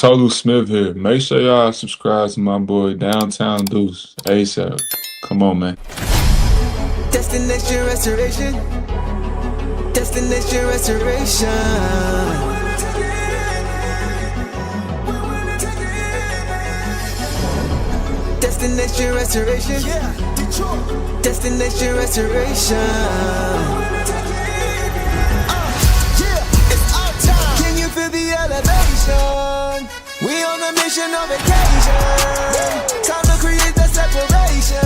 Total Smith here. Make sure y'all subscribe to my boy Downtown Deuce ASAP. Come on, man. Destination restoration. Destination restoration. Destination restoration. Destination restoration. It's our time. Can you feel the elevation? We on a mission on vacation. Time to create the separation.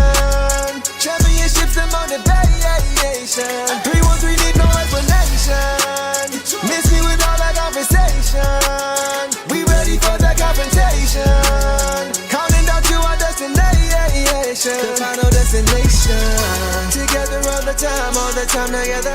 Championships and motivation. 313 need no explanation. Miss me with all that conversation. We ready for that confrontation. Counting down to our destination. The final destination. Together all the time together.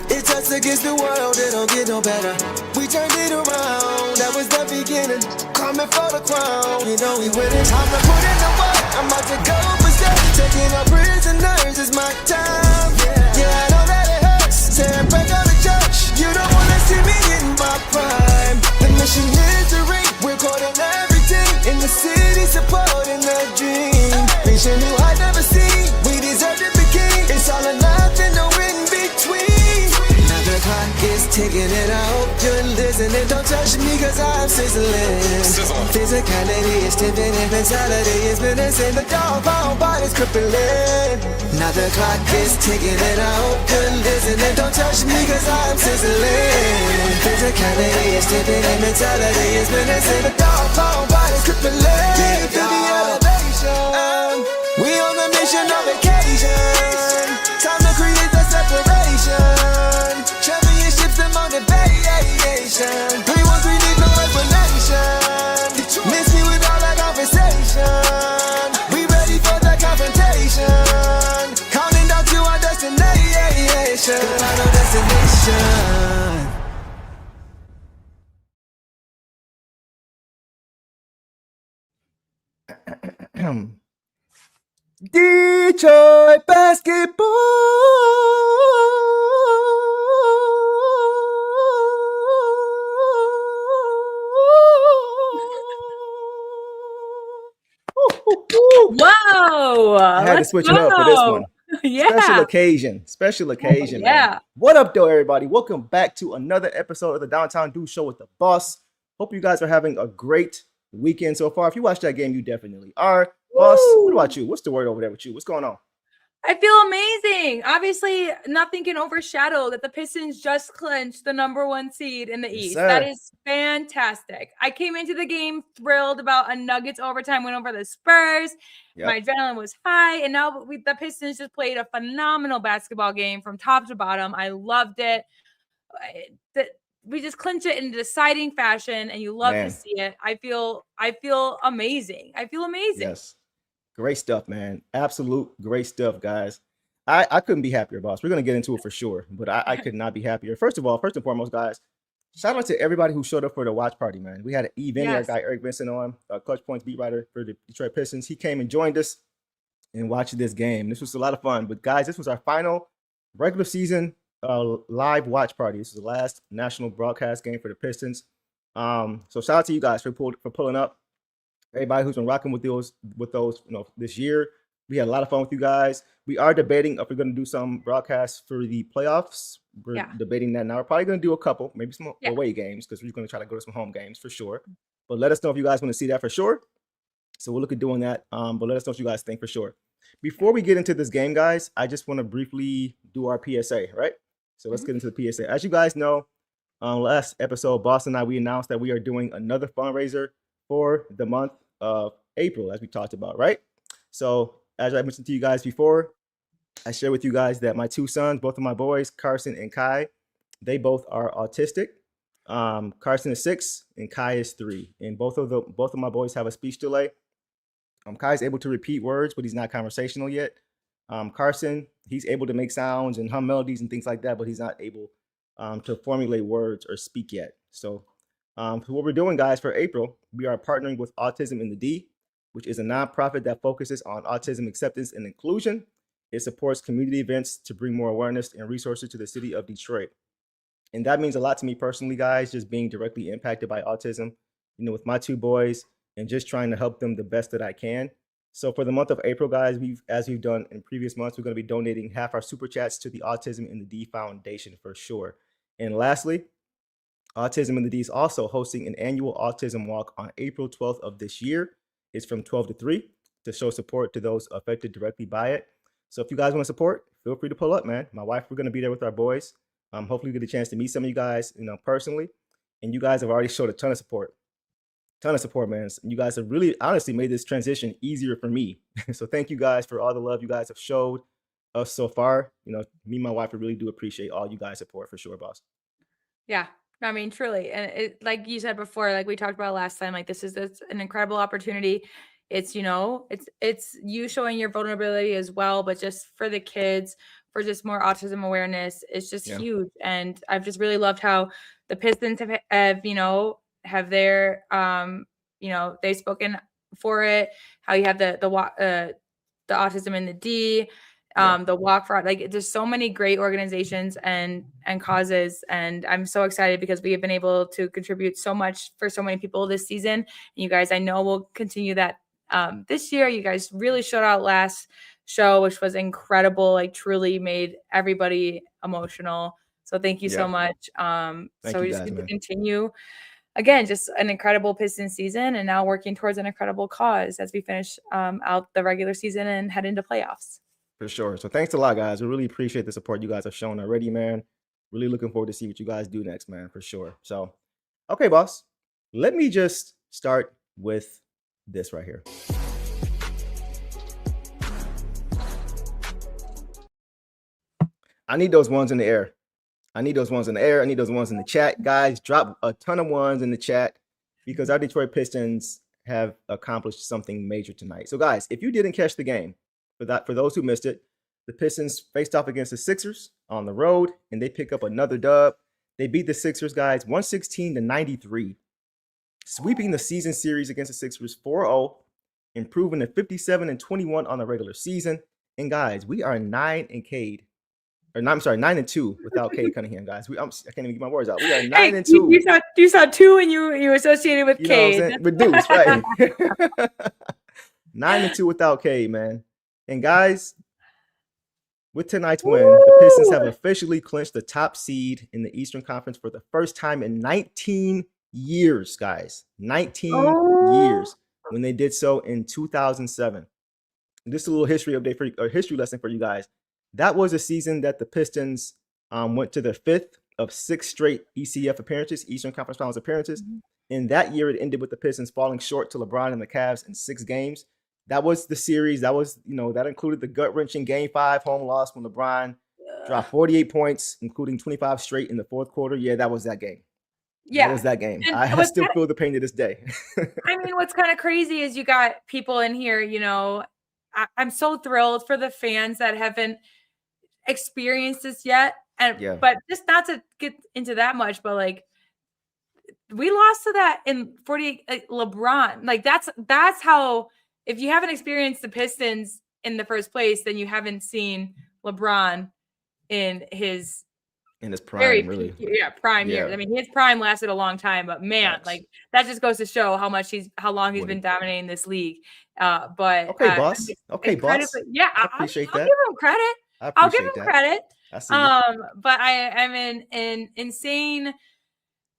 It's us against the world, it don't get no better. We turned it around, that was the beginning. Coming for the crown, you know we winning. Time to put in the work, I'm about to go berserk. Taking our prisoners, it's my time. Yeah, I know that it hurts. Saying break out the church, you don't wanna see me in my prime. The mission is to ring, we're caught in everything. In the city, supporting the dream. Vision new I've never seen, we deserve to be king. It's all or nothing, no in between. The clock is ticking and I hope you're listening. Don't touch me cause I'm sizzling. Physicality is tipping and mentality is menacing. The dog pound body's crippling. Now the clock is ticking and I hope you're listening. Don't touch me cause I'm sizzling. Physicality is tipping and mentality is menacing. The dog pound body's crippling. Feel the elevation. We on a mission on vacation. Time to create the separation. Championships and motivation. 313 need no explanation. Miss me with all that conversation. We ready for that confrontation. Counting down to our destination. The final destination. Detroit basketball. Whoa! I had to switch it up for this one. Yeah. Special occasion. Yeah. Man. What up, though, everybody? Welcome back to another episode of the Downtown Deuce Show with the boss. Hope you guys are having a great weekend so far. If you watched that game, you definitely are. Boss, what about you? What's the word over there with you? What's going on? I feel amazing. Obviously, nothing can overshadow that the Pistons just clinched the #1 seed in the East. Sir. That is fantastic. I came into the game thrilled about a Nuggets overtime win over the Spurs. Yep. My adrenaline was high, and now the Pistons just played a phenomenal basketball game from top to bottom. I loved it. We just clinched it in a deciding fashion, and you love to see it. I feel amazing. I feel amazing. Yes. Great stuff, man. Absolute great stuff, guys. I couldn't be happier, boss. We're going to get into it for sure, but I could not be happier. First and foremost, guys, shout out to everybody who showed up for the watch party, man. We had an event, our guy Eric Vincent on, Clutch Points beat writer for the Detroit Pistons. He came and joined us and watched this game. This was a lot of fun. But, guys, this was our final regular season live watch party. This is the last national broadcast game for the Pistons. So shout out to you guys for pulling up. Everybody who's been rocking with those, this year. We had a lot of fun with you guys. We are debating if we're going to do some broadcasts for the playoffs. We're debating that now. We're probably going to do a couple, maybe some away games, because we're going to try to go to some home games for sure. But let us know if you guys want to see that for sure. So we'll look at doing that. But let us know what you guys think for sure. Before we get into this game, guys, I just want to briefly do our PSA, right? So let's get into the PSA. As you guys know, last episode, Boston and I, we announced that we are doing another fundraiser for the month of April, as we talked about, right? So as I mentioned to you guys before, I shared with you guys that my two sons, both of my boys, Carson and Kai, they both are autistic. Carson is 6 and Kai is 3, and both of my boys have a speech delay. Kai is able to repeat words, but he's not conversational yet. Carson, he's able to make sounds and hum melodies and things like that, but he's not able to formulate words or speak yet. So what we're doing, guys, for April, we are partnering with Autism in the D, which is a nonprofit that focuses on autism acceptance and inclusion. It supports community events to bring more awareness and resources to the city of Detroit. And that means a lot to me personally, guys, just being directly impacted by autism. with my two boys and just trying to help them the best that I can. So for the month of April, guys, as we've done in previous months, we're going to be donating half our super chats to the Autism in the D Foundation for sure. And lastly, Autism in the D is also hosting an annual autism walk on April 12th of this year. It's from 12 to 3 to show support to those affected directly by it. So if you guys want to support, feel free to pull up, man. My wife, we're going to be there with our boys. Hopefully we get a chance to meet some of you guys, personally. And you guys have already showed a ton of support, man. You guys have really honestly made this transition easier for me. So thank you guys for all the love you guys have showed us so far. Me and my wife, we really do appreciate all you guys' support for sure, boss. Yeah. I mean, truly. And it, like you said before, like we talked about last time, like this is an incredible opportunity. It's, it's you showing your vulnerability as well, but just for the kids, for just more autism awareness, it's just huge. And I've just really loved how the Pistons have their, they've spoken for it, how you have the autism in the D, the walk for, like, there's so many great organizations and causes. And I'm so excited because we have been able to contribute so much for so many people this season. And you guys, I know we'll continue that this year. You guys really showed out last show, which was incredible, like truly made everybody emotional. So thank you so much. So we just get to continue again, just an incredible Pistons season, and now working towards an incredible cause as we finish out the regular season and head into playoffs. For sure. So thanks a lot, guys. We really appreciate the support you guys have shown already, man. Really looking forward to see what you guys do next, man, for sure. So, okay, boss, let me just start with this right here. I need those ones in the air. I need those ones in the air. I need those ones in the chat. Guys, drop a ton of ones in the chat because our Detroit Pistons have accomplished something major tonight. So, guys, if you didn't catch the game, for those who missed it, the Pistons faced off against the Sixers on the road, and they pick up another dub. They beat the Sixers, guys, 116-93, sweeping the season series against the Sixers 4-0, improving to 57-21 on the regular season. And, guys, we are 9-2 without Cade Cunningham, guys. I can't even get my words out. We are 9-2. You saw two and you associated with Cade. With Deuce, right? 9-2 without Cade, man. And guys, with tonight's win, the Pistons have officially clinched the top seed in the Eastern Conference for the first time in 19 years, guys. 19 years, when they did so in 2007. Just a little history lesson for you guys. That was a season that the Pistons went to their 5th of 6 straight ECF appearances, Eastern Conference Finals appearances. And that year, it ended with the Pistons falling short to LeBron and the Cavs in 6 games. That was the series. That was, that included the gut-wrenching Game 5 home loss when LeBron dropped 48 points, including 25 straight in the fourth quarter. Yeah, that was that game. Yeah. That was that game. I still feel the pain to this day. I mean, what's kind of crazy is you got people in here, I'm so thrilled for the fans that haven't experienced this yet. But just not to get into that much, but like, we lost to that in 48 LeBron. Like that's how, if you haven't experienced the Pistons in the first place, then you haven't seen LeBron in his prime, really. Prime years. I mean, his prime lasted a long time, but man, like that just goes to show how long he's been dominating this league. But okay, boss. Yeah, I appreciate that. I'll give him credit. I'll give him credit. But I'm in insane.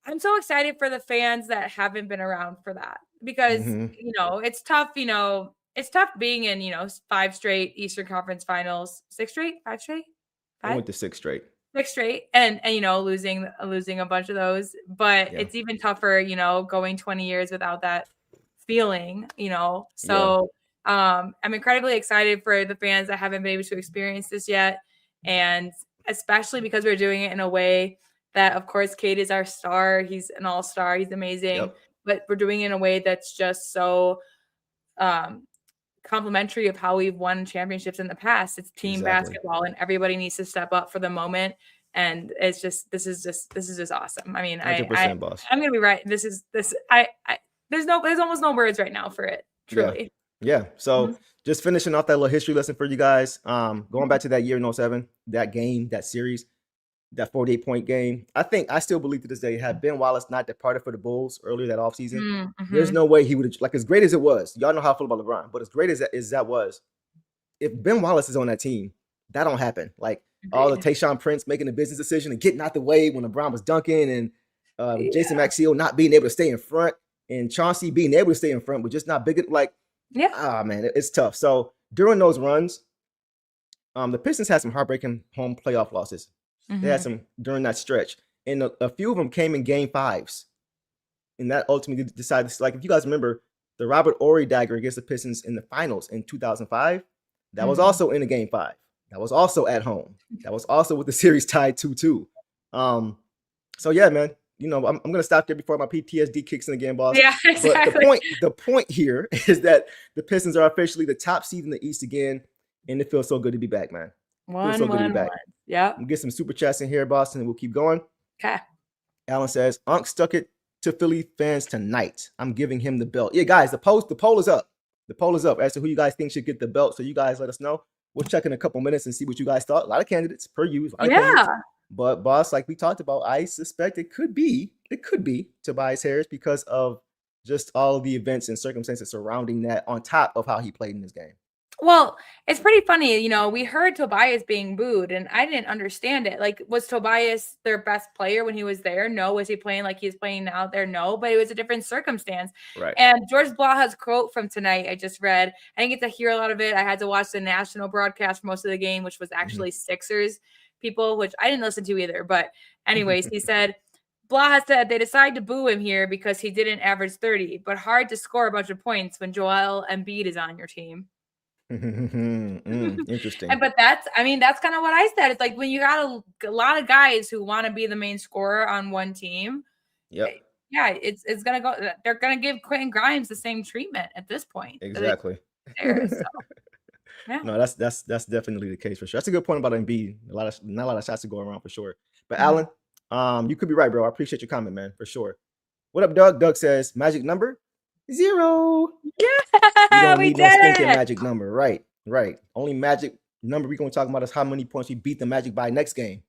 I'm so excited for the fans that haven't been around for that because, it's tough, it's tough being in, 5 straight Eastern Conference Finals, 6 straight, 5 straight. I went to 6 straight. 6 straight and losing a bunch of those, but it's even tougher, going 20 years without that feeling, so I'm incredibly excited for the fans that haven't been able to experience this yet. And especially because we're doing it in a way that, of course, Cade is our star. He's an all-star. He's amazing. But we're doing it in a way that's just so complimentary of how we've won championships in the past. It's team basketball, and everybody needs to step up for the moment. And it's just this is just awesome. I mean, 100%, boss. I'm gonna be right. There's almost no words right now for it. Truly. Yeah. So just finishing off that little history lesson for you guys. Going back to that year in 07, that game, that series. that 48-point game. I still believe to this day, had Ben Wallace not departed for the Bulls earlier that offseason, there's no way he would have, like, as great as it was. Y'all know how I feel about LeBron, but as great as that was, if Ben Wallace is on that team, that don't happen. Like, all the Tayshaun Prince making a business decision and getting out the way when LeBron was dunking, and Jason Maxiell not being able to stay in front, and Chauncey being able to stay in front, but just not big. Like, man, it's tough. So during those runs, the Pistons had some heartbreaking home playoff losses. They had some during that stretch, and a few of them came in game 5s, and that ultimately decided. Like, if you guys remember, the Robert Horry dagger against the Pistons in the finals in 2005, that was also in a game 5. That was also at home. That was also with the series tied 2-2. So yeah, man. You know, I'm gonna stop there before my PTSD kicks in again, boss. Yeah, exactly. But the point here is that the Pistons are officially the top seed in the East again, and it feels so good to be back, man. One. Yeah. We'll get some super chats in here, Boston, and we'll keep going. Okay. Alan says, Unc stuck it to Philly fans tonight. I'm giving him the belt. Yeah, guys, the poll is up. The poll is up as to who you guys think should get the belt. So you guys let us know. We'll check in a couple minutes and see what you guys thought. A lot of candidates per use. But boss, like we talked about, I suspect it could be Tobias Harris because of just all of the events and circumstances surrounding that, on top of how he played in this game. Well, it's pretty funny. You know, we heard Tobias being booed, and I didn't understand it. Like, was Tobias their best player when he was there? No. Was he playing like he's playing now there? No. But it was a different circumstance. Right. And George Blaha's quote from tonight, I just read. I didn't get to hear a lot of it. I had to watch the national broadcast for most of the game, which was actually Sixers people, which I didn't listen to either. But anyways, he said, Blaha said they decided to boo him here because he didn't average 30, but hard to score a bunch of points when Joel Embiid is on your team. Interesting. But that's kind of what I said. It's like when you got a lot of guys who want to be the main scorer on one team. Yeah, it's gonna go. They're gonna give Quentin Grimes the same treatment at this point. Exactly. So, yeah. No, that's definitely the case for sure. That's a good point about Embiid. Not a lot of shots to go around for sure. But Alan, you could be right, bro. I appreciate your comment, man, for sure. What up, Doug? Doug says magic number 0. Yeah, we don't need no stinking magic number. Right. Only magic number we're going to talk about is how many points we beat the Magic by next game.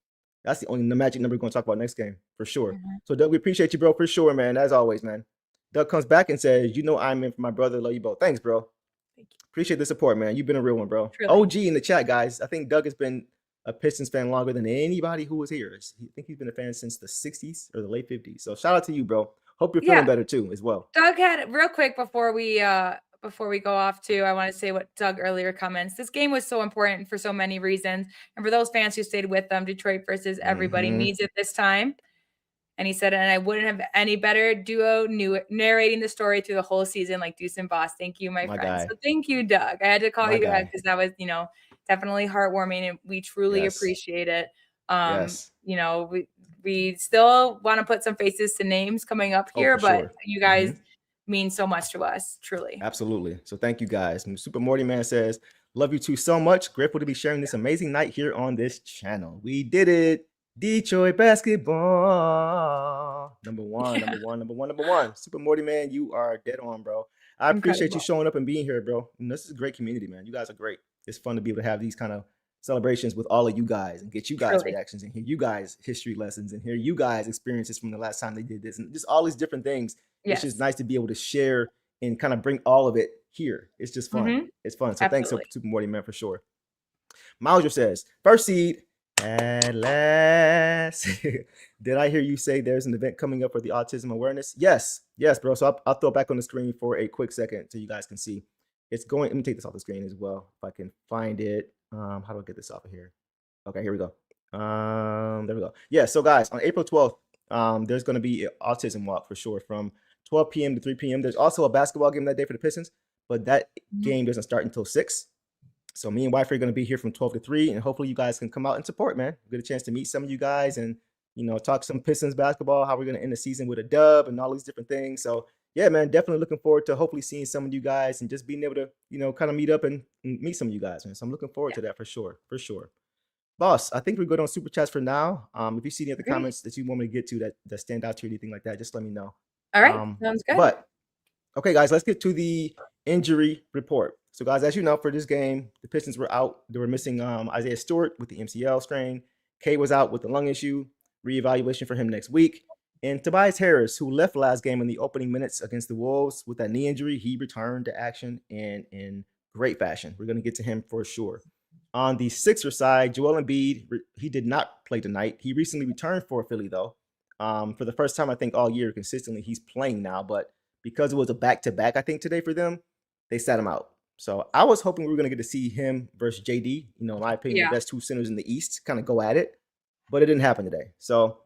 That's the only magic number we're going to talk about next game, for sure. So, Doug, we appreciate you, bro, for sure, man, as always, man. Doug comes back and says, I'm in for my brother. Love you both. Thanks, bro. Thank you. Appreciate the support, man. You've been a real one, bro. Truly. OG in the chat, guys. I think Doug has been a Pistons fan longer than anybody who was here. I think he's been a fan since the 60s or the late 50s. So, shout out to you, bro. Hope you're feeling better too, as well. Doug had real quick before we go off too, I want to say what Doug earlier comments. This game was so important for so many reasons, and for those fans who stayed with them, Detroit versus everybody needs it this time. And he said, and I wouldn't have any better duo narrating the story through the whole season like Deuce and Boss. Thank you, my friend. Guy. So thank you, Doug. I had to call you out because that was, definitely heartwarming, and we truly appreciate it. We still want to put some faces to names coming up here, but you guys mean so much to us, truly. Absolutely. So thank you guys. And Super Morty Man says, love you two so much. Grateful to be sharing this amazing night here on this channel. We did it. Detroit basketball. Number one. Super Morty Man, you are dead on, bro. I appreciate you showing up and being here, bro. And this is a great community, man. You guys are great. It's fun to be able to have these kind of celebrations with all of you guys and get you guys reactions and hear you guys history lessons and hear you guys experiences from the last time they did this and just all these different things. It's just nice to be able to share and kind of bring all of it here. It's just fun. It's fun. So thanks, Super Morty Man, for sure. Mauser says, first seed at last. Did I hear you say there's an event coming up for the autism awareness? Yes, bro. So I'll throw it back on the screen for a quick second so you guys can see. It's going. Let me take this off the screen as well if I can find it. How do I get this off of here? Okay, here we go. There we go. Yeah, so guys, on April 12th, there's going to be an autism walk for sure from 12 p.m. to 3 p.m. There's also a basketball game that day for the Pistons, but that game doesn't start until 6. So me and wife are going to be here from 12 to 3, and hopefully you guys can come out and support, man. Get a chance to meet some of you guys and, talk some Pistons basketball, how we're going to end the season with a dub and all these different things. So yeah, man, definitely looking forward to hopefully seeing some of you guys and just being able to, kind of meet up and meet some of you guys, man. So I'm looking forward to that for sure. Boss, I think we're good on Super Chats for now. If you see any other comments that you want me to get to that stand out to you or anything like that, just let me know. All right, sounds good. But, okay, guys, let's get to the injury report. So, guys, as you know, for this game, the Pistons were out. They were missing Isaiah Stewart with the MCL strain K was out with the lung issue. Reevaluation for him next week. And Tobias Harris, who left last game in the opening minutes against the Wolves with that knee injury, he returned to action and in great fashion. We're going to get to him for sure. On the Sixers side, Joel Embiid, he did not play tonight. He recently returned for Philly, though. For the first time, I think, all year consistently, he's playing now. But because it was a back-to-back, I think, today for them, they sat him out. So I was hoping we were going to get to see him versus JD. You know, in my opinion, the best two centers in the East kind of go at it. But it didn't happen today. So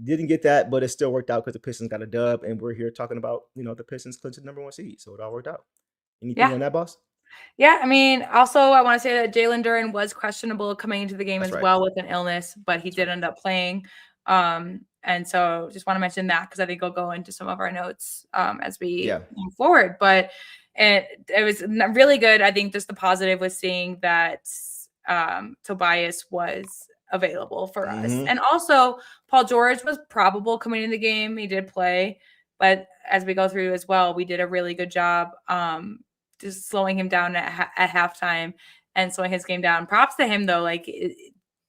didn't get that, but it still worked out because the Pistons got a dub. And we're here talking about, you know, the Pistons clinched the #1 seed. So it all worked out. Anything on that, boss? Yeah, I mean, also I want to say that Jalen Duren was questionable coming into the game well with an illness, but he did end up playing. And so just want to mention that because I think I'll go into some of our notes as we move forward. But it was really good. I think just the positive was seeing that Tobias was available for us. And also Paul George was probable coming in the game. He did play, but as we go through as well, we did a really good job just slowing him down at halftime and slowing his game down. Props to him though. Like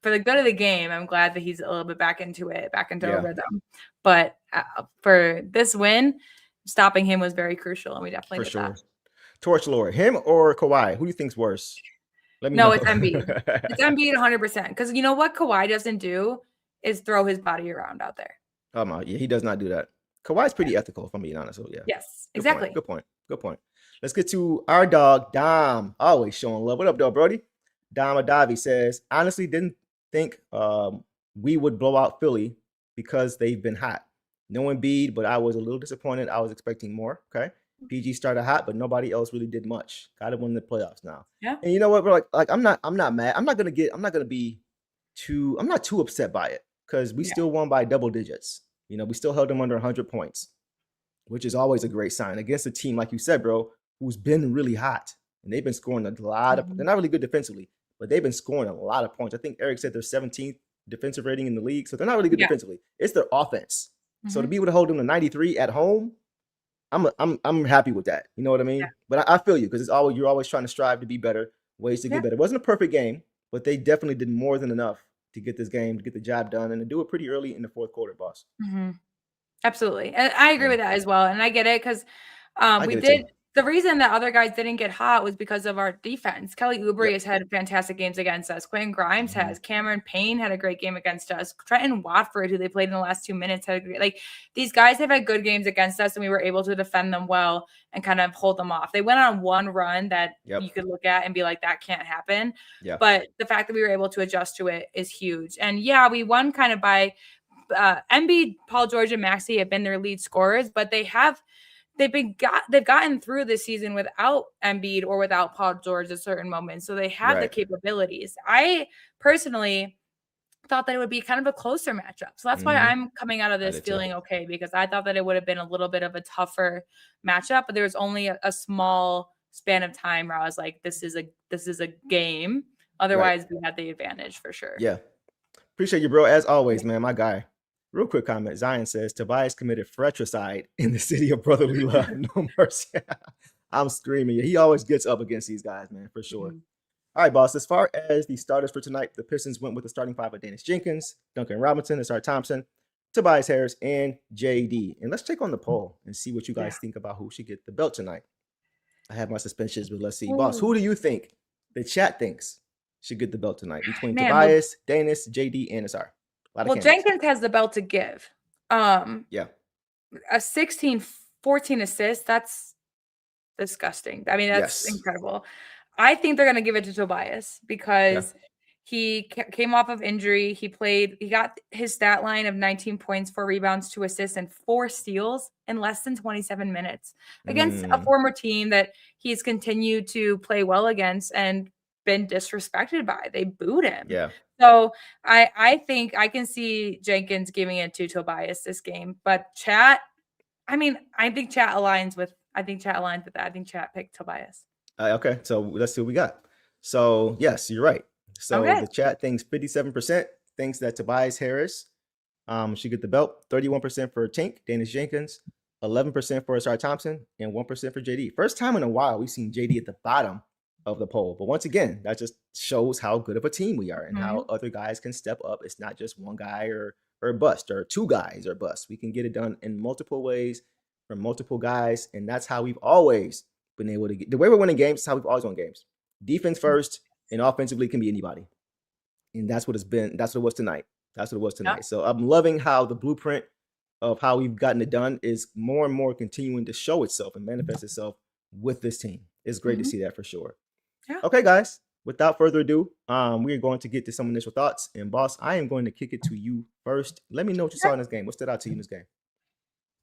for the good of the game, I'm glad that he's a little bit back into a rhythm. But for this win, stopping him was very crucial, and we definitely did that. Torch Lord, him or Kawhi? Who do you think's worse? Let me know. It's Embiid. It's Embiid 100%. Because you know what Kawhi doesn't do is throw his body around out there. Oh my, yeah, he does not do that. Kawhi's pretty ethical, if I'm being honest. So yeah. Yes, exactly. Good point. Let's get to our dog, Dom. Always showing love. What up, dog, Brody? Dom Adavi says, honestly, didn't think we would blow out Philly because they've been hot. No Embiid, but I was a little disappointed. I was expecting more. Okay. PG started hot, but nobody else really did much. Got to win the playoffs now. Yeah. And you know what, bro? Like I'm not mad. I'm not too upset by it because we still won by double digits. You know, we still held them under 100 points, which is always a great sign against a team, like you said, bro, who's been really hot. And they've been scoring a lot of, they're not really good defensively, but they've been scoring a lot of points. I think Eric said they're 17th defensive rating in the league. So they're not really good defensively. It's their offense. So to be able to hold them to 93 at home, I'm happy with that. You know what I mean? But I feel you because you're always trying to strive to be better, ways to get better. It wasn't a perfect game, but they definitely did more than enough to get this game, to get the job done, and to do it pretty early in the fourth quarter, boss. Absolutely. And I agree with that as well. And I get it because the reason that other guys didn't get hot was because of our defense. Kelly Oubre has had fantastic games against us. Quentin Grimes has. Cameron Payne had a great game against us. Trenton Watford, who they played in the last 2 minutes, had a great, like these guys have had good games against us, and we were able to defend them well and kind of hold them off. They went on one run that you could look at and be like, that can't happen. But the fact that we were able to adjust to it is huge. And yeah, we won kind of by Embiid, Paul George, and Maxey have been their lead scorers, but they've gotten through this season without Embiid or without Paul George at certain moments. So they have the capabilities. I personally thought that it would be kind of a closer matchup. So that's why I'm coming out of this feeling okay, because I thought that it would have been a little bit of a tougher matchup, but there was only a small span of time where I was like, this is a game. Otherwise we had the advantage for sure. Yeah. Appreciate you, bro. As always, man, my guy. Real quick comment. Zion says, Tobias committed fratricide in the city of brotherly love. No mercy. I'm screaming. He always gets up against these guys, man, for sure. All right, boss. As far as the starters for tonight, the Pistons went with the starting five of Daniss Jenkins, Duncan Robinson, Ausar Thompson, Tobias Harris, and JD. And let's check on the poll and see what you guys think about who should get the belt tonight. I have my suspicions, but let's see. Boss, who do you think the chat thinks should get the belt tonight between Tobias, Daniss, JD, and Ausar? Well, Jenkins has the belt to give. A 14 assists, that's disgusting. I mean, that's incredible. I think they're going to give it to Tobias because he came off of injury. He got his stat line of 19 points, 4 rebounds, 2 assists, and 4 steals in less than 27 minutes against a former team that he's continued to play well against and been disrespected by. They booed him. So I think I can see Jenkins giving it to Tobias this game, but I think chat aligns with that. I think chat picked Tobias. Okay, so let's see what we got. So yes, you're right. So the chat thinks 57% thinks that Tobias Harris should get the belt, 31% for Daniss Jenkins, 11% for Ausar Thompson, and 1% for JD. First time in a while we've seen JD at the bottom of the poll. But once again, that just shows how good of a team we are and how Mhm. other guys can step up. It's not just one guy or bust, or two guys or bust. We can get it done in multiple ways from multiple guys, and that's how we've always been able to get the way we're winning games. Is how we've always won games. Defense first, and offensively can be anybody. And that's what it's been. That's what it was tonight. That's what it was tonight. Yep. So I'm loving how the blueprint of how we've gotten it done is more and more continuing to show itself and manifest itself with this team. It's great to Mhm. see that for sure. Yeah. Okay, guys. Without further ado, we are going to get to some initial thoughts. And boss, I am going to kick it to you first. Let me know what you saw in this game. What stood out to you in this game?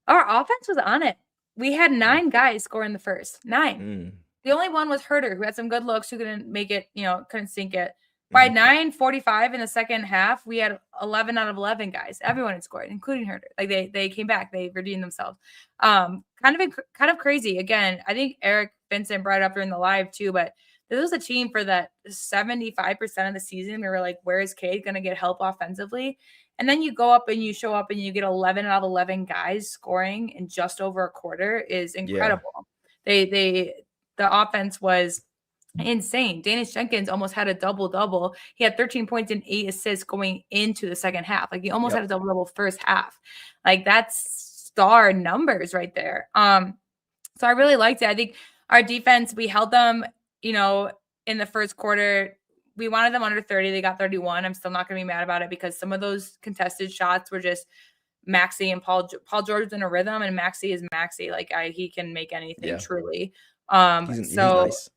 Our offense was on it. We had 9 guys score in the first. 9. Mm. The only one was Huerter, who had some good looks, who couldn't make it, couldn't sink it. By 9:45 in the second half, we had 11 out of 11 guys. Everyone had scored, including Huerter. Like they came back, they redeemed themselves. Kind of crazy. Again, I think Eric Vincent brought it up during the live too, but this was a team for that 75% of the season. We were like, where is Cade going to get help offensively? And then you go up and you show up and you get 11 out of 11 guys scoring in just over a quarter is incredible. The offense was insane. Daniss Jenkins almost had a double-double. He had 13 points and 8 assists going into the second half. Like he almost had a double-double first half. Like that's star numbers right there. So I really liked it. I think our defense, we held them, in the first quarter. We wanted them under 30. They got 31. I'm still not going to be mad about it because some of those contested shots were just Maxey and Paul George was in a rhythm, and Maxey is Maxey. Like he can make anything truly. He's nice. He's really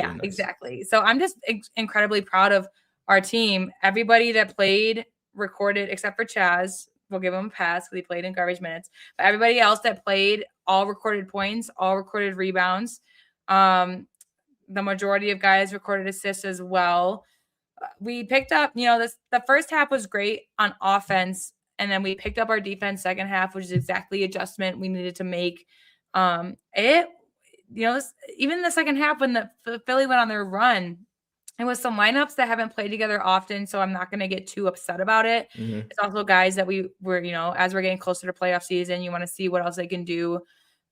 nice. Exactly. So I'm just incredibly proud of our team. Everybody that played recorded, except for Chaz. We'll give him a pass because he played in garbage minutes. But everybody else that played all recorded points, all recorded rebounds. The majority of guys recorded assists as well. We picked up, the first half was great on offense, and then we picked up our defense second half, which is exactly the adjustment we needed to make. Even the second half when the Philly went on their run, it was some lineups that haven't played together often, so I'm not going to get too upset about it. It's also guys that we were, as we're getting closer to playoff season, you want to see what else they can do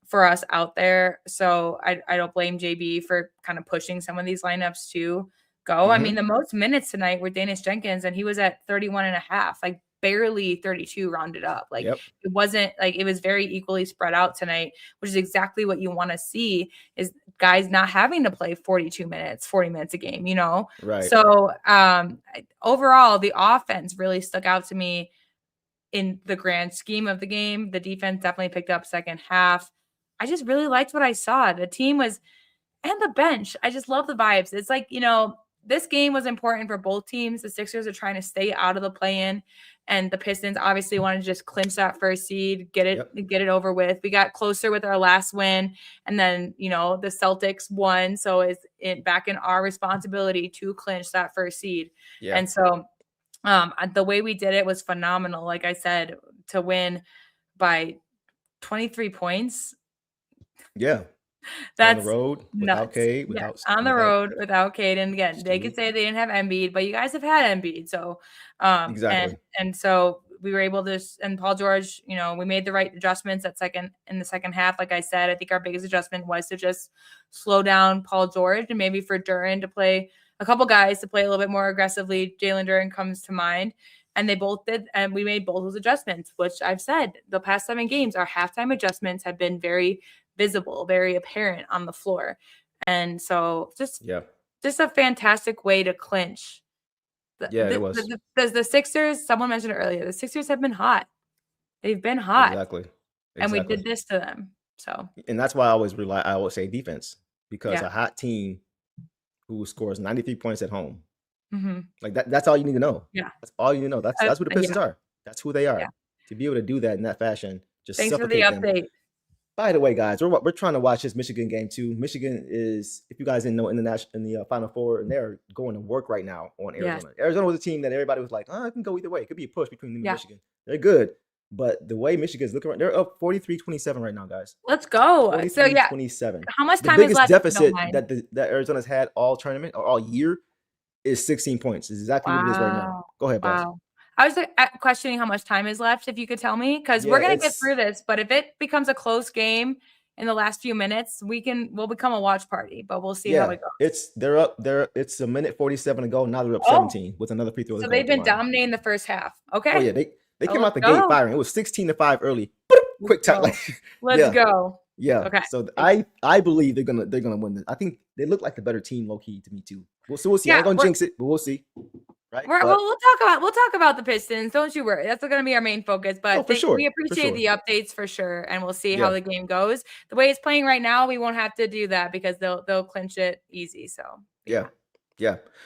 for us out there. So I don't blame JB for kind of pushing some of these lineups to go. I mean, the most minutes tonight were Daniss Jenkins, and he was at 31 and a half, like barely 32 rounded up. Like it wasn't like it was very equally spread out tonight, which is exactly what you want to see is guys not having to play 42 minutes, 40 minutes a game, Right. So overall, the offense really stuck out to me in the grand scheme of the game. The defense definitely picked up second half. I just really liked what I saw. The team was, and the bench. I just love the vibes. It's like, this game was important for both teams. The Sixers are trying to stay out of the play-in, and the Pistons obviously wanted to just clinch that first seed, get it over with. We got closer with our last win, and then, the Celtics won. So it's back in our responsibility to clinch that first seed. Yeah. And so the way we did it was phenomenal. Like I said, to win by 23 points. Yeah. That's on the road without Cade. On the road without Cade. And again, they could say they didn't have Embiid, but you guys have had Embiid. So exactly. And so we were able to, and Paul George, we made the right adjustments in the second half. Like I said, I think our biggest adjustment was to just slow down Paul George and maybe for Duren to play a couple guys to play a little bit more aggressively. Jalen Duren comes to mind. And they both did, and we made both those adjustments, which I've said the past 7 games, our halftime adjustments have been very visible, very apparent on the floor. And so just a fantastic way to clinch. It was. The Sixers, someone mentioned it earlier, the Sixers have been hot. They've been hot. Exactly. And we did this to them. So. And that's why I always say defense, because a hot team who scores 93 points at home, like that's all you need to know. Yeah. That's all you need to know. That's who the Pistons are. That's who they are. Yeah. To be able to do that in that fashion, just thanks for the update. Them. By the way, guys, we're trying to watch this Michigan game too. Michigan is, if you guys didn't know, in the Final Four, and they're going to work right now on Arizona. Yes. Arizona was a team that everybody was like, it can go either way. It could be a push between them and Michigan. They're good. But the way Michigan's looking, they're up 43-27 right now, guys. Let's go. 43-27. How much time is left? The biggest deficit that Arizona's had all tournament or all year is 16 points. Is exactly what it is right now. Go ahead, boss. I was questioning how much time is left, if you could tell me, because we're going to get through this. But if it becomes a close game, in the last few minutes, we'll become a watch party, but we'll see how it goes. It's a minute 47 to go. Now they're up 17 with another free throw. So they've been dominating the first half. Okay. Oh yeah, they came out the gate firing. It was 16-5 early. Quick time. Let's go. Yeah. Okay. So I believe they're gonna win this. I think they look like the better team, low key to me too. We'll see. I ain't gonna jinx it, but we'll see. Right. We'll talk about the Pistons. Don't you worry. That's going to be our main focus. But we appreciate the updates for sure, and we'll see how the game goes. The way it's playing right now, we won't have to do that because they'll clinch it easy. So yeah.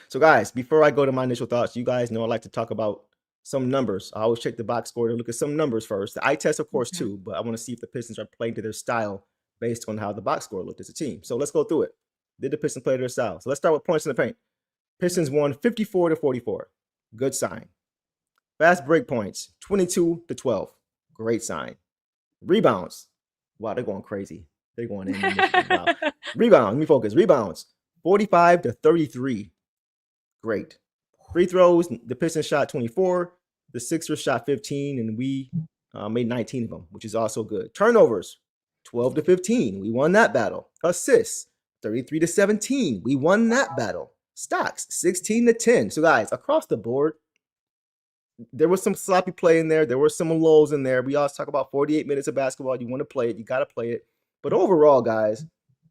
So guys, before I go to my initial thoughts, you guys know I like to talk about some numbers. I always check the box score to look at some numbers first. The eye test, of course, too, but I want to see if the Pistons are playing to their style based on how the box score looked as a team. So let's go through it. Did the Pistons play to their style? So let's start with points in the paint. Pistons won 54-44. Good sign. Fast break points, 22-12. Great sign. Rebounds. Wow, they're going crazy. They're going in. Wow. Rebounds. Let me focus. Rebounds, 45-33. Great. Free throws, the Pistons shot 24. The Sixers shot 15, and we made 19 of them, which is also good. Turnovers, 12-15. We won that battle. Assists, 33-17. We won that battle. Stocks, 16-10. So guys, across the board, there was some sloppy play in there. There were some lulls in there. We always talk about 48 minutes of basketball. You want to play it. You got to play it. But overall, guys,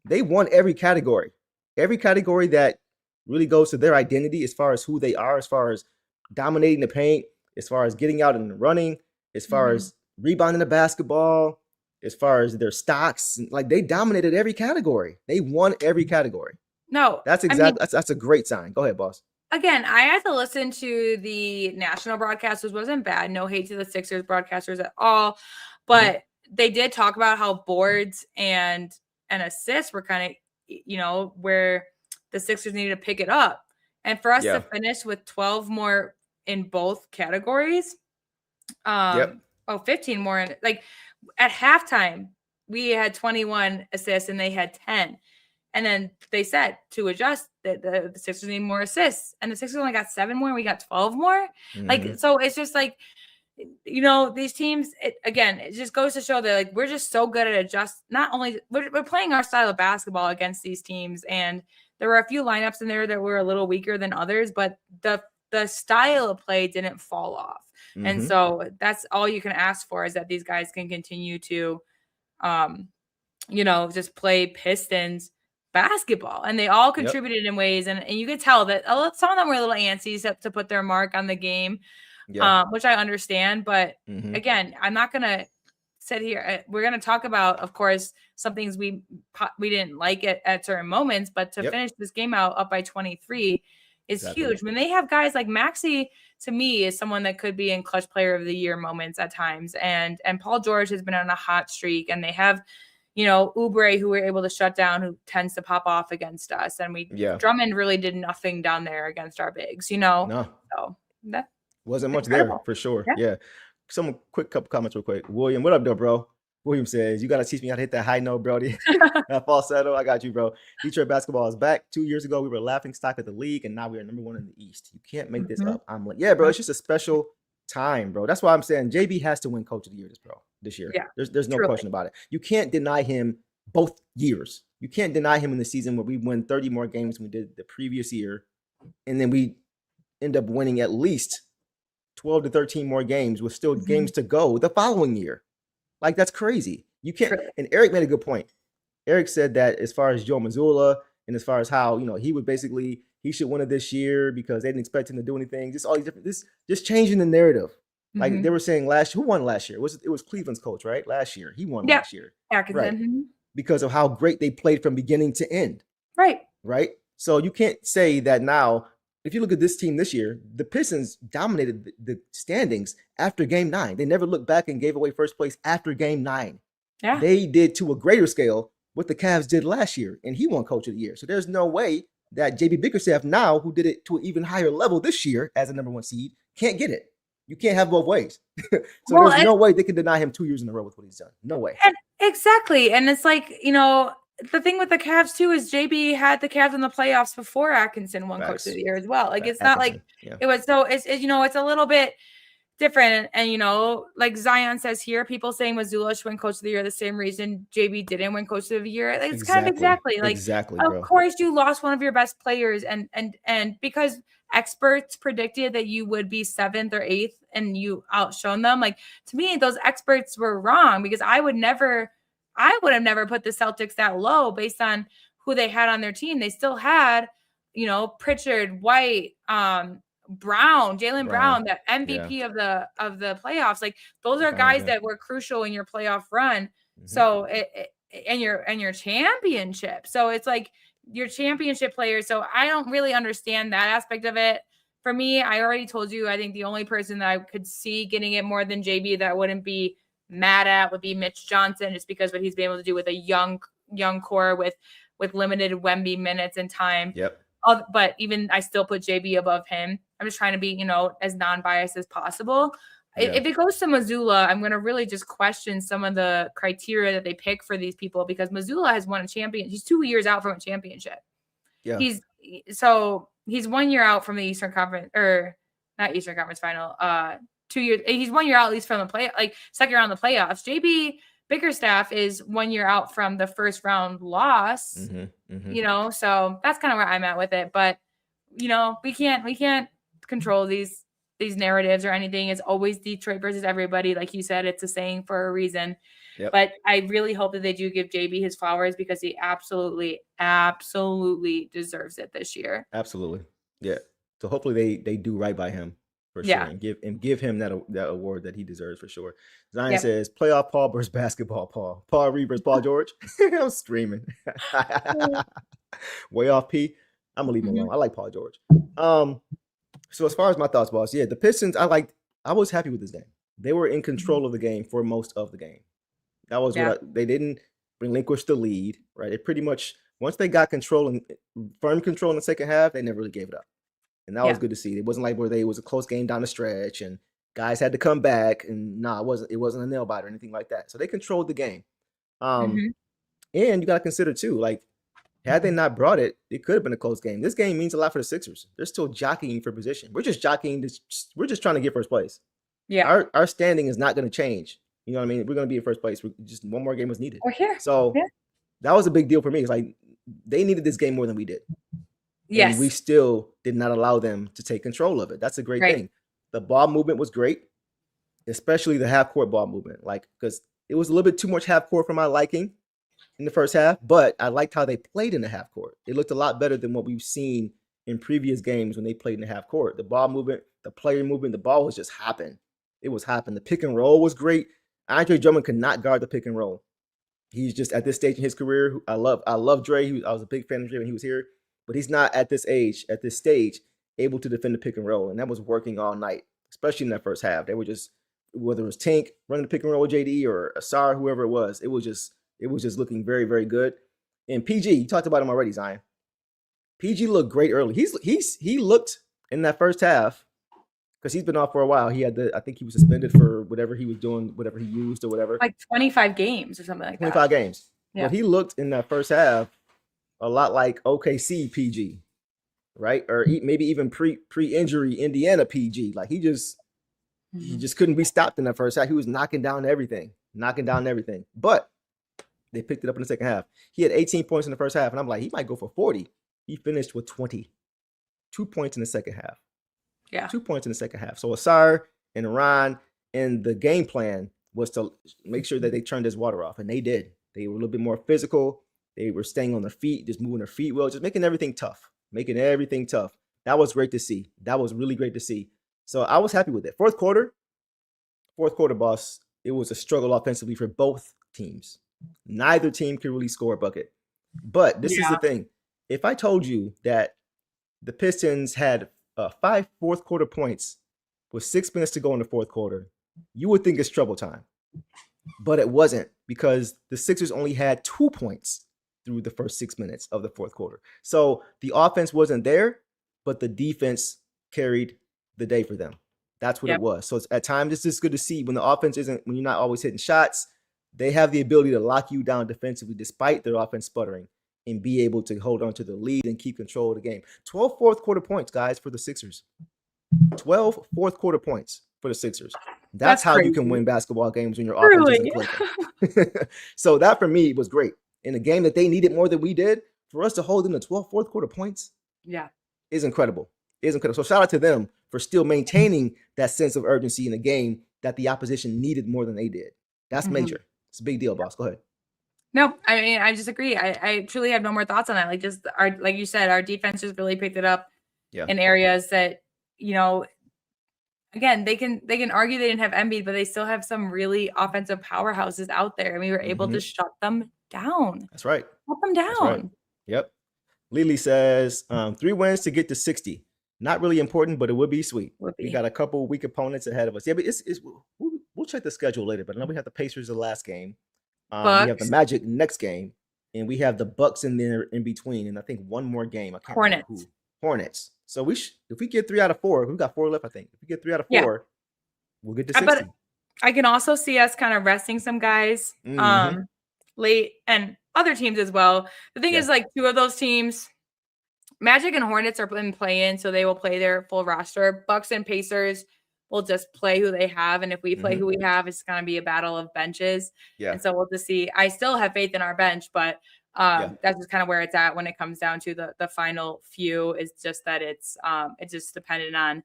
they won every category. Every category that really goes to their identity as far as who they are, as far as dominating the paint, as far as getting out and running, as far as rebounding the basketball, as far as their stocks. Like, they dominated every category. They won every category. No, that's a great sign. Go ahead, boss. Again, I had to listen to the national broadcast, which wasn't bad. No hate to the Sixers broadcasters at all, but they did talk about how boards and assists were kind of, where the Sixers needed to pick it up. And for us to finish with 12 more in both categories, 15 more in, like, at halftime, we had 21 assists and they had 10. And then they said to adjust that the Sixers need more assists, and the Sixers only got 7 more. And we got 12 more. Like, so it's just like, these teams, it just goes to show that, like, we're just so good at not only we're playing our style of basketball against these teams. And there were a few lineups in there that were a little weaker than others, but the style of play didn't fall off. And so that's all you can ask for, is that these guys can continue to, just play Pistons basketball. And they all contributed in ways. And you could tell that some of them were a little antsy to put their mark on the game, which I understand. But again, I'm not going to sit here. We're going to talk about, of course, some things we didn't like at certain moments, but to finish this game out up by 23 is huge. When they have guys like Maxey, to me, is someone that could be in clutch player of the year moments at times. And Paul George has been on a hot streak, and they have, Oubre, who we're able to shut down, who tends to pop off against us. And Drummond really did nothing down there against our bigs, No. So that wasn't much there for sure. Yeah. Some quick couple comments real quick. William, what up, though, bro? William says, you got to teach me how to hit that high note, Brody. Falsetto, I got you, bro. Detroit basketball is back. 2 years ago, we were laughing stock of the league, and now we are number 1 in the East. You can't make this up. I'm like, yeah, bro, it's just a special time, bro. That's why I'm saying JB has to win Coach of the Year this year. Yeah, there's no question about it. You can't deny him both years. You can't deny him in the season where we win 30 more games than we did the previous year, and then we end up winning at least 12 to 13 more games with still games to go the following year. Like, that's crazy. You can't. And Eric made a good point. Eric said that as far as Joe Mazzulla and as far as how, he should win it this year because they didn't expect him to do anything. Just all these different, just changing the narrative. Like they were saying who won last year? It was Cleveland's coach, right? Last year. He won last year. Right. Because of how great they played from beginning to end. Right. So you can't say that now. If you look at this team this year, the Pistons dominated the standings after game 9. They never looked back and gave away first place after game 9. Yeah. They did to a greater scale what the Cavs did last year, and he won Coach of the Year. So there's no way that JB Bickerstaff now, who did it to an even higher level this year as a number 1 seed, can't get it. You can't have both ways. There's no way they can deny him 2 years in a row with what he's done. No way. Exactly. And it's like, the thing with the Cavs too is JB had the Cavs in the playoffs before Atkinson won Coach of the Year as well. Like, it's not like it was. So it's a little bit different. And, you know, like Zion says here, people saying Mazzulla should win Coach of the Year, the same reason JB didn't win Coach of the Year. Like, it's kind of exactly like, of course you lost one of your best players, and because experts predicted that you would be 7th or 8th and you outshone them. Like, to me, those experts were wrong, because I would have never put the Celtics that low based on who they had on their team. They still had, you know, Pritchard, White, Jalen Brown, the MVP of the playoffs. Like, those are guys that were crucial in your playoff run. Mm-hmm. So and your championship. So it's like your championship players. So I don't really understand that aspect of it. For me, I already told you, I think the only person that I could see getting it more than JB that I wouldn't be mad at would be Mitch Johnson, just because what he's been able to do with a young core with limited Wemby minutes and time. Yep. But even I still put JB above him. I'm just trying to be, you know, as non-biased as possible. Yeah. If it goes to Mazzulla, I'm going to really just question some of the criteria that they pick for these people, because Mazzulla has won a champion. He's 2 years out from a championship. Yeah. He's 1 year out from the Eastern Conference, or not Eastern Conference final. 2 years. He's 1 year out at least from the second round of the playoffs. JB Bickerstaff is 1 year out from the first round loss. You know, so that's kind of where I'm at with it. But, you know, we can't control these narratives or anything. It's always Detroit versus everybody. Like you said, it's a saying for a reason. Yep. But I really hope that they do give JB his flowers, because he absolutely deserves it this year. Absolutely. Yeah. So hopefully they do right by him for sure, and give him that award that he deserves for sure. Zion says playoff Paul versus basketball Paul. Paul Reed versus Paul George. I'm screaming. Way off P. I'm gonna leave him alone. I like Paul George. So as far as my thoughts, boss, the Pistons, I was happy with this game. They were in control of the game for most of the game. That was they didn't relinquish the lead, right? It pretty much, once they got control and firm control in the second half, they never really gave it up. And that was good to see. It wasn't like where it was a close game down the stretch and guys had to come back, and it wasn't a nail biter or anything like that. So they controlled the game. And you got to consider too, like, had they not brought it, it could have been a close game. This game means a lot for the Sixers. They're still jockeying for position. We're just jockeying. We're just trying to get first place. Yeah. Our standing is not going to change. You know what I mean? We're going to be in first place. Just one more game was needed. We're here. So that was a big deal for me. It's like they needed this game more than we did. Yes. And we still did not allow them to take control of it. That's a great thing. The ball movement was great, especially the half-court ball movement. Like, because it was a little bit too much half-court for my liking in the first half, but I liked how they played in the half court. It looked a lot better than what we've seen in previous games when they played in the half court. The ball movement, the player movement, the ball was just hopping. It was hopping. The pick and roll was great. Andre Drummond could not guard the pick and roll. He's just at this stage in his career. I love Dre. I was a big fan of Dre when he was here, but he's not at this stage, able to defend the pick and roll. And that was working all night, especially in that first half. They were just, whether it was Tank running the pick and roll with JD or Ausar, whoever it was just looking very, very good. And PG, you talked about him already, Zion. PG looked great early. He looked in that first half, because he's been off for a while. I think he was suspended for whatever he was doing, whatever he used or whatever. Like 25 games or something like 25 games. Yeah. But he looked in that first half a lot like OKC PG, right? Or maybe even pre-injury Indiana PG. Like he just couldn't be stopped in that first half. He was knocking down everything. But they picked it up in the second half. He had 18 points in the first half, and I'm like, he might go for 40. He finished with 20. 2 points in the second half. Yeah. 2 points in the second half. So Ausar and Ron, and the game plan was to make sure that they turned his water off, and they did. They were a little bit more physical. They were staying on their feet, just moving their feet well, just making everything tough. That was great to see. That was really great to see. So I was happy with it. Fourth quarter, boss, it was a struggle offensively for both teams. Neither team could really score a bucket. But this is the thing. If I told you that the Pistons had 5 fourth quarter points with 6 minutes to go in the fourth quarter, you would think it's trouble time. But it wasn't, because the Sixers only had 2 points through the first 6 minutes of the fourth quarter. So the offense wasn't there, but the defense carried the day for them. That's what it was. So at times it's just good to see when the offense when you're not always hitting shots, they have the ability to lock you down defensively despite their offense sputtering, and be able to hold on to the lead and keep control of the game. 12 fourth quarter points, guys, for the Sixers. 12 fourth quarter points. for the Sixers. That's how crazy. you can win basketball games when your offense isn't clicking. So that for me was great. In a game that they needed more than we did, for us to hold them to 12 fourth quarter points is incredible. So shout out to them for still maintaining that sense of urgency in a game that the opposition needed more than they did. That's major. It's a big deal, boss. Go ahead. No, I mean, I just agree. I truly have no more thoughts on that. Like, just like you said, our defense just really picked it up in areas that, again, they can argue they didn't have Embiid, but they still have some really offensive powerhouses out there, and we were able to shut them down. That's right. Shut them down. Right. Yep. Lily says 3 wins to get to 60. Not really important, but it would be sweet. We got a couple weak opponents ahead of us. Yeah, but we'll check the schedule later. But I know we have the Pacers the last game. We have the Magic next game, and we have the Bucks in there in between, and I think one more game. I can't remember who. Hornets. So if we get 3 out of 4, we've got 4 left. I think if we get 3 out of 4, we'll get to 60. But I can also see us kind of resting some guys late, and other teams as well. The thing is, like, 2 of those teams, Magic and Hornets, are in play-in, so they will play their full roster. Bucks and Pacers will just play who they have, and if we play who we have, it's going to be a battle of benches. And so we'll just see. I still have faith in our bench, but that's just kind of where it's at when it comes down to the final few. Is just that it's just dependent on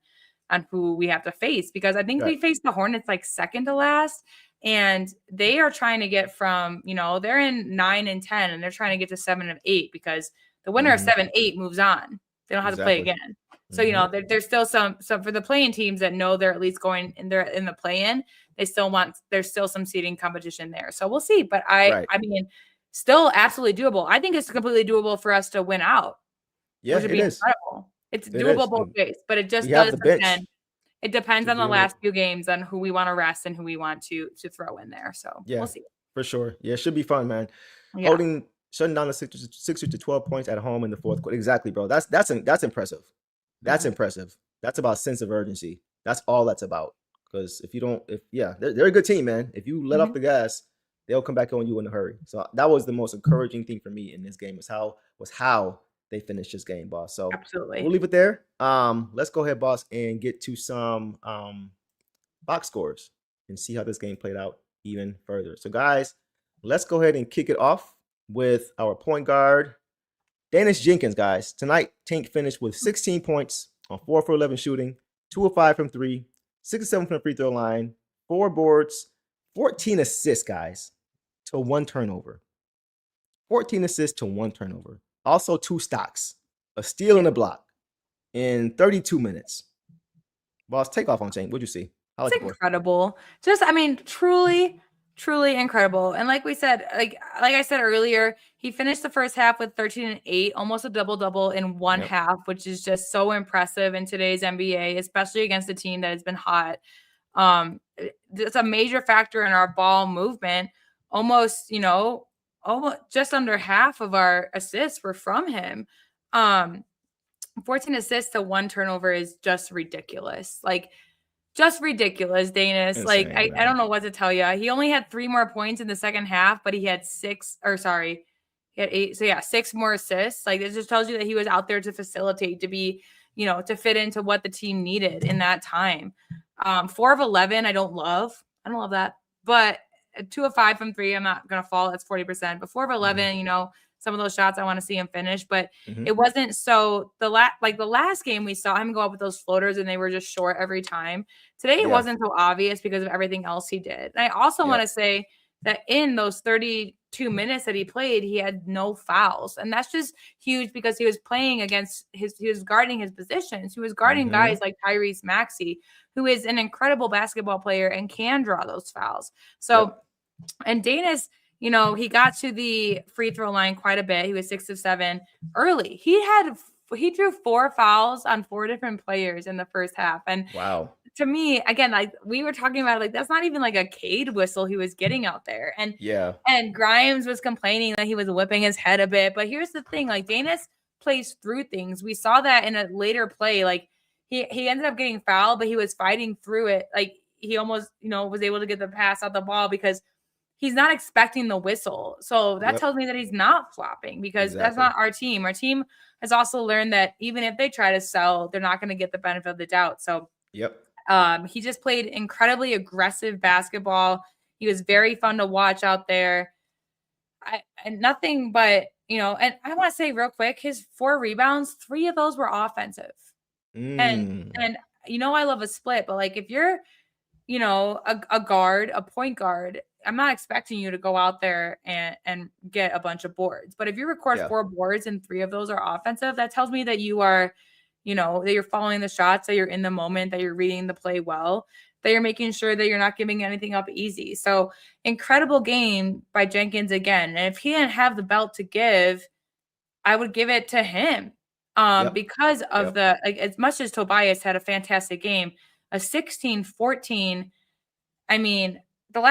who we have to face, because I think we faced the Hornets like second to last, and they are trying to get from, they're in 9 and 10, and they're trying to get to 7 and 8, because the winner of 7-8 moves on. They don't have to play again. So, there's still some for the play-in teams that know they're at least going in there in the play-in. There's still some seeding competition there. So we'll see. But I mean, still absolutely doable. I think it's completely doable for us to win out. Yeah, which would be incredible. It's doable both ways, but it just does depend. It depends on the last few games on who we want to rest and who we want to throw in there. So we'll see. For sure. Yeah, it should be fun, man. Shutting down the Sixers to 12 points at home in the fourth quarter. Exactly, bro. That's impressive. That's impressive. That's about sense of urgency. That's all that's about. Because they're a good team, man. If you let off the gas, they'll come back on you in a hurry. So that was the most encouraging thing for me in this game, was how they finished this game, boss. So absolutely, we'll leave it there. Let's go ahead, boss, and get to some box scores and see how this game played out even further. So, guys, let's go ahead and kick it off with our point guard, Daniss Jenkins, guys. Tonight, Tank finished with 16 points on 4 for 11 shooting, 2 of 5 from 3, 6 of 7 from the free throw line, 4 boards, 14 assists, guys, to 1 turnover. 14 assists to 1 turnover. Also 2 stocks, a steal and a block in 32 minutes. Boss, take off on Tank. What'd you see? It's incredible. Truly incredible. And like we said, like I said earlier, he finished the first half with 13 and 8, almost a double-double in one half, which is just so impressive in today's NBA, especially against a team that has been hot. It's a major factor in our ball movement. Almost just under half of our assists were from him. 14 assists to 1 turnover is just ridiculous. Just ridiculous, Daniss. Insane, I don't know what to tell you. He only had 3 more points in the second half, but he had 8. So 6 more assists. It just tells you that he was out there to facilitate, to be, to fit into what the team needed in that time. 4 of 11, I don't love that. But 2 of 5 from 3, I'm not gonna fall. That's 40%. But 4 of 11, some of those shots I want to see him finish, but it wasn't so. The last game we saw him go up with those floaters and they were just short every time. Today it wasn't so obvious because of everything else he did. And I also want to say that in those 32 minutes that he played, he had no fouls, and that's just huge because he was playing against he was guarding his positions. He was guarding guys like Tyrese Maxey, who is an incredible basketball player and can draw those fouls. So, and Daniss, he got to the free throw line quite a bit. He was 6 of 7 early. He drew 4 fouls on 4 different players in the first half. And to me, again, we were talking about, that's not even like a Cade whistle he was getting out there. And and Grimes was complaining that he was whipping his head a bit. But here's the thing, Daniss plays through things. We saw that in a later play. He ended up getting fouled, but he was fighting through it. He almost, was able to get the pass out the ball because he's not expecting the whistle. So that tells me that he's not flopping, because that's not our team. Our team has also learned that even if they try to sell, they're not going to get the benefit of the doubt. So He just played incredibly aggressive basketball. He was very fun to watch out there. And nothing but, and I want to say real quick, his 4 rebounds, 3 of those were offensive. And I love a split, but like if you're, a guard, a point guard, I'm not expecting you to go out there and get a bunch of boards. But if you record 4 boards and 3 of those are offensive, that tells me that you are, that you're following the shots, that you're in the moment, that you're reading the play well, that you're making sure that you're not giving anything up easy. So incredible game by Jenkins again. And if he didn't have the belt to give, I would give it to him because of as much as Tobias had a fantastic game, a 16-14. I mean, the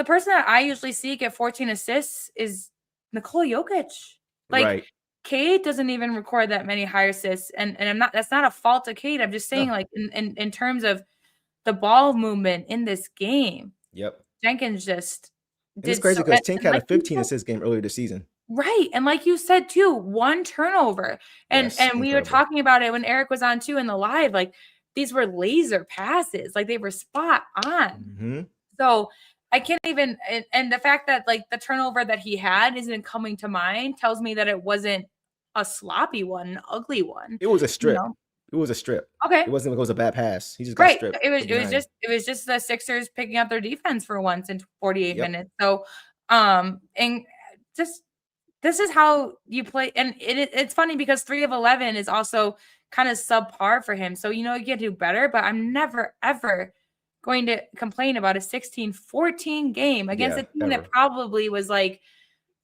person that I usually see get 14 assists is Nikola Jokic. Cade doesn't even record that many high assists, and that's not a fault of Cade. I'm just saying, in terms of the ball movement in this game. Yep. Jenkins just did. It's crazy because Tink had a 15 assist game earlier this season. Right. And like you said too, 1 turnover. And we were talking about it when Eric was on too in the live. Like these were laser passes, like they were spot on. So I can't even, and the fact that like the turnover that he had isn't coming to mind tells me that it wasn't a sloppy one, an ugly one. It was a strip. It was a strip. Okay. It wasn't like it was a bad pass. He just got stripped. It was just the Sixers picking up their defense for once in 48 minutes. So and just this is how you play. And it's funny because 3 of 11 is also kind of subpar for him. So you can do better, but I'm never ever going to complain about a 16-14 game against a team that probably was like,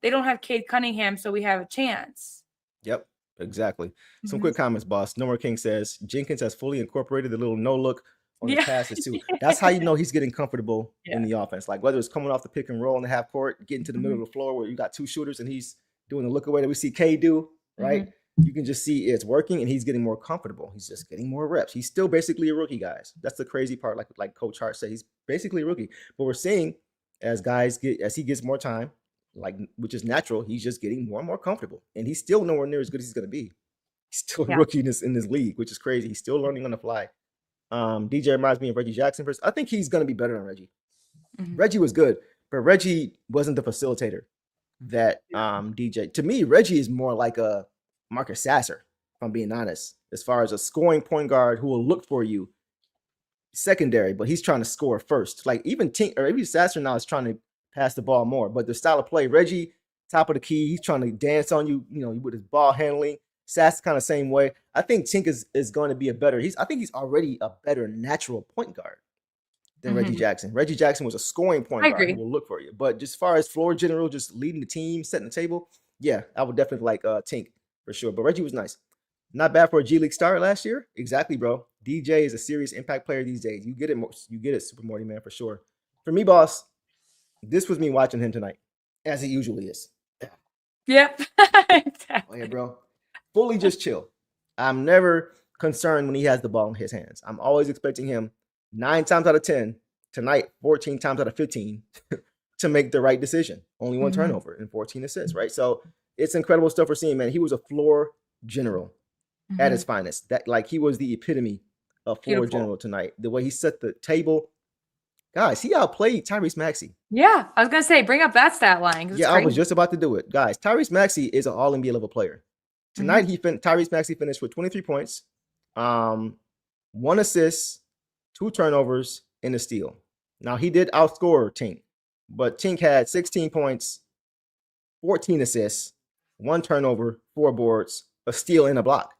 they don't have Cade Cunningham, so we have a chance. Yep. Exactly. Some quick comments, boss. No More King says Jenkins has fully incorporated the little no look on the passes too. That's how you know he's getting comfortable in the offense. Like whether it's coming off the pick and roll in the half court, getting to the middle of the floor where you got 2 shooters and he's doing the look away that we see K do, right? You can just see it's working and he's getting more comfortable. He's just getting more reps. He's still basically a rookie, guys. That's the crazy part. Like Coach Hart said, he's basically a rookie. But we're seeing as he gets more time, which is natural, he's just getting more and more comfortable. And he's still nowhere near as good as he's going to be. He's still a rookie in this league, which is crazy. He's still learning on the fly. DJ reminds me of Reggie Jackson. I think he's going to be better than Reggie. Reggie was good, but Reggie wasn't the facilitator that DJ. To me, Reggie is more like a Marcus Sasser, if I'm being honest, as far as a scoring point guard who will look for you secondary, but he's trying to score first. Like even Sasser now is trying to pass the ball more, but the style of play, Reggie, top of the key, he's trying to dance on you, with his ball handling. Sass kind of same way. I think Tink is going to be I think he's already a better natural point guard than Reggie Jackson. Reggie Jackson was a scoring point guard who will look for you. But just as far as floor general, just leading the team, setting the table, I would definitely like Tink for sure. But Reggie was nice. Not bad for a G League star last year. Exactly, bro. DJ is a serious impact player these days. You get it, Super Morty, man, for sure. For me, boss, this was me watching him tonight, as it usually is. Yep. Oh, yeah, bro. Fully just chill. I'm never concerned when he has the ball in his hands. I'm always expecting him 9 times out of 10, tonight 14 times out of 15, to make the right decision. Only 1 turnover and 14 assists, right? So it's incredible stuff we're seeing, man. He was a floor general at his finest. He was the epitome of floor general tonight. The way he set the table. Guys, he outplayed Tyrese Maxey. Yeah, I was going to say, bring up that stat line. Yeah, I was just about to do it. Guys, Tyrese Maxey is an all-NBA level player. Tonight, Tyrese Maxey finished with 23 points, 1 assist, 2 turnovers, and a steal. Now, he did outscore Tink, but Tink had 16 points, 14 assists, 1 turnover, 4 boards, a steal, and a block.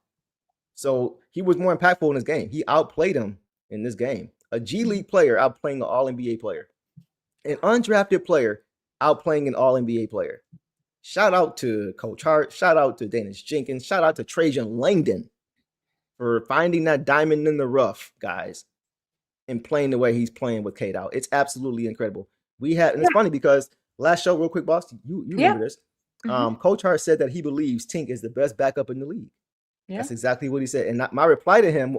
So he was more impactful in this game. He outplayed him in this game. A G League player outplaying an All-NBA player. An undrafted player outplaying an All-NBA player. Shout out to Coach Hart. Shout out to Daniss Jenkins. Shout out to Trajan Langdon for finding that diamond in the rough, guys, and playing the way he's playing with Cade out. It's absolutely incredible. And it's funny because last show, real quick, boss, you remember this. Coach Hart said that he believes Tink is the best backup in the league. Yeah. That's exactly what he said. And our reply to him,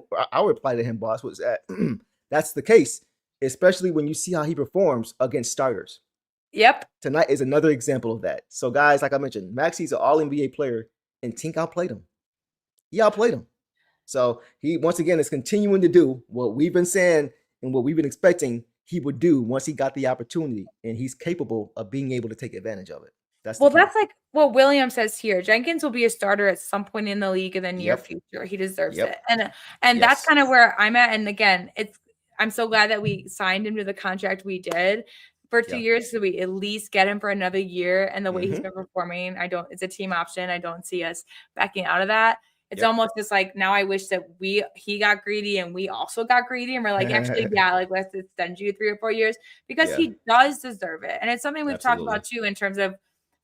boss, was that that's the case, especially when you see how he performs against starters. Yep. Tonight is another example of that. So, guys, like I mentioned, Maxey's an all-NBA player, and Tink outplayed him. He outplayed him. So he once again is continuing to do what we've been saying and what we've been expecting he would do once he got the opportunity, and he's capable of being able to take advantage of it. That's like what William says here. Jenkins will be a starter at some point in the league in the near Yep. future. He deserves Yep. it. And that's Yes. kind of where I'm at. And again, I'm so glad that we signed him to the contract we did for 2 Yeah. years, so we at least get him for another year. And the way he's Mhm. been performing, it's a team option. I don't see us backing out of that. It's Yep. almost just like now I wish that he got greedy and we also got greedy, and we're like, actually, yeah, like let's extend you 3 or 4 years because Yeah. he does deserve it. And it's something we've talked about too in terms of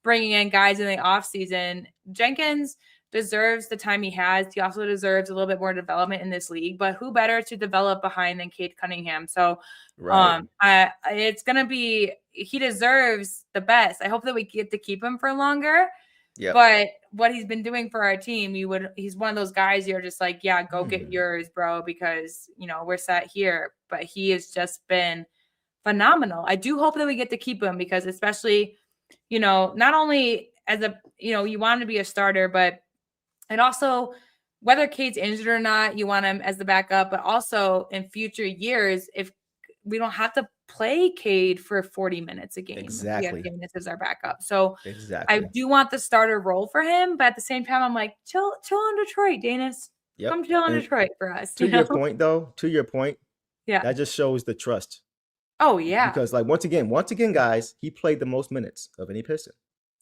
bringing in guys in the offseason. Jenkins deserves the time he has. He also deserves a little bit more development in this league, but who better to develop behind than Cade Cunningham? So it's going to be, he deserves the best. I hope that we get to keep him for longer. Yep. But what he's been doing for our team, he's one of those guys you're just like, yeah, go get yours, bro, because, we're set here. But he has just been phenomenal. I do hope that we get to keep him because especially, not only as you want him to be a starter, but and also whether Cade's injured or not, you want him as the backup, but also in future years, if we don't have to play Cade for 40 minutes a game. Exactly. We have Daniss as our backup. So exactly. I do want the starter role for him, but at the same time, I'm like, chill in Detroit, Daniss. Yep. Come chill in Detroit for us. To your point, yeah, that just shows the trust. Oh, yeah. Because once again, guys, he played the most minutes of any Piston.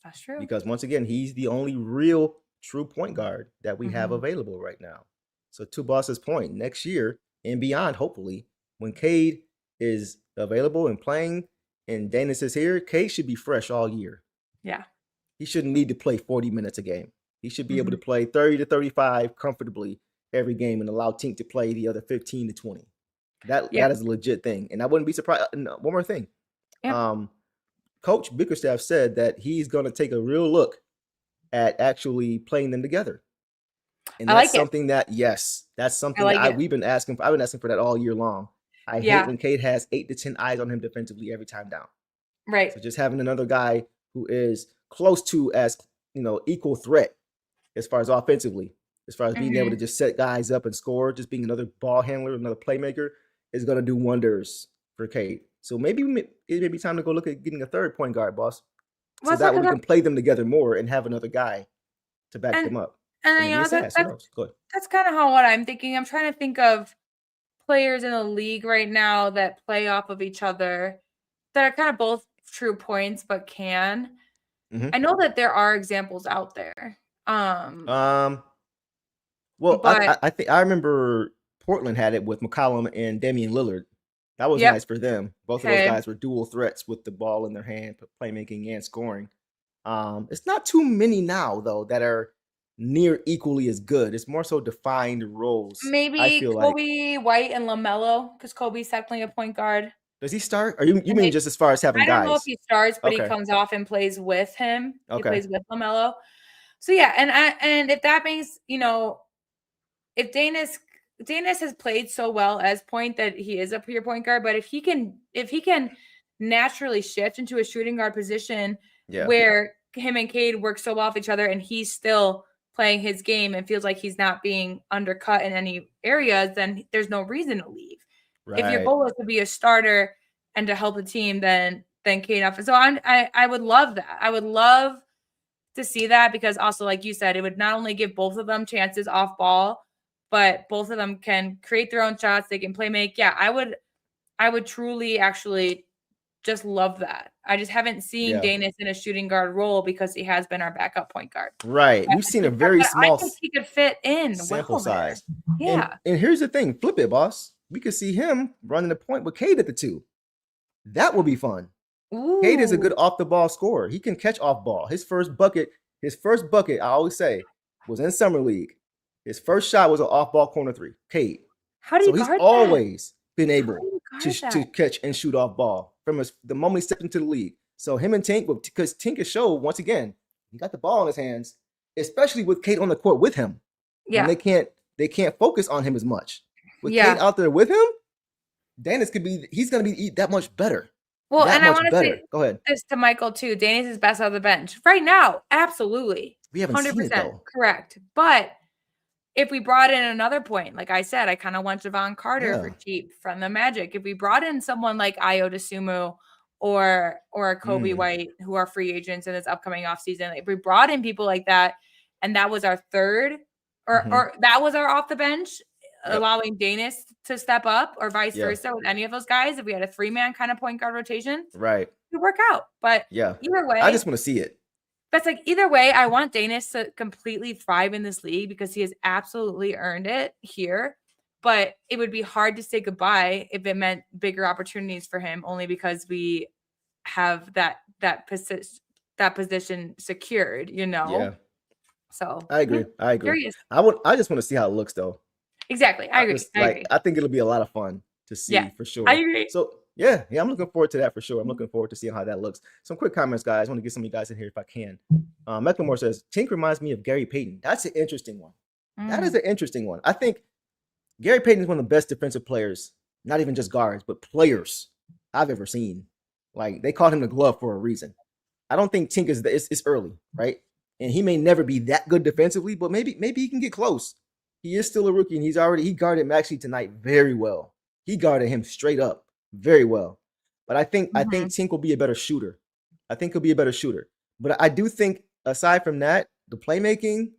That's true. Because once again, he's the only real true point guard that we have available right now. So to Boss's point, next year and beyond, hopefully, when Cade is available and playing and Daniss is here, Cade should be fresh all year. Yeah. He shouldn't need to play 40 minutes a game. He should be able to play 30 to 35 comfortably every game and allow Tink to play the other 15 to 20. That is a legit thing. And I wouldn't be surprised. No, one more thing. Yeah. Coach Bickerstaff said that he's going to take a real look at actually playing them together. And that's something that we've been asking for. I've been asking for that all year long. I hate when Cade has 8 to 10 eyes on him defensively every time down. Right. So just having another guy who is close to as, equal threat as far as offensively, as far as being able to just set guys up and score, just being another ball handler, another playmaker is going to do wonders for Cade. So maybe it may be time to go look at getting a third point guard, boss. So that way we can play them together more and have another guy to back them up. And that's kind of what I'm thinking. I'm trying to think of players in the league right now that play off of each other that are kind of both true points, but can. I know that there are examples out there. Well, I think I remember Portland had it with McCollum and Damian Lillard. That was nice for them. Both of those guys were dual threats with the ball in their hand, playmaking and scoring. It's not too many now, though, that are near equally as good. It's more so defined roles. Maybe Kobe White and LaMelo, because Kobe's technically a point guard. Does he start? Or you mean just as far as having guys? I don't know if he starts, but he comes off and plays with him. He plays with LaMelo. So yeah, and if that means, if Daniss has played so well as point that he is a pure point guard, but if he can naturally shift into a shooting guard position where him and Cade work so well with each other and he's still playing his game and feels like he's not being undercut in any areas, then there's no reason to leave. Right. If your goal is to be a starter and to help the team, then Cade off. So I would love that. I would love to see that because also, like you said, it would not only give both of them chances off ball, but both of them can create their own shots. They can play make. Yeah, I would truly actually just love that. I just haven't seen Daniss in a shooting guard role because he has been our backup point guard. Right. We've seen a very small I think he could fit in sample size. Yeah. And here's the thing. Flip it, boss. We could see him running the point with Cade at the 2. That would be fun. Ooh. Cade is a good off the ball scorer. He can catch off ball. His first bucket, I always say, was in Summer League. His first shot was an off ball corner 3. Cade. How do you guard that? He's always been able to catch and shoot off ball from the moment he stepped into the league. So him and Tink, because Tink has showed once again, he got the ball in his hands, especially with Cade on the court with him. Yeah. And they can't focus on him as much. With Cade out there with him, Daniss he's going to be that much better. Well, and I want to say go ahead. This to Michael too. Daniss is best on the bench right now. Absolutely. We haven't 100% seen it, though. Correct. But if we brought in another point, like I said, I kind of want Javon Carter for cheap from the Magic. If we brought in someone like Ayo Dosunmu or Kobe White, who are free agents in this upcoming offseason, if we brought in people like that, and that was our third, or that was our off the bench, allowing Daniss to step up, or vice versa with any of those guys, if we had a 3-man kind of point guard rotation, right, it would work out. But either way, I just want to see it. That's like, either way, I want Daniss to completely thrive in this league because he has absolutely earned it here. But it would be hard to say goodbye if it meant bigger opportunities for him, only because we have that position secured, you know? Yeah. So I agree. I agree. Curious. I just want to see how it looks, though. Exactly. I agree. I think it'll be a lot of fun to see for sure. I agree. So yeah, I'm looking forward to that for sure. I'm looking forward to seeing how that looks. Some quick comments, guys. I want to get some of you guys in here if I can. Mecklemore says, Tink reminds me of Gary Payton. That's an interesting one. That is an interesting one. I think Gary Payton is one of the best defensive players, not even just guards, but players I've ever seen. Like, they called him the glove for a reason. I don't think Tink is it's early, right? And he may never be that good defensively, but maybe he can get close. He is still a rookie, and he guarded Maxey tonight very well. He guarded him straight up very well. But I think Tink will be a better shooter. I think he'll be a better shooter. But I do think, aside from that, the playmaking,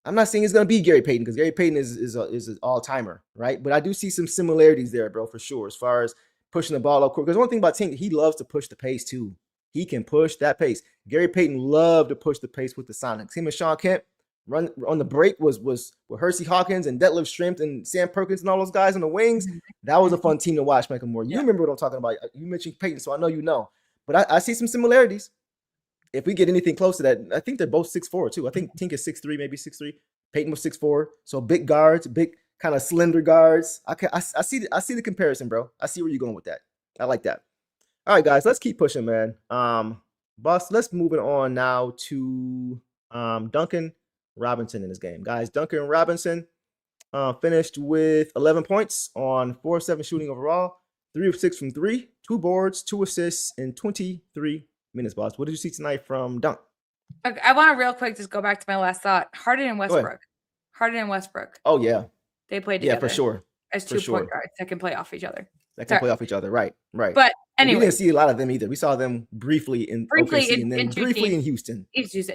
I'm not saying it's going to be Gary Payton, because Gary Payton is an all-timer, right? But I do see some similarities there, bro, for sure, as far as pushing the ball up court. Because one thing about Tink, he loves to push the pace too. He can push that pace. Gary Payton loved to push the pace with the Sonics. Him and Sean Kemp run on the break was with Hersey Hawkins and Detlef Schrempf and Sam Perkins and all those guys on the wings. That was a fun team to watch, Mecklemore. You remember what I'm talking about. You mentioned Payton, so I know you know. But I see some similarities. If we get anything close to that, I think they're both 6'4", too. I think Tink is 6'3", maybe 6'3". Payton was 6'4". So big guards, big kind of slender guards. I see the comparison, bro. I see where you're going with that. I like that. All right, guys, let's keep pushing, man. Boss, let's move it on now to Duncan Robinson in this game. Guys, Duncan Robinson finished with 11 points on 4 of 7 shooting overall, 3 of 6 from 3, 2 boards, 2 assists in 23 minutes, boss. What did you see tonight from Dunk? Okay, I want to real quick just go back to my last thought. Harden and Westbrook. Oh, yeah. They played together. Yeah, for sure. As two point guards that can play off each other. Play off each other, right. But anyway, we didn't see a lot of them either. We saw them briefly in OKC and then briefly in Houston.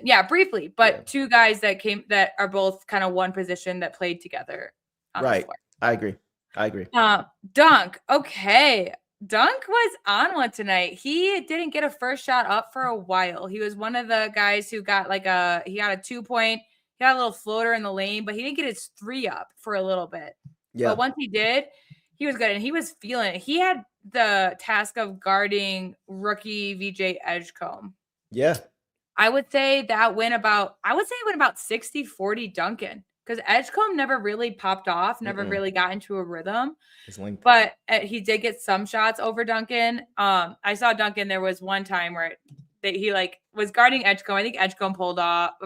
Yeah, briefly. But two guys that are both kind of one position that played together. Right. I agree. Dunk. Okay. Dunk was on one tonight. He didn't get a first shot up for a while. He was one of the guys who got he got a 2-point, he got a little floater in the lane, but he didn't get his 3 up for a little bit. Yeah. But once he did, he was good, and he was feeling it. He had the task of guarding rookie VJ Edgecombe. Yeah. I would say it went about 60-40 Duncan, because Edgecombe never really popped off, never really got into a rhythm. But he did get some shots over Duncan. I saw Duncan, there was one time where he was guarding Edgecombe. I think Edgecombe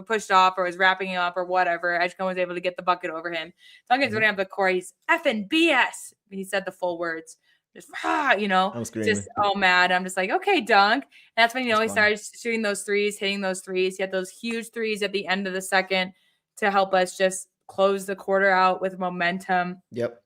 pushed off, or was wrapping him up or whatever. Edgecombe was able to get the bucket over him. Duncan's running up the court. He's effing BS. He said the full words. Just, just all mad. I'm just like, okay, Dunk. And that's when, he started shooting those threes, hitting those threes. He had those huge threes at the end of the second to help us just close the quarter out with momentum. Yep.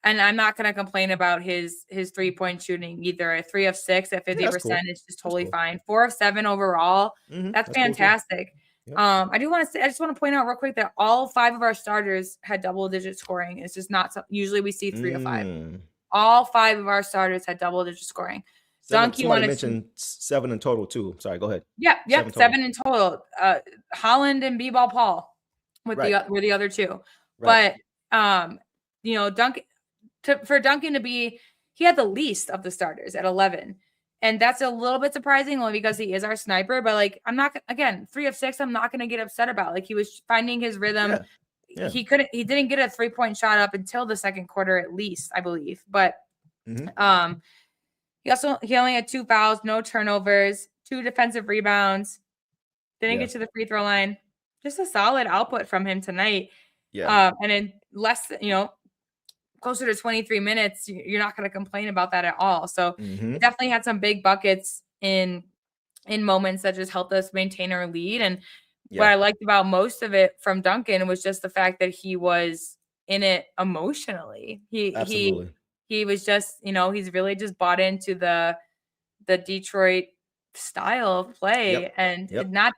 And I'm not going to complain about his 3-point shooting either. A 3 of 6 at 50% is just totally fine. 4 of 7 overall. That's fantastic. Cool. Yep. I just want to point out real quick that all 5 of our starters had double-digit scoring. It's just not usually we see 3 of 5. All 5 of our starters had double-digit scoring. Dunk, you want to mention 7 in total too. Sorry, go ahead. Yep, 7 in total. Holland and B-Ball Paul were the other 2. Right. But Duncan. For Duncan to be, he had the least of the starters at 11. And that's a little bit surprising only because he is our sniper. But I'm not, again, 3 of 6, I'm not going to get upset about. He was finding his rhythm. Yeah. He didn't get a 3-point shot up until the second quarter, at least, I believe. But he only had 2 fouls, no turnovers, 2 defensive rebounds, didn't get to the free throw line. Just a solid output from him tonight. Yeah. And in less, closer to 23 minutes, you're not going to complain about that at all. So he definitely had some big buckets in moments that just helped us maintain our lead. And what I liked about most of it from Duncan was just the fact that he was in it emotionally. He was just, he's really just bought into the Detroit style of play and not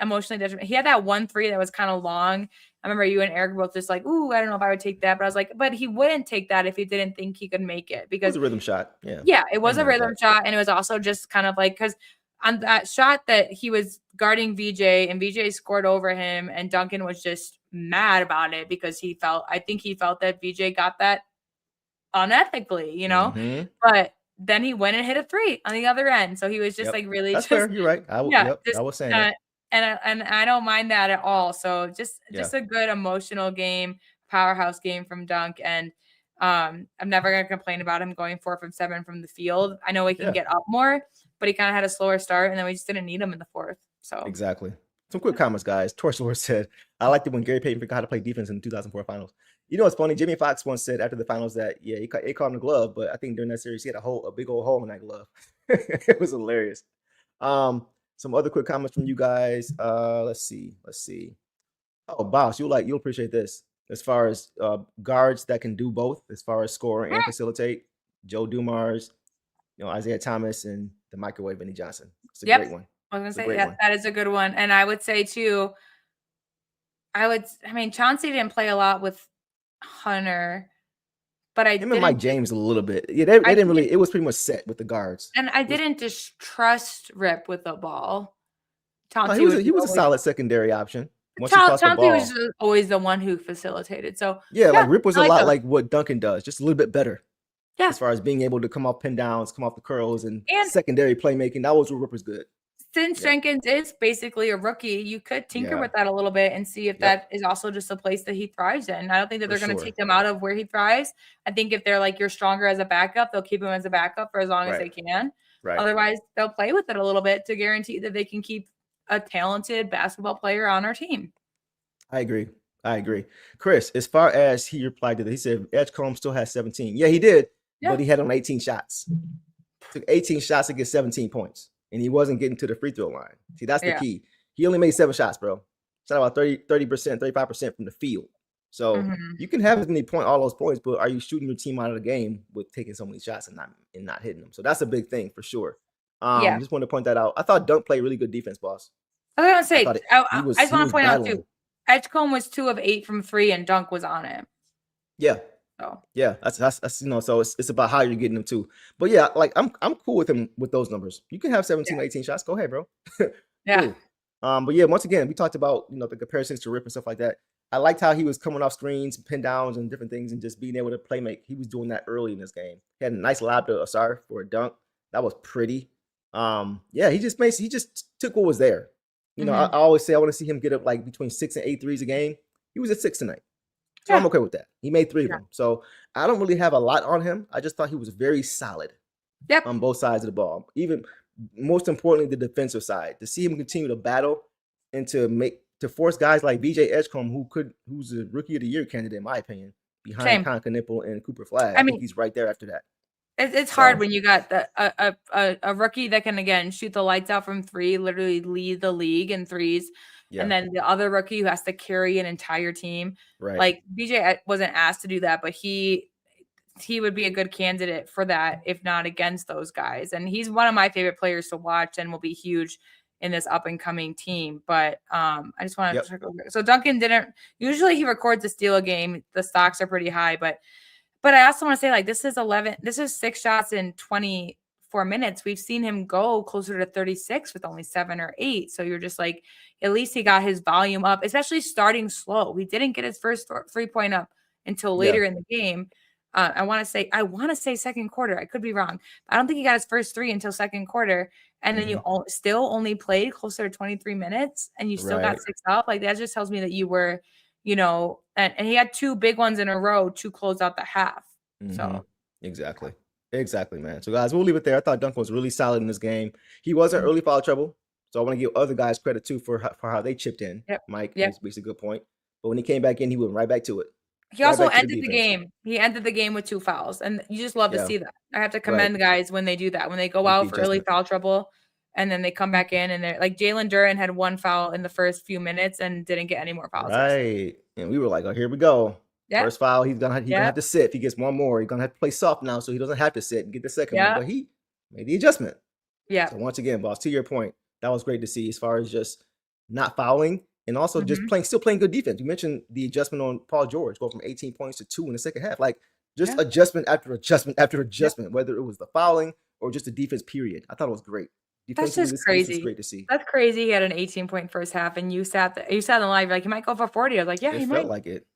emotionally detrimental. He had that 1-3 that was kind of long. I remember you and Eric both just like, ooh, I don't know if I would take that. But I was like, but he wouldn't take that if he didn't think he could make it, because it was a rhythm shot. Yeah. Yeah, it was a rhythm shot. And it was also just kind of like, because on that shot that he was guarding VJ and VJ scored over him, and Duncan was just mad about it because I think he felt that VJ got that unethically, but then he went and hit a 3 on the other end. So he was just like really That's fair. You're right. I was saying that. And I don't mind that at all. So just a good emotional game, powerhouse game from Dunk. And I'm never going to complain about him going 4 from 7 from the field. I know he can get up more, but he kind of had a slower start, and then we just didn't need him in the 4th. So exactly. Some quick comments, guys. Torch Lord said, I liked it when Gary Payton forgot how to play defense in the 2004 finals. You know what's funny? Jimmy Fox once said after the finals that, he caught him the glove, but I think during that series, he had a big old hole in that glove. It was hilarious. Some other quick comments from you guys. Let's see. Oh, Boss, you'll appreciate this. As far as guards that can do both, as far as score and facilitate, Joe Dumars, Isaiah Thomas, and the microwave Vinny Johnson. It's a great one. I was going to say, that is a good one. And I would say, too, Chauncey didn't play a lot with Hunter, but him and Mike James a little bit. Yeah, they didn't really. It was pretty much set with the guards. And I didn't distrust Rip with the ball. He was a solid secondary option. Chauncey was always the one who facilitated. So like Rip was a lot like what Duncan does, just a little bit better. Yeah, as far as being able to come off pin downs, come off the curls, and secondary playmaking, that was where Rip was good. Since Jenkins is basically a rookie, you could tinker with that a little bit and see if that is also just a place that he thrives in. I don't think that they're going to take him out of where he thrives. I think if they're like, you're stronger as a backup, they'll keep him as a backup for as long as they can. Right. Otherwise, they'll play with it a little bit to guarantee that they can keep a talented basketball player on our team. I agree. Chris, as far as he replied to that, he said Edgecombe still has 17. Yeah, he did, but he had on 18 shots. Took 18 shots to get 17 points. And he wasn't getting to the free throw line. See, that's the key. He only made 7 shots, bro. Shot about 30%, 35% from the field. So you can have as many all those points, but are you shooting your team out of the game with taking so many shots and not hitting them? So that's a big thing for sure. Just wanted to point that out. I thought Dunk played really good defense, boss. I was going to say, I just want to point out too, Edgecombe was 2 of 8 from 3 and Dunk was on it. Yeah. So that's so it's about how you're getting them too. But yeah, like I'm cool with him with those numbers. You can have 17 or 18 shots. Go ahead, bro. Yeah. But yeah, once again, we talked about the comparisons to Rip and stuff like that. I liked how he was coming off screens, pin downs, and different things, and just being able to play make. He was doing that early in this game. He had a nice lob to Ausar for a dunk. That was pretty. He just took what was there. I always say I want to see him get up like between 6 and 8 threes a game. He was at 6 tonight. So I'm okay with that. He made 3 of them. So I don't really have a lot on him. I just thought he was very solid on both sides of the ball. Even most importantly, the defensive side. To see him continue to battle and to force guys like VJ Edgecombe, who's a rookie of the year candidate, in my opinion, behind Conker Nipple and Cooper Flag. I think he's right there after that. It's hard when you got a rookie that can, again, shoot the lights out from 3, literally lead the league in threes. Yeah. And then the other rookie who has to carry an entire team. Right. Like BJ wasn't asked to do that, but he would be a good candidate for that, if not against those guys. And he's one of my favorite players to watch and will be huge in this up and coming team. But I just want to check over. So Duncan didn't usually he records a steal a game. The stocks are pretty high, but I also want to say, like, this is 6 shots in 24 minutes. We've seen him go closer to 36 with only 7 or 8. So you're just like, at least he got his volume up, especially starting slow. He didn't get his first 3-point up until later in the game. I want to say second quarter. I could be wrong. I don't think he got his first 3 until second quarter. And then you still only played closer to 23 minutes and you still got 6 up. Like, that just tells me that you were, and he had 2 big ones in a row to close out the half. So exactly, man. So guys, we'll leave it there. I thought Duncan was really solid in this game. He wasn't early foul trouble, so I want to give other guys credit too for how they chipped in. Mike makes a good point. But when he came back in, he went right back to it. He also ended the game. He ended the game with 2 fouls, and you just love to see that. I have to commend guys when they do that. When they go out for early foul trouble, and then they come back in, and they're like Jalen Duren had 1 foul in the first few minutes and didn't get any more fouls. Right. And we were like, oh, here we go. Yeah. First foul, he's gonna have to sit. If he gets one more, he's gonna have to play soft now, so he doesn't have to sit and get the second one. But he made the adjustment. Yeah. So once again, boss, to your point, that was great to see as far as just not fouling and also just still playing good defense. You mentioned the adjustment on Paul George, go from 18 points to 2 in the second half. Like just adjustment after adjustment after adjustment, whether it was the fouling or just the defense period. I thought it was great. That's just crazy. It's great to see. That's crazy. He had an 18-point first half, and you sat in the live, you're like, he might go for 40. I was like, yeah, he might. It felt like it.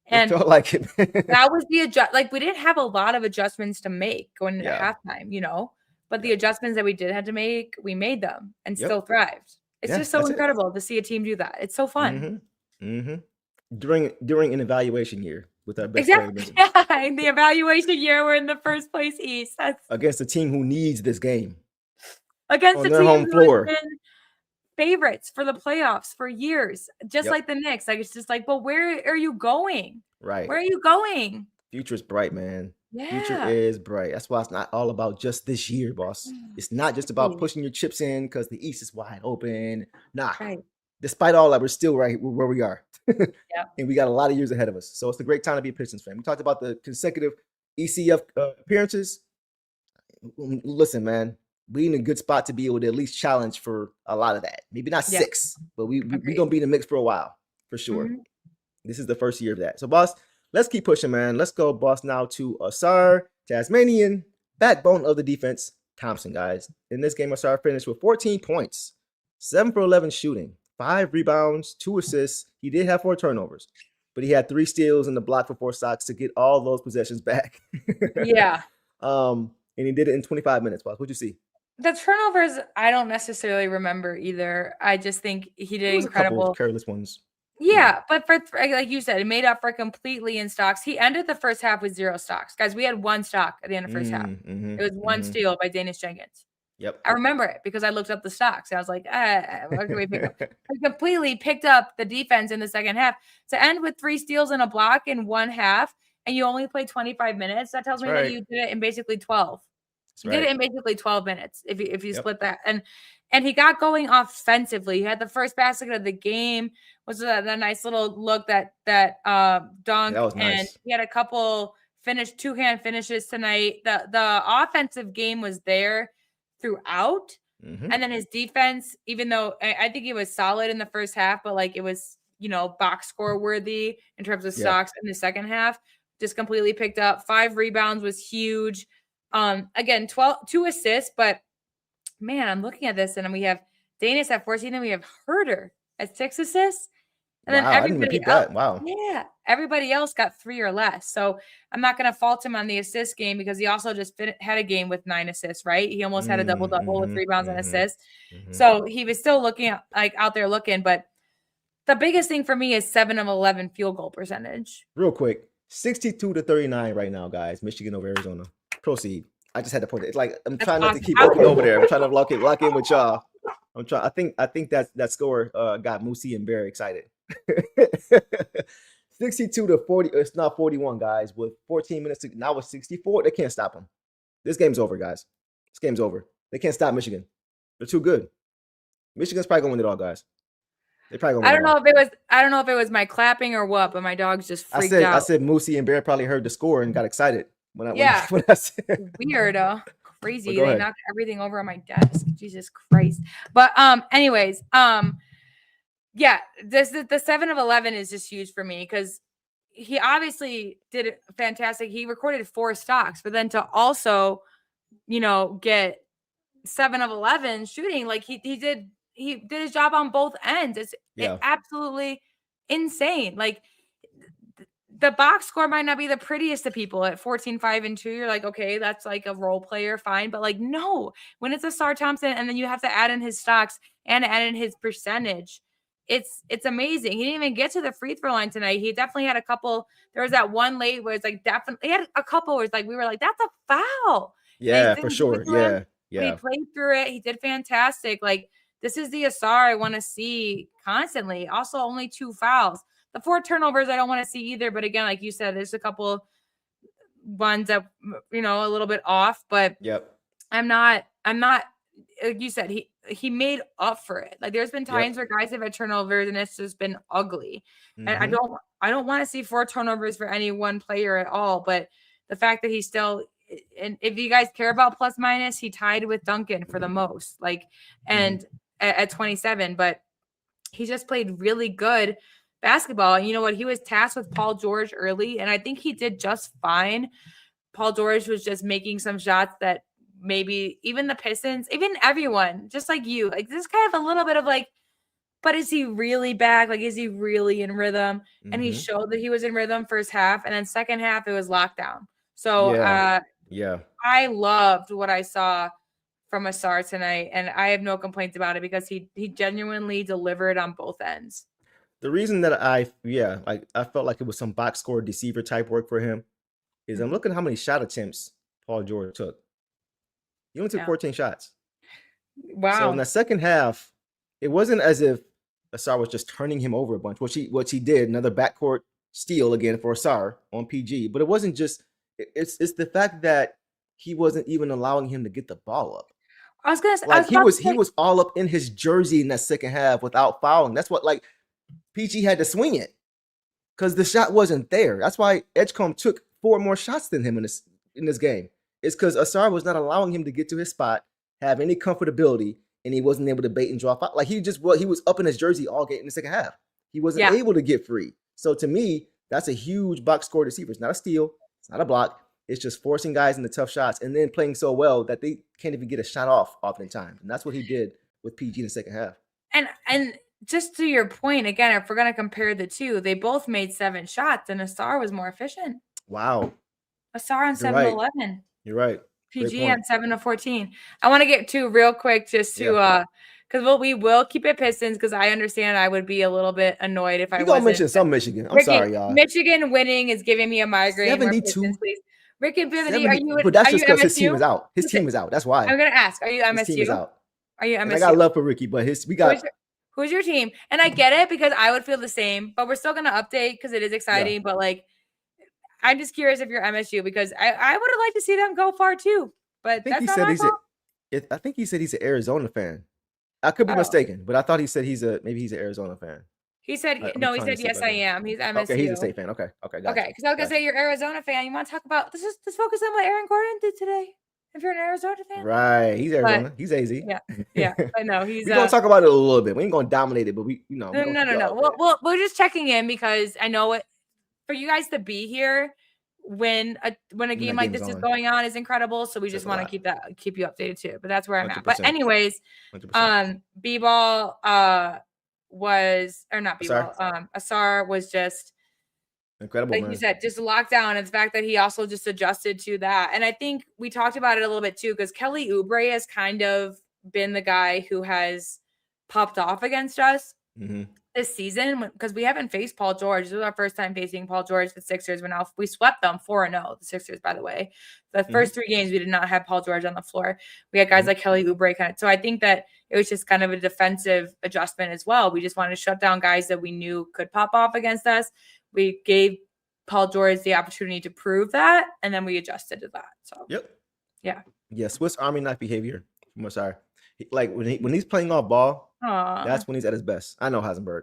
And it felt like it. That was the like we didn't have a lot of adjustments to make going into halftime, you know. But the adjustments that we did have to make, we made them and still thrived. It's just so incredible to see a team do that. It's so fun. During an evaluation year with our best player. Yeah, in the evaluation year, we're in the first place East. That's against a team who needs this game. Against on a their team home floor. Who has been favorites for the playoffs for years, just like the Knicks. Like it's just like, but where are you going? Right. Where are you going? Future's bright, man. Yeah. Future is bright. That's why it's not all about just this year, boss. It's not just about pushing your chips in because the East is wide open. Nah. Right. Despite all that, we're still right where we are. And we got a lot of years ahead of us. So it's a great time to be a Pistons fan. We talked about the consecutive ECF appearances. Listen, man, we in a good spot to be able to at least challenge for a lot of that. Maybe not 6, but we're going to be in the mix for a while, for sure. This is the first year of that. So, boss, let's keep pushing, man. Let's go, boss, now to Ausar, Tasmanian, backbone of the defense, Thompson, guys. In this game, Ausar finished with 14 points, 7 for 11 shooting, 5 rebounds, 2 assists. He did have 4 turnovers, but he had 3 steals and the block for 4 stocks to get all those possessions back. And he did it in 25 minutes, boss. What'd you see? The turnovers, I don't necessarily remember either. I just think he did incredible. A couple of careless ones. Yeah, but for like you said, it made up for completely in stocks. He ended the first half with 0 stocks. Guys, we had 1 stock at the end of the first half. It was 1 steal by Daniss Jenkins. Yep. I remember it because I looked up the stocks. I was like, what can we pick up? He completely picked up the defense in the second half. To end with 3 steals and a block in 1 half, and you only played 25 minutes, that tells me that you did it in basically 12. You did it in basically 12 minutes if you split that. And he got going offensively. He had the first basket of the game. Was the nice little look that dunk. That was nice. And he had a couple 2-hand finishes tonight. The offensive game was there throughout. And then his defense, even though I think he was solid in the first half, but like it was, box score worthy in terms of stocks in the second half, just completely picked up. 5 rebounds was huge. Again, 2 assists, but man, I'm looking at this and we have Daniss at 14 and we have Huerter at 6 assists. And then everybody else, everybody else got 3 or less. So I'm not going to fault him on the assist game because he also just had a game with 9 assists, right? He almost had a double-double with 3 rebounds and assists. So he was still looking out there looking, but the biggest thing for me is 7 of 11 field goal percentage. Real quick, 62-39 right now, guys. Michigan over Arizona. Proceed. I just had to point it. It's like I'm trying not to keep looking over there. I'm trying to lock in with y'all. I think that score got Moosey and Bear excited. 62-40. It's not 41, guys. With 14 minutes to now with 64, they can't stop them. This game's over, guys. This game's over. They can't stop Michigan. They're too good. Michigan's probably gonna win it all, guys. They probably gonna win I don't know if it was my clapping or what, but my dog's just freaked out. I said Moosey and Bear probably heard the score and got excited. When I said weird, crazy. They knocked everything over on my desk. Jesus Christ. But anyways, the 7 of 11 is just huge for me because he obviously did it fantastic. He recorded 4 stocks, but then to also, get 7 of 11 shooting, like he did his job on both ends. It's absolutely insane. Like the box score might not be the prettiest to people at 14, 5, and 2. You're like, okay, that's like a role player, fine. But like, no, when it's Ausar Thompson and then you have to add in his stocks and add in his percentage, it's amazing. He didn't even get to the free throw line tonight. He definitely had a couple. There was that one late where it's like definitely he had a couple where it's like we were like, that's a foul. Yeah, for sure. Yeah. He played through it. He did fantastic. Like this is the Ausar I want to see constantly. Also, only 2 fouls. The 4 turnovers I don't want to see either. But again, like you said, there's a couple ones that, a little bit off. But I'm not, like you said, he made up for it. Like there's been times where guys have had turnovers and it's just been ugly. And I don't want to see 4 turnovers for any one player at all. But the fact that he still, and if you guys care about plus minus, he tied with Duncan for the most, like, and at 27. But he just played really good basketball. And you know what? He was tasked with Paul George early, and I think he did just fine. Paul George was just making some shots that maybe even the Pistons, even everyone, just like you, like this kind of a little bit of like, but is he really back? Like, is he really in rhythm? And he showed that he was in rhythm first half, and then second half it was lockdown. So I loved what I saw from Ausar tonight, and I have no complaints about it because he genuinely delivered on both ends. The reason that I felt like it was some box score deceiver type work for him is I'm looking at how many shot attempts Paul George took. He only took 14 shots. Wow. So in the second half, it wasn't as if Ausar was just turning him over a bunch, which he did. Another backcourt steal again for Ausar on PG. But it wasn't just it's the fact that he wasn't even allowing him to get the ball up. I was gonna say, like he was all up in his jersey in that second half without fouling. That's what, like, PG had to swing it because the shot wasn't there. That's why Edgecombe took 4 more shots than him in this game. It's because Ausar was not allowing him to get to his spot, have any comfortability, and he wasn't able to bait and draw. Like he was up in his jersey all game in the second half. He wasn't able to get free. So to me, that's a huge box score deceiver. It's not a steal. It's not a block. It's just forcing guys into tough shots and then playing so well that they can't even get a shot off oftentimes. And that's what he did with PG in the second half. And just to your point, again, if we're going to compare the two, they both made 7 shots and Ausar was more efficient. Wow. Ausar on 7 to 11. You're right. PG on 7 to 14. I want to get to real quick just to because we will keep it Pistons because I understand I would be a little bit annoyed if I wasn't. Mention some Michigan. I'm sorry, y'all. Michigan winning is giving me a migraine. 72. Rick and Bimini, are you? But that's just because his team is out. His team is out. That's why. I'm gonna ask. Are you MSU? His team is out. Are you MSU? And I got love for Ricky, but who's your team? And I get it because I would feel the same, but we're still gonna update because it is exciting. Yeah. But like, I'm just curious if you're MSU because I would have liked to see them go far too. But that's not my fault. I think he said he's an Arizona fan. I could be mistaken, but I thought he said maybe he's an Arizona fan. He said no. He said yes, I am. He's MSU. Okay, he's a State fan. Okay, gotcha. Okay, because I was gonna say you're Arizona fan. You want to talk about let's focus on what Aaron Gordon did today. If you're an Arizona fan, right? He's Arizona. He's AZ. Yeah. I know. We're gonna talk about it a little bit. We ain't gonna dominate it, but No. We're just checking in because I know for you guys to be here when a game like this is going on is incredible. So we just want to keep you updated too. But that's where I'm 100%. At. But anyways, 100%. B-ball Ausar was just incredible. Like you said, just lockdown, and the fact that he also just adjusted to that. And I think we talked about it a little bit too, because Kelly Oubre has kind of been the guy who has popped off against us. This season because we haven't faced Paul George. This was our first time facing Paul George. The Sixers we swept them 4-0. The Sixers, by the way, the first 3 games we did not have Paul George on the floor. We had guys like Kelly Oubre kind of. So I think that it was just kind of a defensive adjustment as well. We just wanted to shut down guys that we knew could pop off against us. We gave Paul George the opportunity to prove that, and then we adjusted to that. So Swiss Army knife behavior from Ausar. Like when he's playing off ball. That's when he's at his best. I know Heisenberg.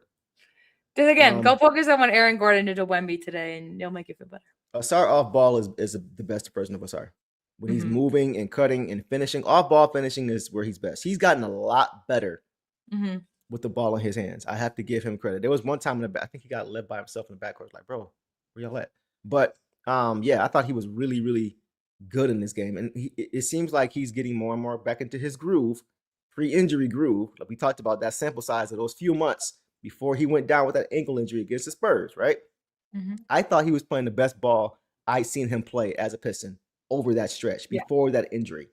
Just again, go focus on what Aaron Gordon did to Wemby today, and you'll make it feel better. Ausar off ball is the best version of Ausar. When he's moving and cutting and finishing, off ball finishing is where he's best. He's gotten a lot better with the ball in his hands. I have to give him credit. There was one time I think he got left by himself in the backcourt. Like, bro, where y'all at? But I thought he was really, really good in this game, and it seems like he's getting more and more back into his groove. Pre-injury groove. Like we talked about that sample size of those few months before he went down with that ankle injury against the Spurs, right? I thought he was playing the best ball I'd seen him play as a Piston over that stretch before that injury.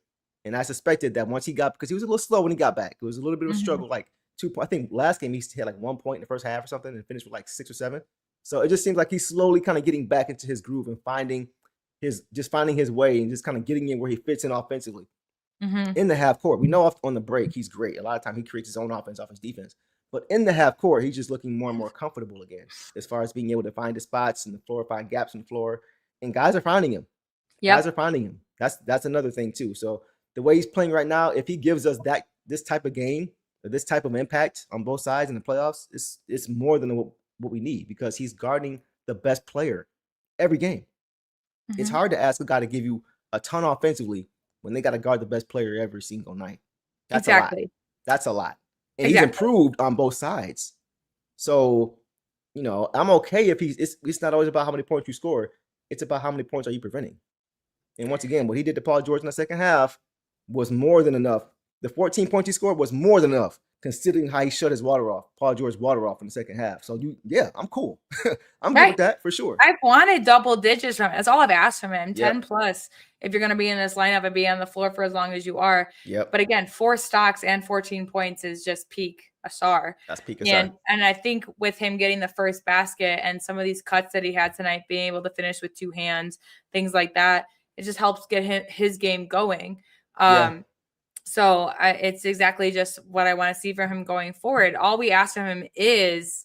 And I suspected that once he got, because he was a little slow when he got back. It was a little bit of a struggle, like 2 points. I think last game he had like 1 point in the first half or something and finished with like 6 or 7. So it just seems like he's slowly kind of getting back into his groove and finding his way and just kind of getting in where he fits in offensively. In the half court, we know on the break he's great. A lot of time he creates his own offense defense. But in the half court, he's just looking more and more comfortable again, as far as being able to find his spots in the floor, find gaps in the floor, and guys are finding him. Guys are finding him. That's another thing too. So the way he's playing right now, if he gives us this type of game, this type of impact on both sides in the playoffs, it's more than what we need because he's guarding the best player every game. It's hard to ask a guy to give you a ton offensively when they got to guard the best player every single night. That's a lot. That's a lot. And he's improved on both sides. So, you know, I'm okay if it's not always about how many points you score. It's about how many points are you preventing. And once again, what he did to Paul George in the second half was more than enough. The 14 points he scored was more than enough, considering how he shut his water off, Paul George's water off in the second half. So, I'm cool. I'm good with that for sure. I've wanted double digits from him. That's all I've asked from him, 10 plus, if you're going to be in this lineup and be on the floor for as long as you are. But again, 4 stocks and 14 points is just peak Ausar. That's peak Ausar. And I think with him getting the first basket and some of these cuts that he had tonight, being able to finish with 2 hands, things like that, it just helps get his game going. So it's exactly just what I want to see from him going forward. All we ask from him is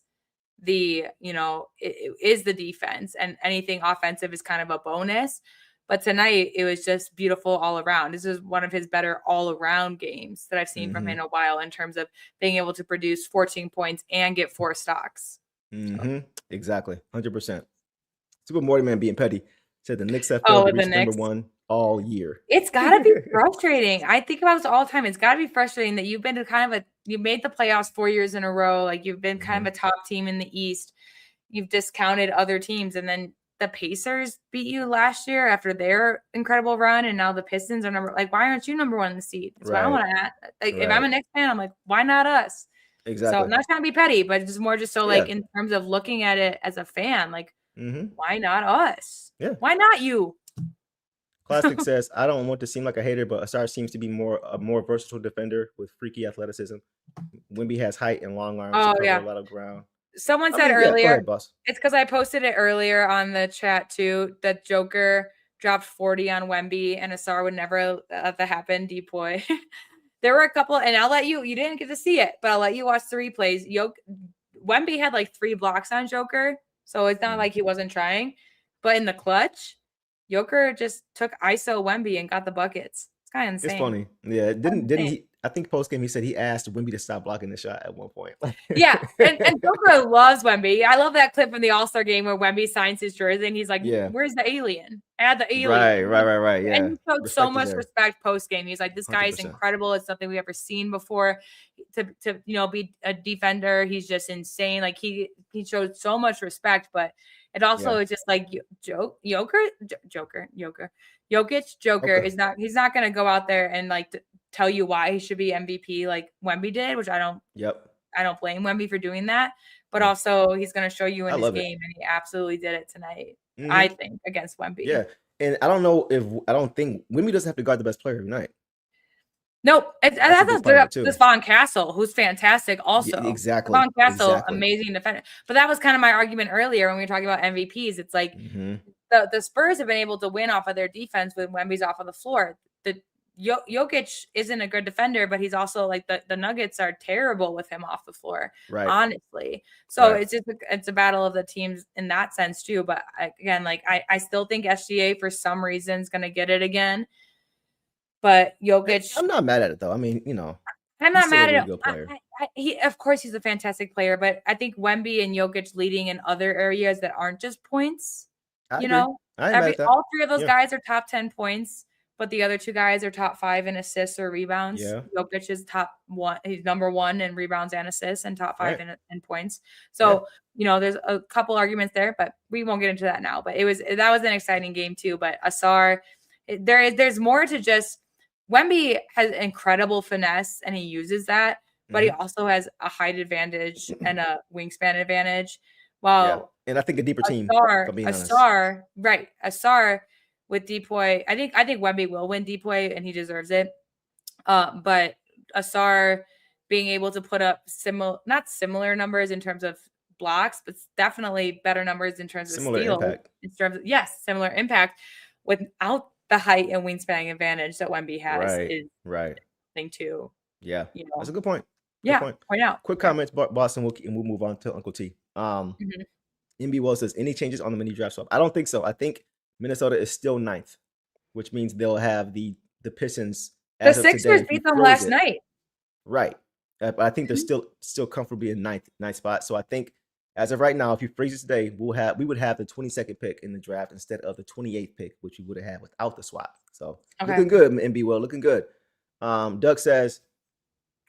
the defense, and anything offensive is kind of a bonus. But tonight it was just beautiful all around. This is one of his better all around games that I've seen from him in a while in terms of being able to produce 14 points and get 4 stocks. Exactly. 100%. Super Morty Man being petty said the Knicks have failed to reach number 1 all year. It's got to be frustrating. I think about this all the time. It's got to be frustrating that you've been to kind of you made the playoffs 4 years in a row. Like you've been kind of a top team in the East. You've discounted other teams, and then the Pacers beat you last year after their incredible run, and now the Pistons are why aren't you number 1 in the seed? That's what I want to ask. If I'm a Knicks fan, I'm like, why not us? Exactly. So I'm not trying to be petty, but it's more just so in terms of looking at it as a fan, why not us? Why not you? Classic says, I don't want to seem like a hater, but Ausar seems to be a more versatile defender with freaky athleticism. Wemby has height and long arms to cover a lot of ground. Someone said earlier, it's because I posted it earlier on the chat too, that Joker dropped 40 on Wemby and Ausar would never let that happen. Depoy. There were a couple, and I'll let you didn't get to see it, but I'll let you watch the replays. Wemby had 3 blocks on Joker, so it's not like he wasn't trying. But in the clutch, Joker just took ISO Wemby and got the buckets. It's kind of insane. It's funny. Yeah, didn't he? I think post game he said he asked Wemby to stop blocking the shot at one point. Yeah, and Joker loves Wemby. I love that clip from the All-Star game where Wemby signs his jersey and he's like, "Where's the alien? Add the alien." Right. Yeah, and he showed so much respect post game. He's like, "This guy is incredible. It's something we've ever seen before. To be a defender, he's just insane. Like he showed so much respect, but." It also is just Joker is not. He's not going to go out there and tell you why he should be MVP like Wemby did, which I don't. I don't blame Wemby for doing that, but also he's going to show you in his game, and he absolutely did it tonight. I think against Wemby. Yeah, and I don't think Wemby doesn't have to guard the best player every night. Nope. That's Von Castle, who's fantastic also. Yeah, exactly. Von Castle, amazing defender. But that was kind of my argument earlier when we were talking about MVPs. It's like the Spurs have been able to win off of their defense when Wemby's off of the floor. The Jokic isn't a good defender, but he's also the Nuggets are terrible with him off the floor, honestly. So it's a battle of the teams in that sense too. But again, I still think SGA for some reason is going to get it again. But Jokic, I'm not mad at it though. I mean, I'm not mad at it. Of course, he's a fantastic player, but I think Wemby and Jokic leading in other areas that aren't just points. All 3 of those guys are top 10 points, but the other 2 guys are top 5 in assists or rebounds. Jokic is top 1. He's number 1 in rebounds and assists, and top 5 in points. So there's a couple arguments there, but we won't get into that now. But that was an exciting game too. But Ausar, there's more to just. Wemby has incredible finesse, and he uses that, but he also has a height advantage and a wingspan advantage. And I think a deeper team. Ausar with Depoy. I think Wemby will win Depoy, and he deserves it. But Ausar being able to put up not similar numbers in terms of blocks, but definitely better numbers in terms of steals. Similar impact without the height and wingspan advantage that Wemby has is thing too. Yeah, that's a good point. Point out. Quick comments, Boston. We'll move on to Uncle T. MB Wells says, any changes on the mini draft swap? I don't think so. I think Minnesota is still 9th, which means they'll have the Pistons. The Sixers beat them last night. Right. But I think they're still comfortably in ninth spot. So I think as of right now, if you freeze it today, we would have the 22nd pick in the draft instead of the 28th pick, which we would have had without the swap. So looking good, MB Will, looking good. Doug says,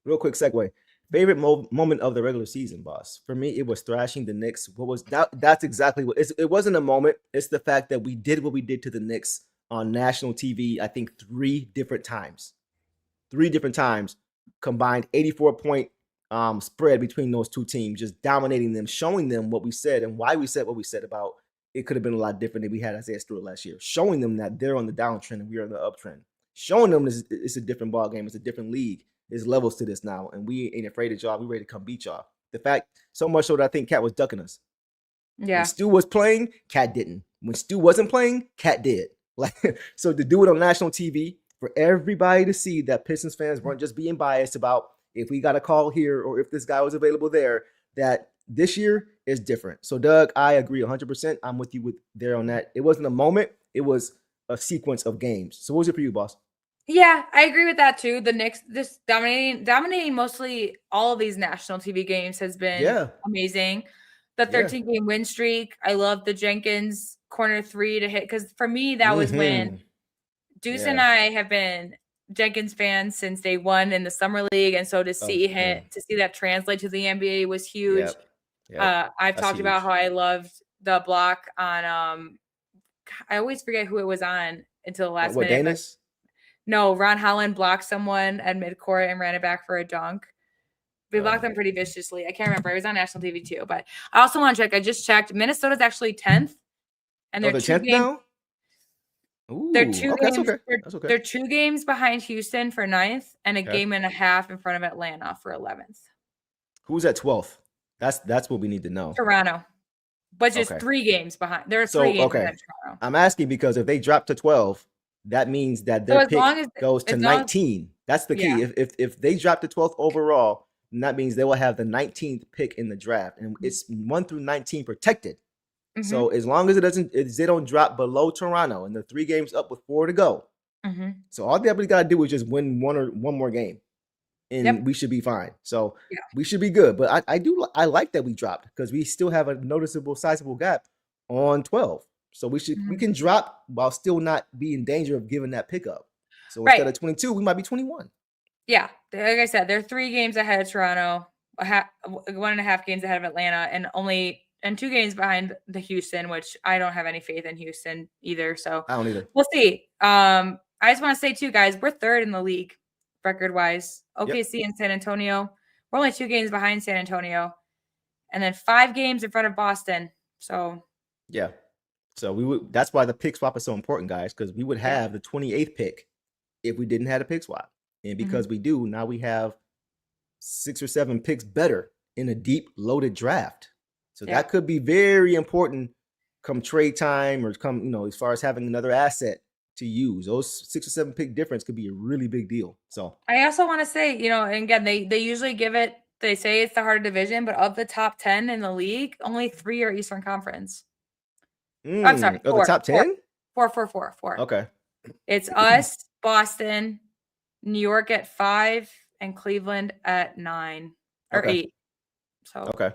real quick segue. Favorite moment of the regular season, boss. For me, it was thrashing the Knicks. What was that? That's exactly what it wasn't a moment. It's the fact that we did what we did to the Knicks on national TV, I think 3 different times. 3 different times, combined 84-point spread between those two teams, just dominating them, showing them what we said and why we said what we said about it could have been a lot different than we had Isaiah Stewart last year. Showing them that they're on the downtrend and we are on the uptrend. Showing them it's a different ball game. It's a different league. There's levels to this now, and we ain't afraid of y'all. We ready to come beat y'all. The fact, so much so that I think Cat was ducking us. Yeah. When Stu was playing, Cat didn't. When Stu wasn't playing, Cat did. Like, so to do it on national TV for everybody to see that Pistons fans weren't just being biased about if we got a call here or if this guy was available there, that this year is different. So Doug, I agree 100%. I'm with you there on that. It wasn't a moment. It was a sequence of games. So what was it for you, boss? Yeah, I agree with that too. The Knicks, this dominating mostly all of these national TV games has been amazing. The 13-game win streak. I love the Jenkins corner 3 to hit because for me that was when Deuce and I have been Jenkins fans since day one in the summer league, and so to see that translate to the NBA was huge. I've talked about how I loved the block on. I always forget who it was on until the last minute. Daniss? No, Ron Holland blocked someone at midcourt and ran it back for a dunk. We blocked them pretty viciously. I can't remember. It was on national TV too. But I also want to check. I just checked. Minnesota's actually 10th. And they're 2 games now? Ooh, they're 2 games. That's okay. They're 2 games behind Houston for 9th and a game and a half in front of Atlanta for 11th. Who's at 12th? That's what we need to know. Toronto. But just 3 games behind. There are 3 games behind Toronto. I'm asking because if they drop to 12, that means that their pick goes to 19. That's the key. Yeah. If they drop to 12th overall, then that means they will have the 19th pick in the draft, and it's 1 through 19 protected. So as long as they don't drop below Toronto, and they're 3 games up with 4 to go. So all they got to do is just win one more game, and we should be fine. So we should be good. But I like that we dropped because we still have a noticeable, sizable gap on 12. So we can drop while still not be in danger of giving that pickup. So instead of 22, we might be 21. Yeah, like I said, they're 3 games ahead of Toronto, 1.5 games ahead of Atlanta, and 2 games behind the Houston, which I don't have any faith in Houston either. So I don't either. We'll see. I just want to say too, guys, we're 3rd in the league record wise. OKC and San Antonio. We're only 2 games behind San Antonio, and then 5 games in front of Boston. So yeah. So that's why the pick swap is so important, guys, because we would have the 28th pick if we didn't have a pick swap. And because we do, now we have 6 or 7 picks better in a deep loaded draft. So that could be very important come trade time or come, as far as having another asset to use. Those 6 or 7 pick difference could be a really big deal. So I also want to say, and again, they usually they say it's the harder division, but of the top 10 in the league, only 3 are Eastern Conference. I'm sorry. 4, the top 10? 4. Okay. It's us, Boston, New York at 5, and Cleveland at 9 or 8. So okay.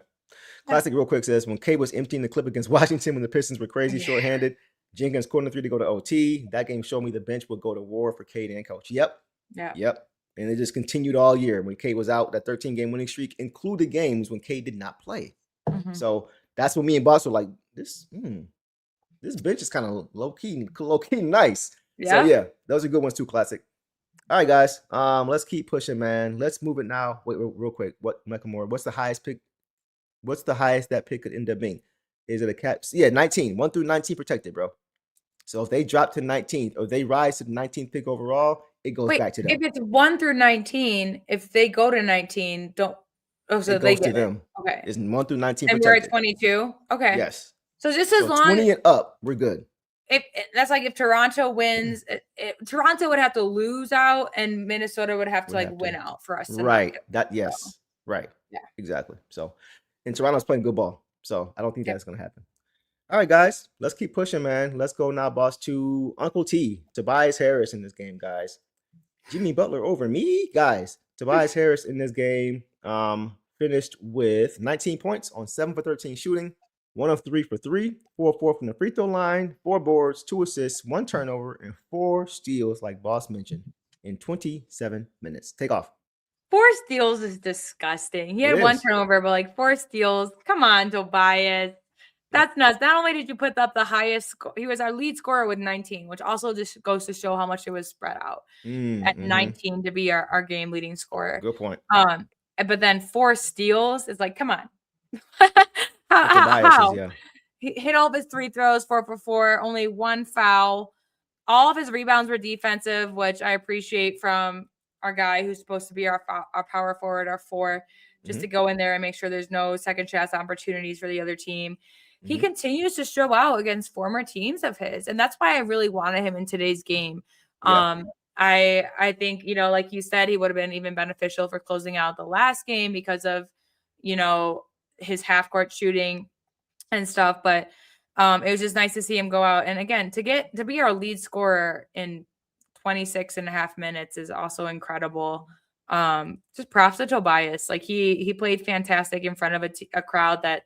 Classic real quick says when K was emptying the clip against Washington when the Pistons were crazy shorthanded, Jenkins corner 3 to go to OT. That game showed me the bench would go to war for Cade and coach. Yep. And it just continued all year when Cade was out. That 13-game winning streak included games when Cade did not play. So that's what me and Boss were like. This bench is kind of low key nice. So yeah, those are good ones too. Classic. All right, guys. Let's keep pushing, man. Let's move it now. Wait, real quick. What's the highest pick? What's the highest that pick could end up being? Is it a cap? Yeah, 19. 1 through 19 protected, bro. So if they drop to 19th or they rise to the 19th pick overall, it goes back to them. If it's 1 through 19, if they go to 19, don't. Oh, so it they goes get to them. Okay. It's 1 through 19 and protected. we're at 22. Okay. Yes. So just as long 20 and up, we're good. If that's like if Toronto wins, Toronto would have to lose out, and Minnesota would have to win out for us. Right. Right. Yeah. Exactly. So, and Toronto's playing good ball, so I don't think that's gonna happen. All right, guys, let's keep pushing, man. Let's go now, boss, to Uncle T, Tobias Harris in this game, guys. Jimmy Butler over me, guys. Tobias Harris in this game finished with 19 points on 7 for 13 shooting, 1 of 3 for 3, 4 of 4 from the free throw line, 4 boards, 2 assists, 1 turnover, and 4 steals, like Boss mentioned, in 27 minutes. Take off. 4 steals is disgusting. He had It 1 is. turnover, but like 4 steals. Come on, Tobias. That's nuts. Not only did you put up the highest score, he was our lead scorer with 19, which also just goes to show how much it was spread out at 19 to be our game leading scorer. Good point. But then 4 steals is like, come on. Tobias How? is, yeah. He hit all of his 3 throws, 4 for 4, only 1 foul. All of his rebounds were defensive, which I appreciate from our guy who's supposed to be our power forward, our 4, just to go in there and make sure there's no second chance opportunities for the other team. He continues to show out against former teams of his, and that's why I really wanted him in today's game. Yeah. I think, you know, like you said, he would have been even beneficial for closing out the last game because of, you know, his half court shooting and stuff. But it was just nice to see him go out. And again, to be our lead scorer in 26 and a half minutes is also incredible. Just props to Tobias. Like he played fantastic in front of a crowd that,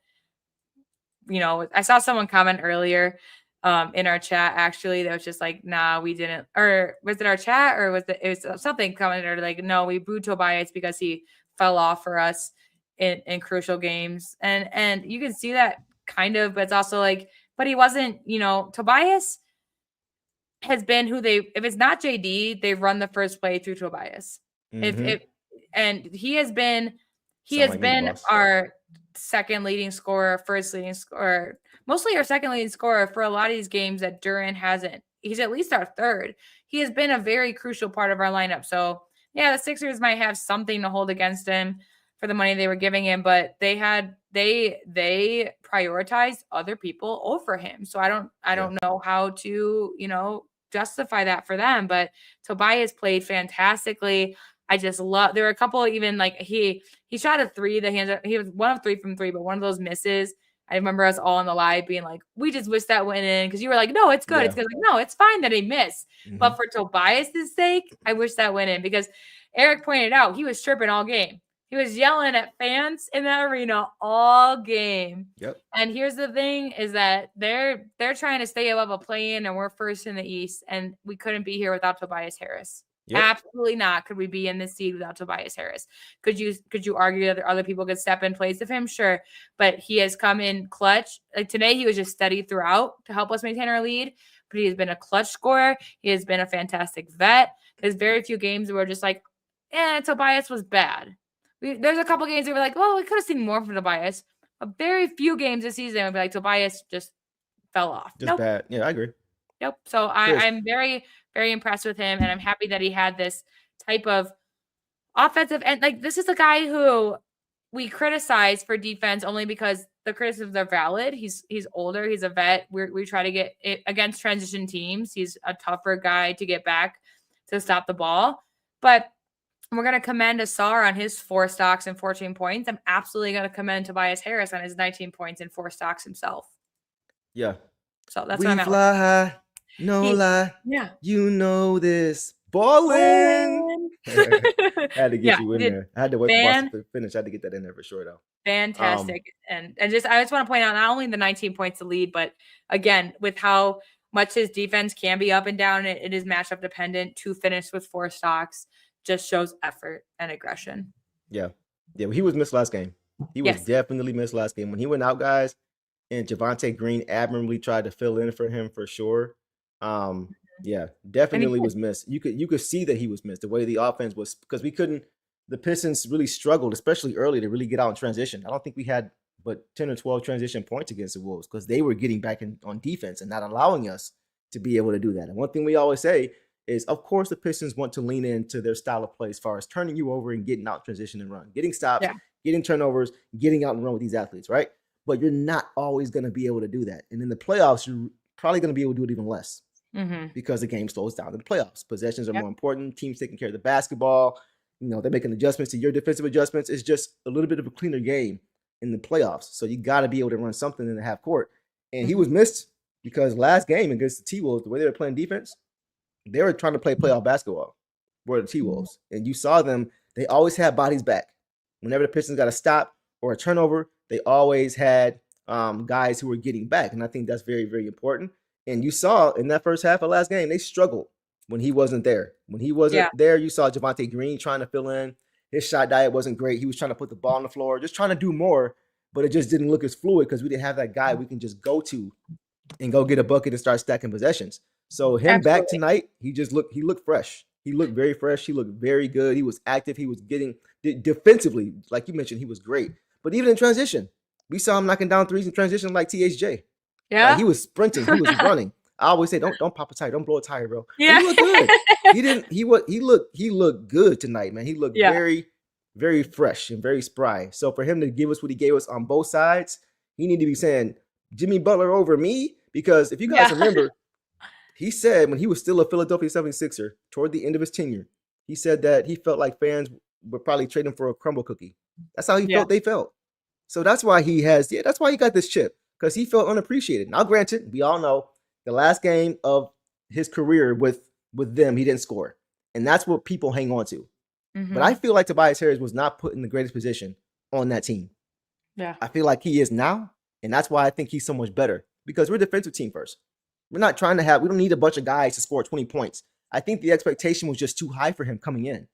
you know, I saw someone comment earlier in our chat, actually, that was just like, nah, we didn't, or was it our chat or it was something commented like, no, we booed Tobias because he fell off for us in crucial games. And you can see that kind of, but it's also like, but he wasn't, you know, Tobias has been who if it's not JD, they've run the first play through Tobias. And he has been our second leading scorer, first leading scorer, mostly our second leading scorer for a lot of these games that Duren hasn't. He's at least our third. He has been a very crucial part of our lineup. So yeah, the Sixers might have something to hold against him for the money they were giving him, but they prioritized other people over him. So I don't know how to, you know, justify that for them, but Tobias played fantastically. I just love, there were a couple, even like he shot a 3 that he was 1 of 3 from 3, but one of those misses. I remember us all on the live being like, we just wish that went in, because you were like, no, it's good. It's good. Like, no, it's fine that he missed. But for Tobias's sake, I wish that went in, because Eric pointed out he was tripping all game. He was yelling at fans in that arena all game. Yep. And here's the thing is that they're trying to stay above a play-in, and we're first in the East, and we couldn't be here without Tobias Harris. Yep. Absolutely not. Could we be in this seed without Tobias Harris? Could you argue that other people could step in place of him? Sure. But he has come in clutch. Like today, he was just steady throughout to help us maintain our lead. But he has been a clutch scorer. He has been a fantastic vet. There's very few games where we're just like, Tobias was bad. There's a couple games where we're like, well, we could have seen more from Tobias. But very few games this season would be like, Tobias just fell off. Just bad. Yeah, I agree. Nope. So I'm very, very impressed with him, and I'm happy that he had this type of offensive. And like, this is a guy who we criticize for defense only because the criticisms are valid. He's older. He's a vet. We try to get it against transition teams. He's a tougher guy to get back to stop the ball. But we're going to commend Ausar on his 4 stocks and 14 points. I'm absolutely going to commend Tobias Harris on his 19 points and 4 stocks himself. Yeah. So that's what I'm at. Fly high, no lie. Yeah. You know this. Ballin'. I had to get you in there. I had to wait for Boston to finish. I had to get that in there for sure, though. Fantastic. And I just want to point out not only the 19 points to lead, but again, with how much his defense can be up and down, it is matchup dependent. To finish with 4 stocks just shows effort and aggression. Yeah. Yeah. He was missed last game. He was definitely missed last game. When he went out, guys, and Javonte Green admirably tried to fill in for him for sure. Yeah, definitely was missed. You could see that he was missed. The way the offense was, because the Pistons really struggled, especially early, to really get out in transition. I don't think we had but 10 or 12 transition points against the Wolves, because they were getting back on defense and not allowing us to be able to do that. And one thing we always say is, of course, the Pistons want to lean into their style of play as far as turning you over and getting out transition and run, getting stops, getting turnovers, getting out and run with these athletes, right? But you're not always going to be able to do that. And in the playoffs, you're probably going to be able to do it even less, because the game slows down in the playoffs. Possessions are more important. Teams taking care of the basketball. You know, they're making adjustments to your defensive adjustments. It's just a little bit of a cleaner game in the playoffs. So you got to be able to run something in the half court. And he was missed because last game against the T-Wolves, the way they were playing defense, they were trying to play playoff basketball for the T-Wolves. And you saw them they always had bodies back. Whenever the Pistons got a stop or a turnover, they always had guys who were getting back. And I think that's very, very important. And you saw in that first half of last game, they struggled when he wasn't there. When he wasn't there, you saw Javonte Green trying to fill in. His shot diet wasn't great. He was trying to put the ball on the floor, just trying to do more, but it just didn't look as fluid because we didn't have that guy we can just go to and go get a bucket and start stacking possessions. So him back tonight, he looked fresh. He looked very fresh. He looked very good. He was active. He was getting defensively, like you mentioned, he was great. But even in transition, we saw him knocking down threes in transition like THJ. Yeah, like he was sprinting. He was running. I always say, don't pop a tire, don't blow a tire, bro. Yeah, he looked good. He looked good tonight, man. He looked very, very fresh and very spry. So for him to give us what he gave us on both sides, he need to be saying Jimmy Butler over me, because if you guys remember, he said when he was still a Philadelphia 76er toward the end of his tenure, he said that he felt like fans would probably trade him for a crumble cookie. That's how he felt they felt. So that's why he got this chip, because he felt unappreciated. Now, granted, we all know the last game of his career with them, he didn't score. And that's what people hang on to. Mm-hmm. But I feel like Tobias Harris was not put in the greatest position on that team. Yeah. I feel like he is now. And that's why I think he's so much better, because we're a defensive team first. We're not trying to we don't need a bunch of guys to score 20 points. I think the expectation was just too high for him coming in.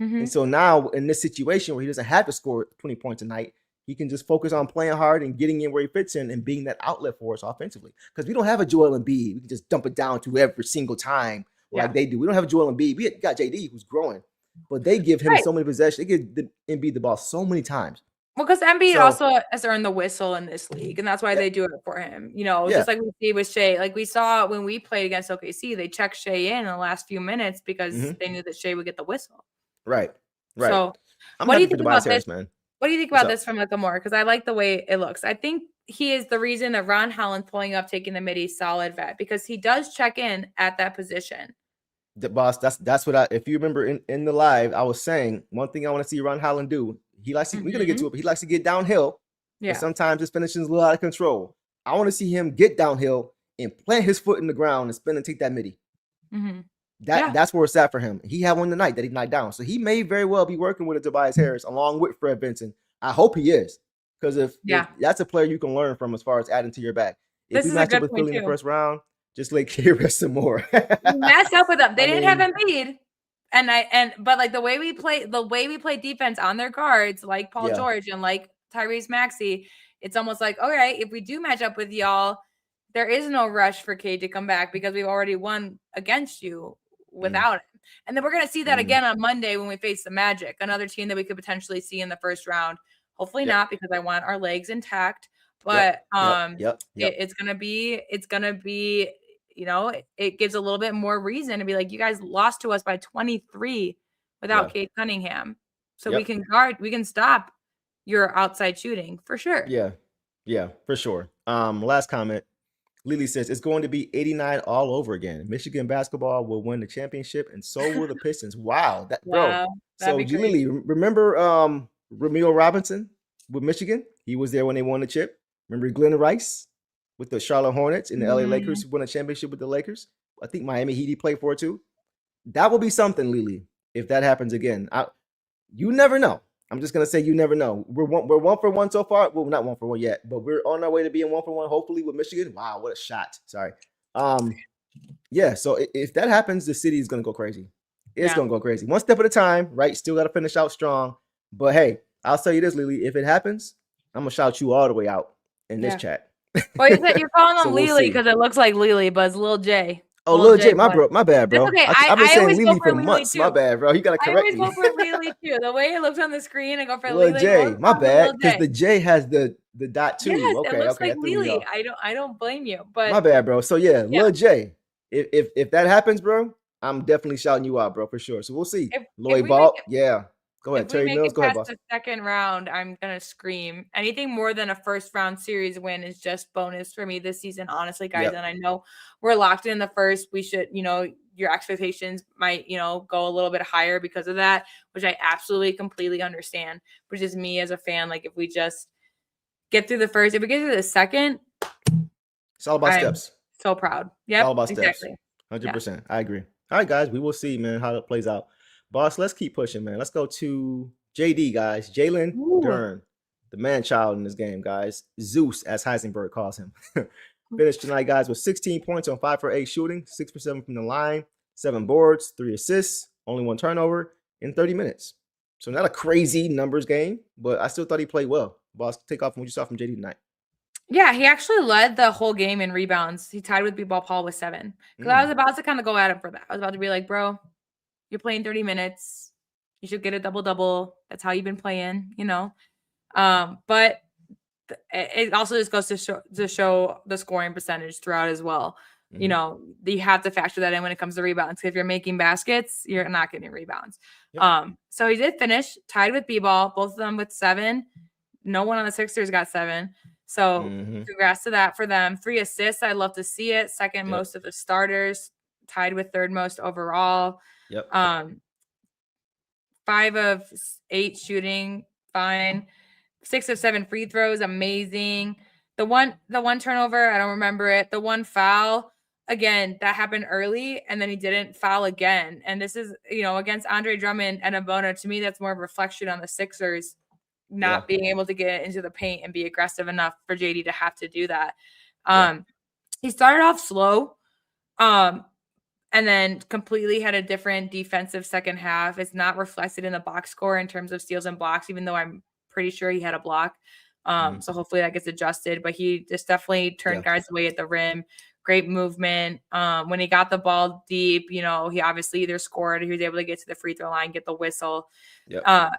Mm-hmm. And so now in this situation where he doesn't have to score 20 points a night, he can just focus on playing hard and getting in where he fits in and being that outlet for us offensively. Because we don't have a Joel Embiid. We can just dump it down to every single time like they do. We don't have a Joel Embiid. We got JD who's growing, but they give him so many possessions. They give Embiid the ball so many times. Well, because Embiid also has earned the whistle in this league, and that's why they do it for him. You know, just like we see with Shea. Like we saw when we played against OKC, they checked Shea in the last few minutes because they knew that Shea would get the whistle. Right. So what do you think about this, man? What do you think about this from like a more? Because I like the way it looks. I think he is the reason that Ron Holland pulling up, taking the midi, solid vet, because he does check in at that position. The boss, that's what if you remember in the live, I was saying one thing I want to see Ron Holland do. He likes to, we're gonna get to it, but he likes to get downhill. Yeah. And sometimes his finishing is a little out of control. I want to see him get downhill and plant his foot in the ground and spin and take that midi. Mm-hmm. That's where it's at for him. He had one tonight that he knocked down. So he may very well be working with a Tobias Harris along with Fred Vinson. I hope he is. Because if that's a player you can learn from as far as adding to your back. If you match up with Philly in the first round, just like KRS some more. Match up with them. They didn't have Embiid. But like the way we play defense on their guards, like Paul George and like Tyrese Maxey, it's almost like, okay, if we do match up with y'all, there is no rush for Cade to come back because we've already won against you without him. And then we're gonna see that again on Monday when we face the Magic, another team that we could potentially see in the first round. Hopefully not, because I want our legs intact. But it's gonna be. You know, it gives a little bit more reason to be like, you guys lost to us by 23 without Cade Cunningham. So we can stop your outside shooting for sure. Yeah, for sure. Last comment. Lily says it's going to be 89 all over again. Michigan basketball will win the championship, and so will the Pistons. Wow. So Lily, remember Ramil Robinson with Michigan? He was there when they won the chip. Remember Glenn Rice with the Charlotte Hornets and the LA Lakers who won a championship with the Lakers? I think Miami Heat he played for too. That will be something, Lily, if that happens again. You never know. I'm just gonna say you never know. We're 1-for-1 so far. Well, not 1-for-1 yet, but we're on our way to being 1-for-1, hopefully, with Michigan. Wow, what a shot. Sorry. So if that happens, the city is gonna go crazy. It's gonna go crazy. One step at a time, right? Still gotta finish out strong. But hey, I'll tell you this, Lily. If it happens, I'm gonna shout you all the way out in this chat. Well, you're calling him Lily because it looks like Lily, but it's Lil J. Oh, Lil J, my bad, bro. Okay, I've been saying Lily for months. Too. My bad, bro. You gotta correct me. I always go for Lily too. The way it looks on the screen, I go for Lil Lily. J, my bad, because the J has the dot too. Yes, okay, it looks like Lily. I don't blame you, but my bad, bro. So Lil J, if that happens, bro, I'm definitely shouting you out, bro, for sure. So we'll see. Lloyd Vault, Go ahead, Terry Mills. Go ahead, boss. The second round, I'm gonna scream. Anything more than a first round series win is just bonus for me this season, honestly, guys. And I know we're locked in the first. We should, your expectations might, go a little bit higher because of that, which I absolutely completely understand. Which is me as a fan. Like if we just get through the first, if we get through the second, it's all about steps. So proud. Yeah, all about steps. 100%. I agree. All right, guys, we will see, man, how it plays out. Boss, let's keep pushing, man. Let's go to JD, guys. Jalen Duren, the man-child in this game, guys. Zeus, as Heisenberg calls him. Finished tonight, guys, with 16 points on 5 for 8 shooting, 6 for 7 from the line, 7 boards, 3 assists, only 1 turnover in 30 minutes. So not a crazy numbers game, but I still thought he played well. Boss, take off from what you saw from JD tonight. Yeah, he actually led the whole game in rebounds. He tied with B-Ball Paul with 7. Because I was about to kind of go at him for that. I was about to be like, bro, you're playing 30 minutes. You should get a double-double. That's how you've been playing, you know. But it also just goes to show the scoring percentage throughout as well. Mm-hmm. You know, you have to factor that in when it comes to rebounds. If you're making baskets, you're not getting rebounds. Yep. So he did finish tied with B-Ball, both of them with 7. No one on the Sixers got 7. So congrats to that for them. 3 assists. I'd love to see it. Second most of the starters, tied with 3rd most overall. Yep. 5 of 8 shooting, fine. 6 of 7 free throws, amazing. The one turnover, I don't remember it. The 1 foul, again, that happened early, and then he didn't foul again. And this is, you know, against Andre Drummond and Abona. To me, that's more of a reflection on the Sixers not being able to get into the paint and be aggressive enough for JD to have to do that. He started off slow, and then completely had a different defensive second half. It's not reflected in the box score in terms of steals and blocks, even though I'm pretty sure he had a block. So hopefully that gets adjusted, but he just definitely turned guys away at the rim. Great movement. When he got the ball deep, you know, he obviously either scored, he was able to get to the free throw line, get the whistle.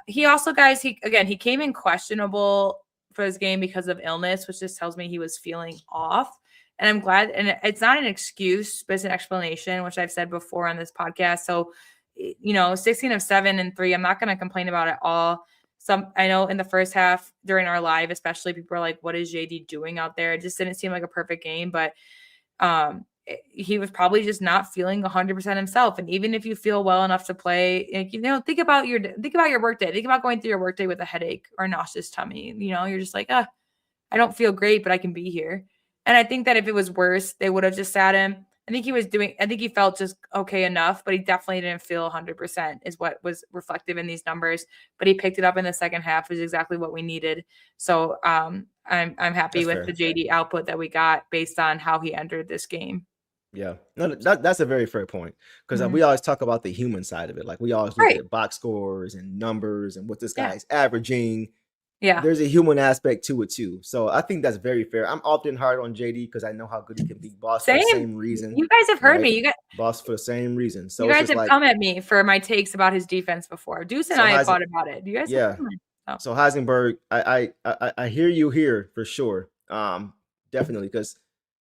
He also, guys, he came in questionable for this game because of illness, which just tells me he was feeling off. And I'm glad, and it's not an excuse, but it's an explanation, which I've said before on this podcast. So, you know, 16 of 7 and 3, I'm not going to complain about it all. I know in the first half during our live, especially, people are like, what is JD doing out there? It just didn't seem like a perfect game, but he was probably just not feeling 100% himself. And even if you feel well enough to play, you know, think about your work day. Think about going through your work day with a headache or nauseous tummy. You know, you're just like, I don't feel great, but I can be here. And I think that if it was worse, they would have just sat him. I think he felt just okay enough, but he definitely didn't feel 100% is what was reflective in these numbers. But he picked it up in the second half, which is exactly what we needed. So I'm happy with the JD output that we got based on how he entered this game. Yeah, no, that's a very fair point, because we always talk about the human side of it. Like we always look at box scores and numbers and what this guy's averaging. Yeah, there's a human aspect to it too. So I think that's very fair. I'm often hard on JD because I know how good he can be. Boss for the same reason. You guys have heard me. You guys boss for the same reason. So you guys have come at me for my takes about his defense before. Deuce and I have thought about it. You guys, So Heisenberg, I hear you here for sure. Definitely, because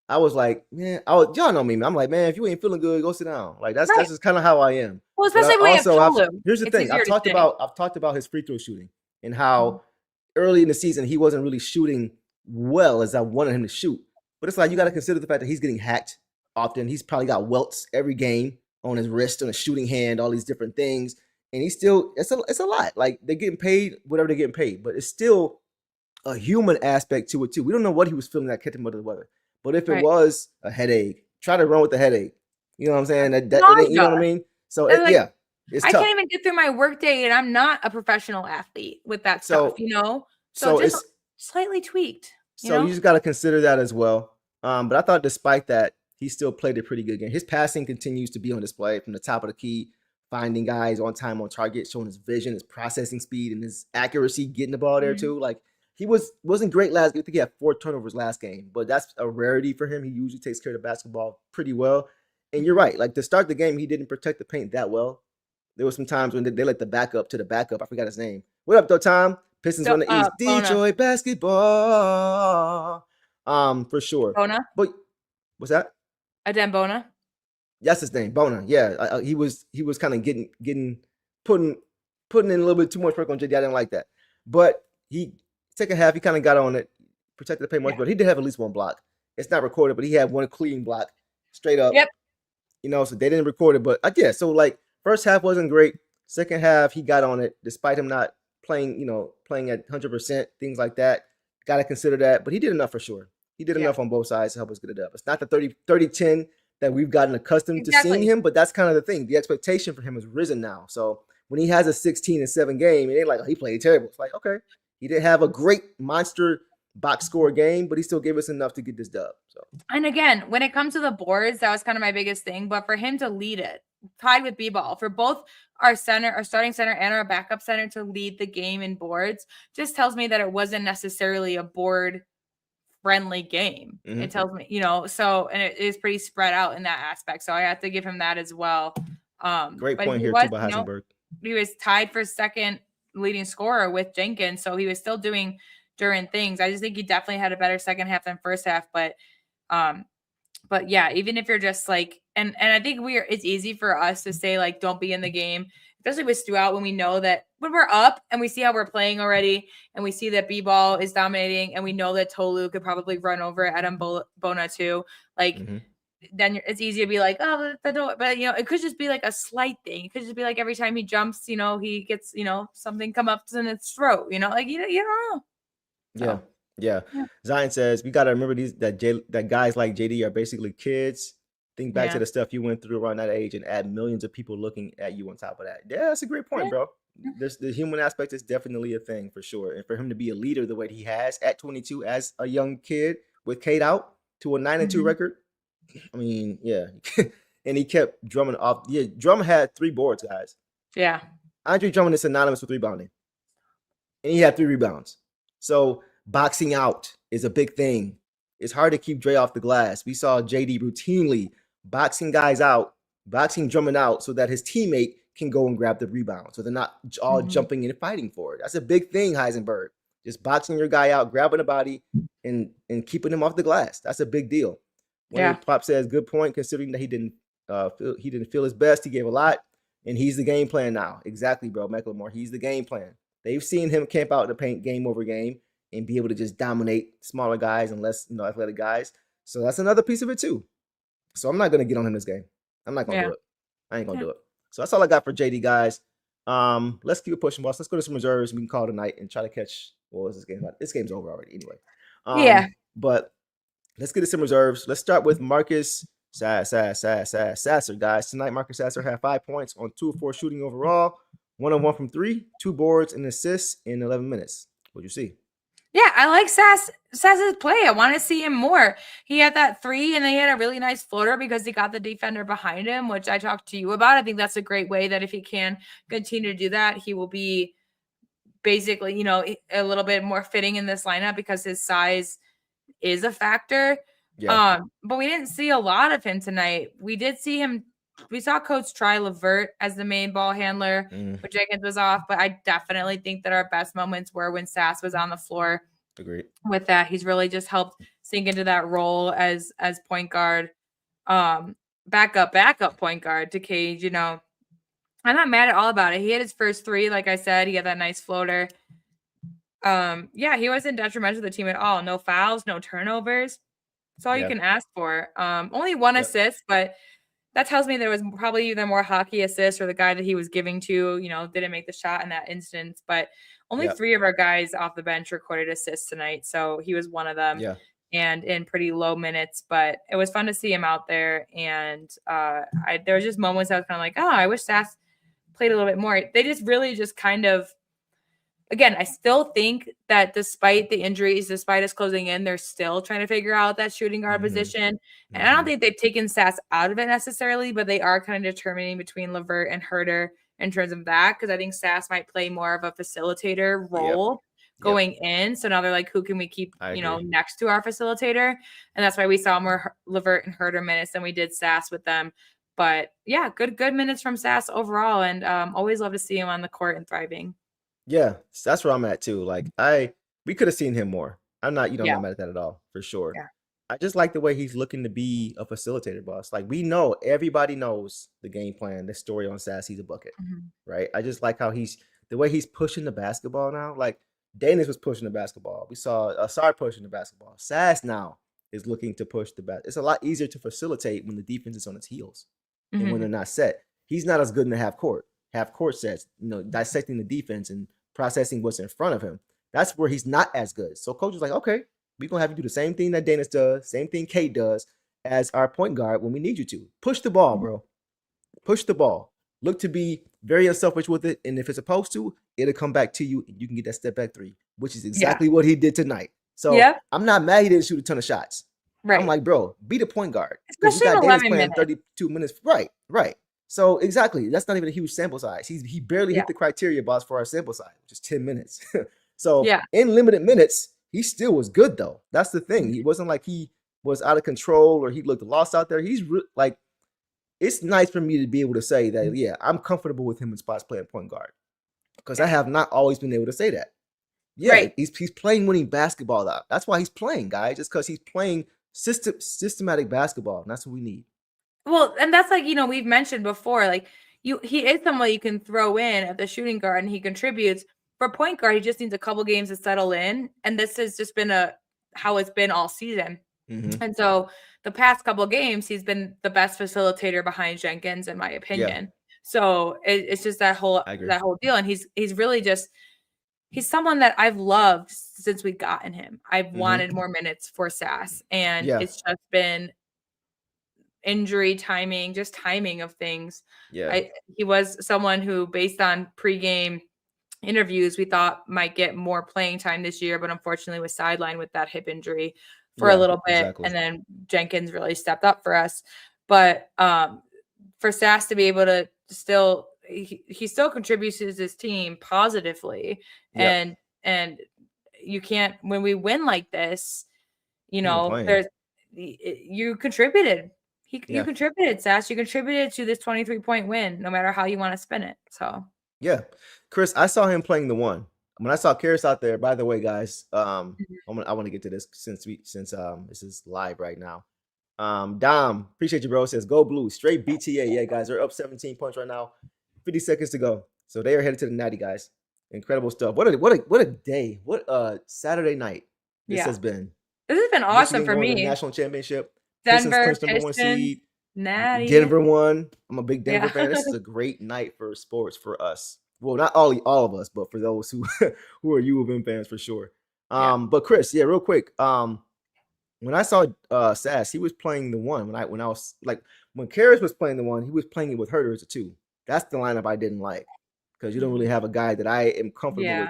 I was like, man, y'all know me. I'm like, man, if you ain't feeling good, go sit down. Like that's just kind of how I am. Well, especially when you have here's the thing. I've talked about his free throw shooting and how early in the season he wasn't really shooting well as I wanted him to shoot. But it's like you got to consider the fact that he's getting hacked often. He's probably got welts every game on his wrist, on his shooting hand, all these different things. And he's still, it's a lot. Like they're getting paid, whatever they're getting paid, but it's still a human aspect to it too. We don't know what he was feeling that kept him under the weather. But if it was a headache, try to run with the headache. You know what I'm saying? You know what I mean? So it's I tough. can't even get through my workday, and I'm not a professional athlete with that stuff, you know? So just it's slightly tweaked. You just got to consider that as well. But I thought despite that, he still played a pretty good game. His passing continues to be on display from the top of the key, finding guys on time, on target, showing his vision, his processing speed, and his accuracy, getting the ball there too. Like he wasn't great last game. I think he had 4 turnovers last game, but that's a rarity for him. He usually takes care of the basketball pretty well. And you're right. Like to start the game, he didn't protect the paint that well. There were some times when they let the backup to the backup. I forgot his name. What up, though, Tom? Pistons win the East. Detroit basketball. For sure. Bona? But what's that? Adem Bona? That's his name, Bona. Yeah, he was kind of putting in a little bit too much work on JD. I didn't like that. But second half, he kind of got on it, protected the paint much, but he did have at least 1 block. It's not recorded, but he had 1 clean block straight up. Yep. You know, so they didn't record it, but so like first half wasn't great. Second half, he got on it despite him not playing at 100%, things like that. Got to consider that, but he did enough for sure. He did enough on both sides to help us get it up. It's not the 30-10 that we've gotten accustomed to seeing him, but that's kind of the thing. The expectation for him has risen now. So when he has a 16-7 game, it ain't like, oh, he played terrible. It's like, okay, he didn't have a great monster box score game, but he still gave us enough to get this dub. So, and again, when it comes to the boards, that was kind of my biggest thing. But for him to lead it, tied with B-ball, for both our starting center and our backup center to lead the game in boards, just tells me that it wasn't necessarily a board friendly game. Mhm. It tells me, you know, so, and it is pretty spread out in that aspect. So I have to give him that as well. great but point he here was, too by Heisenberg. He was tied for second leading scorer with Jenkins, so he was still doing Duren things. I just think he definitely had a better second half than first half. But yeah, even if you're just like, and I think it's easy for us to say like, don't be in the game, especially with Stu out, when we know that when we're up and we see how we're playing already, and we see that B-ball is dominating, and we know that Tolu could probably run over Adam Bona too. Like, then it's easy to be like, oh, but you know, it could just be like a slight thing. It could just be like every time he jumps, you know, he gets, you know, something come up in his throat, you know, like you don't know. Yeah. Yeah. Zion says we got to remember that guys like JD are basically kids. Think back to the stuff you went through around that age and add millions of people looking at you on top of that. Yeah, that's a great point, bro. The human aspect is definitely a thing for sure. And for him to be a leader the way he has at 22 as a young kid with Cade out to a 9-2 record. I mean, yeah. And he kept Drummond off. Yeah, Drummond had 3 boards, guys. Yeah. Andre Drummond is synonymous with rebounding. And he had 3 rebounds. So boxing out is a big thing. It's hard to keep Dre off the glass. We saw JD routinely boxing guys out, boxing Drummond out so that his teammate can go and grab the rebound. So they're not all jumping in and fighting for it. That's a big thing, Heisenberg. Just boxing your guy out, grabbing the body, and keeping him off the glass. That's a big deal. Pop says, good point, considering that he didn't feel his best. He gave a lot, and he's the game plan now. Exactly, bro, McLemore. He's the game plan. They've seen him camp out in the paint game over game and be able to just dominate smaller guys and less, athletic guys. So that's another piece of it too. So I'm not going to get on him this game. I'm not going to do it. I ain't going to do it. So that's all I got for JD, guys. Let's keep it pushing, boss. Let's go to some reserves. We can call it a night and try to catch, what was this game about? This game's over already anyway. But let's get to some reserves. Let's start with Marcus Sasser, guys. Tonight, Marcus Sasser had 5 points on 2 of 4 shooting overall, 1 of 1 from 3, 2 boards and assists in 11 minutes. What'd you see? Yeah, I like Sasser's play. I want to see him more. He had that 3, and then he had a really nice floater because he got the defender behind him, which I talked to you about. I think that's a great way that if he can continue to do that, he will be basically, a little bit more fitting in this lineup because his size is a factor. Yeah. But we didn't see a lot of him tonight. We saw Coach try LeVert as the main ball handler, but Jenkins was off. But I definitely think that our best moments were when Sass was on the floor. Agreed. With that, he's really just helped sink into that role as point guard, backup point guard to Cage. I'm not mad at all about it. He had his first 3, like I said. He had that nice floater. He wasn't detrimental to the team at all. No fouls, no turnovers. That's all you can ask for. Only 1 assist, but that tells me there was probably either more hockey assists or the guy that he was giving to, didn't make the shot in that instance. But only 3 of our guys off the bench recorded assists tonight. So he was one of them and in pretty low minutes. But it was fun to see him out there. And there was just moments I was kind of like, oh, I wish Sass played a little bit more. They just really just kind of, again, I still think that despite the injuries, despite us closing in, they're still trying to figure out that shooting guard position. And I don't think they've taken Sass out of it necessarily, but they are kind of determining between LeVert and Huerter in terms of that, because I think Sass might play more of a facilitator role going in. So now they're like, who can we keep, next to our facilitator? And that's why we saw more LeVert and Huerter minutes than we did Sass with them. But yeah, good minutes from Sass overall, and always love to see him on the court and thriving. Yeah, that's where I'm at too. Like we could have seen him more. I'm not, not mad at that at all, for sure. Yeah. I just like the way he's looking to be a facilitator, boss. Like everybody knows the game plan, the story on Sass, he's a bucket, right? I just like how the way he's pushing the basketball now. Like Daniss was pushing the basketball. We saw Ausar pushing the basketball. Sass now is looking to push the basketball. It's a lot easier to facilitate when the defense is on its heels and when they're not set. He's not as good in the half court sets, dissecting the defense and processing what's in front of him. That's where he's not as good. So coach is like, okay, we're going to have you do the same thing that Daniss does, same thing Kate does as our point guard when we need you to. Push the ball, bro. Push the ball. Look to be very unselfish with it, and if it's supposed to, it'll come back to you, and you can get that step back three, which is exactly what he did tonight. So I'm not mad he didn't shoot a ton of shots. Right. I'm like, bro, be the point guard. Especially you got in 11 Daniss playing minutes. 32 minutes. Right. So exactly, that's not even a huge sample size. He barely hit the criteria, boss, for our sample size, just 10 minutes. So in limited minutes, he still was good though. That's the thing. He wasn't like he was out of control or he looked lost out there. He's like, it's nice for me to be able to say that, yeah, I'm comfortable with him in spots playing point guard, because I have not always been able to say that. Yeah, he's playing winning basketball out. That's why he's playing, guys. Just because he's playing systematic basketball, and that's what we need. Well, and that's like, we've mentioned before, like he is someone you can throw in at the shooting guard and he contributes. For point guard, he just needs a couple games to settle in, and this has just been how it's been all season. And so the past couple of games, he's been the best facilitator behind Jenkins, in my opinion. So it's just that whole deal, and he's really just he's someone that I've loved since we've gotten him. I've wanted more minutes for Sass, and it's just been injury timing, just timing of things. He was someone who, based on pregame interviews, we thought might get more playing time this year, but unfortunately was sidelined with that hip injury for a little bit. And then Jenkins really stepped up for us. But for Sass to be able to still, he still contributes to his team positively. And you can't, when we win like this, you contributed. You contributed, Sass. You contributed to this 23-point win, no matter how you want to spin it. So Chris, I saw him playing the one. When I saw Caris out there, by the way, guys, I want to get to this since this is live right now. Dom, appreciate you, bro. Says go Blue, straight BTA. Yeah, guys, they're up 17 points right now. 50 seconds to go, so they are headed to the natty, guys. Incredible stuff. What a day. What a Saturday night this has been. This has been awesome for me. National championship. Denver, Pistons, #1 seed. Natty. Denver won. I'm a big Denver fan. This is a great night for sports for us. Well, not all of us, but for those who are U of M fans for sure. But Chris, real quick. When I saw Sass, he was playing the one. When I was like, when Caris was playing the one, he was playing it with Huerter as a two. That's the lineup I didn't like, because you don't really have a guy that I am comfortable with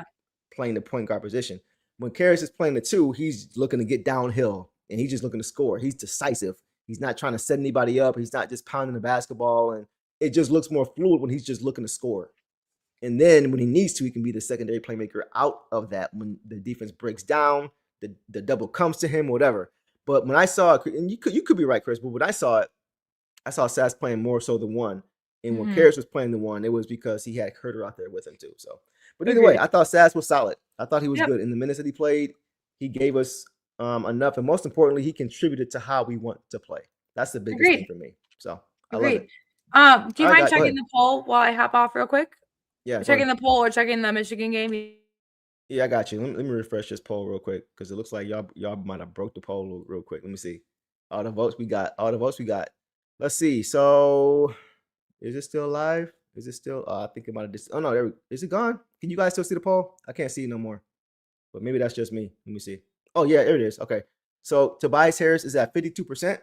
playing the point guard position. When Caris is playing the two, he's looking to get downhill and he's just looking to score. He's decisive. He's not trying to set anybody up. He's not just pounding the basketball, and it just looks more fluid when he's just looking to score. And then when he needs to, he can be the secondary playmaker out of that when the defense breaks down, the double comes to him, whatever. But when I saw it, and you could be right, Chris, but when I saw it, I saw Sass playing more so the one. And when Caris was playing the one, it was because he had Huerter out there with him too. So, but either way, I thought Sass was solid. I thought he was good in the minutes that he played. He gave us enough, and most importantly, he contributed to how we want to play. That's the biggest thing for me. So I love it. Do you mind checking the poll while I hop off real quick? Yeah, checking the poll or checking the Michigan game. Yeah, I got you. Let me refresh this poll real quick, because it looks like y'all might have broke the poll real quick. Let me see. All the votes we got. Let's see. So, is it still live? Is it still? I think it might have just. Oh no, is it gone? Can you guys still see the poll? I can't see it no more. But maybe that's just me. Let me see. Oh yeah, there it is. Okay. So Tobias Harris is at 52%.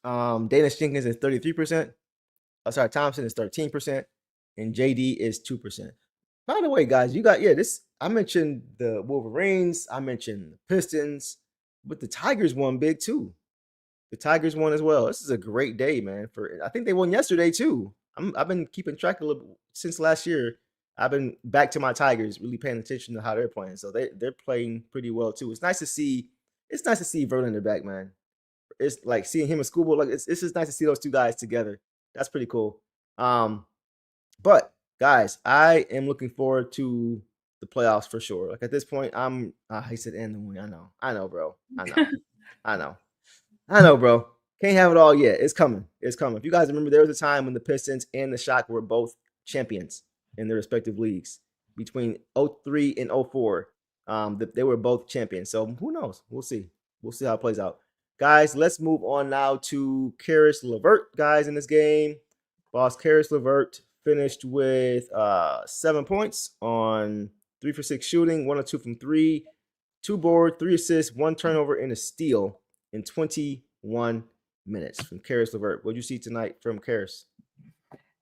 Daniss Jenkins is 33%. Ausar Thompson is 13%. And JD is 2%. By the way, guys, you got this. I mentioned the Wolverines. I mentioned the Pistons, but the Tigers won big too. The Tigers won as well. This is a great day, man. I think they won yesterday too. I've been keeping track a little since last year. I've been back to my Tigers, really paying attention to how they're playing. So they're playing pretty well too. It's nice to see. It's nice to see Verlander back, man. It's like seeing him in school. Like it's just nice to see those two guys together. That's pretty cool. But guys, I am looking forward to the playoffs for sure. Like at this point, I said end the win. I know, bro. I know, bro. Can't have it all yet. It's coming. If you guys remember, there was a time when the Pistons and the Shock were both champions in their respective leagues between 03 and 04. They were both champions. So who knows? We'll see. We'll see how it plays out. Guys, let's move on now to Caris LeVert, guys, in this game. Boss Caris LeVert finished with 7 points on 3 for 6 shooting, 1 or 2 from 3, 2 boards, 3 assists, 1 turnover, and a steal in 21 minutes from Caris LeVert. What did you see tonight from Caris?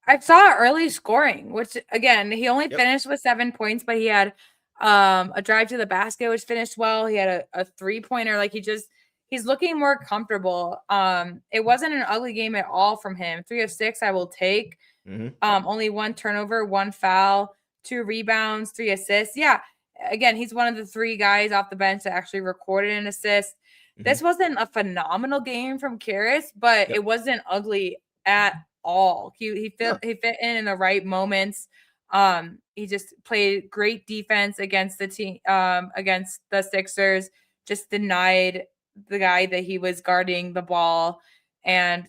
I saw early scoring, which again, he only finished with 7 points, but he had a drive to the basket, which finished well. He had a 3-pointer. Like he's looking more comfortable. It wasn't an ugly game at all from him. 3 of 6, I will take. Only 1 turnover, 1 foul, 2 rebounds, 3 assists. Yeah. Again, he's one of the 3 guys off the bench that actually recorded an assist. This wasn't a phenomenal game from Caris, but it wasn't ugly at all. He fit in the right moments. He just played great defense against the team, against the Sixers, just denied the guy that he was guarding the ball and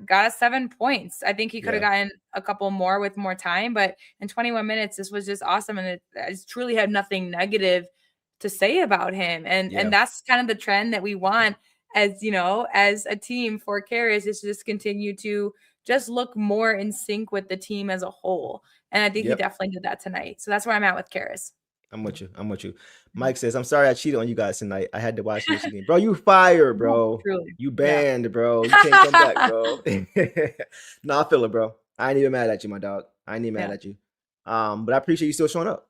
got us 7 points. I think he could have gotten a couple more with more time, but in 21 minutes, this was just awesome. And I just truly had nothing negative to say about him. And that's kind of the trend that we want as, as a team for Caris, is to just continue to just look more in sync with the team as a whole. And I think he definitely did that tonight. So that's where I'm at with Caris. I'm with you. Mike says, I'm sorry I cheated on you guys tonight. I had to watch this again. Bro, you fired, bro. Truly. You banned, bro. You can't come back, bro. No, I feel it, bro. I ain't even mad at you, my dog. I ain't even mad at you. But I appreciate you still showing up,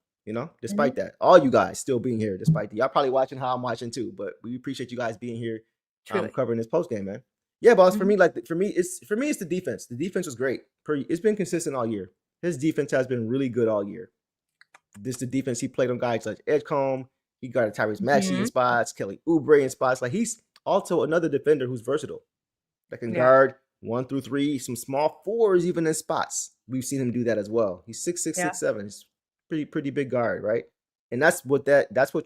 despite that. All you guys still being here, despite that. Y'all probably watching how I'm watching too, but we appreciate you guys being here, covering this post game, man. Yeah, boss. For me, it's the defense. The defense was great. It's been consistent all year. His defense has been really good all year. This is the defense he played on guys like Edgecombe. He guarded Tyrese Maxey in spots, Kelly Oubre in spots. Like, he's also another defender who's versatile, that can guard 1 through 3, some small 4s even in spots. We've seen him do that as well. He's 6'6", 6'7". He's pretty big guard, right? And that's what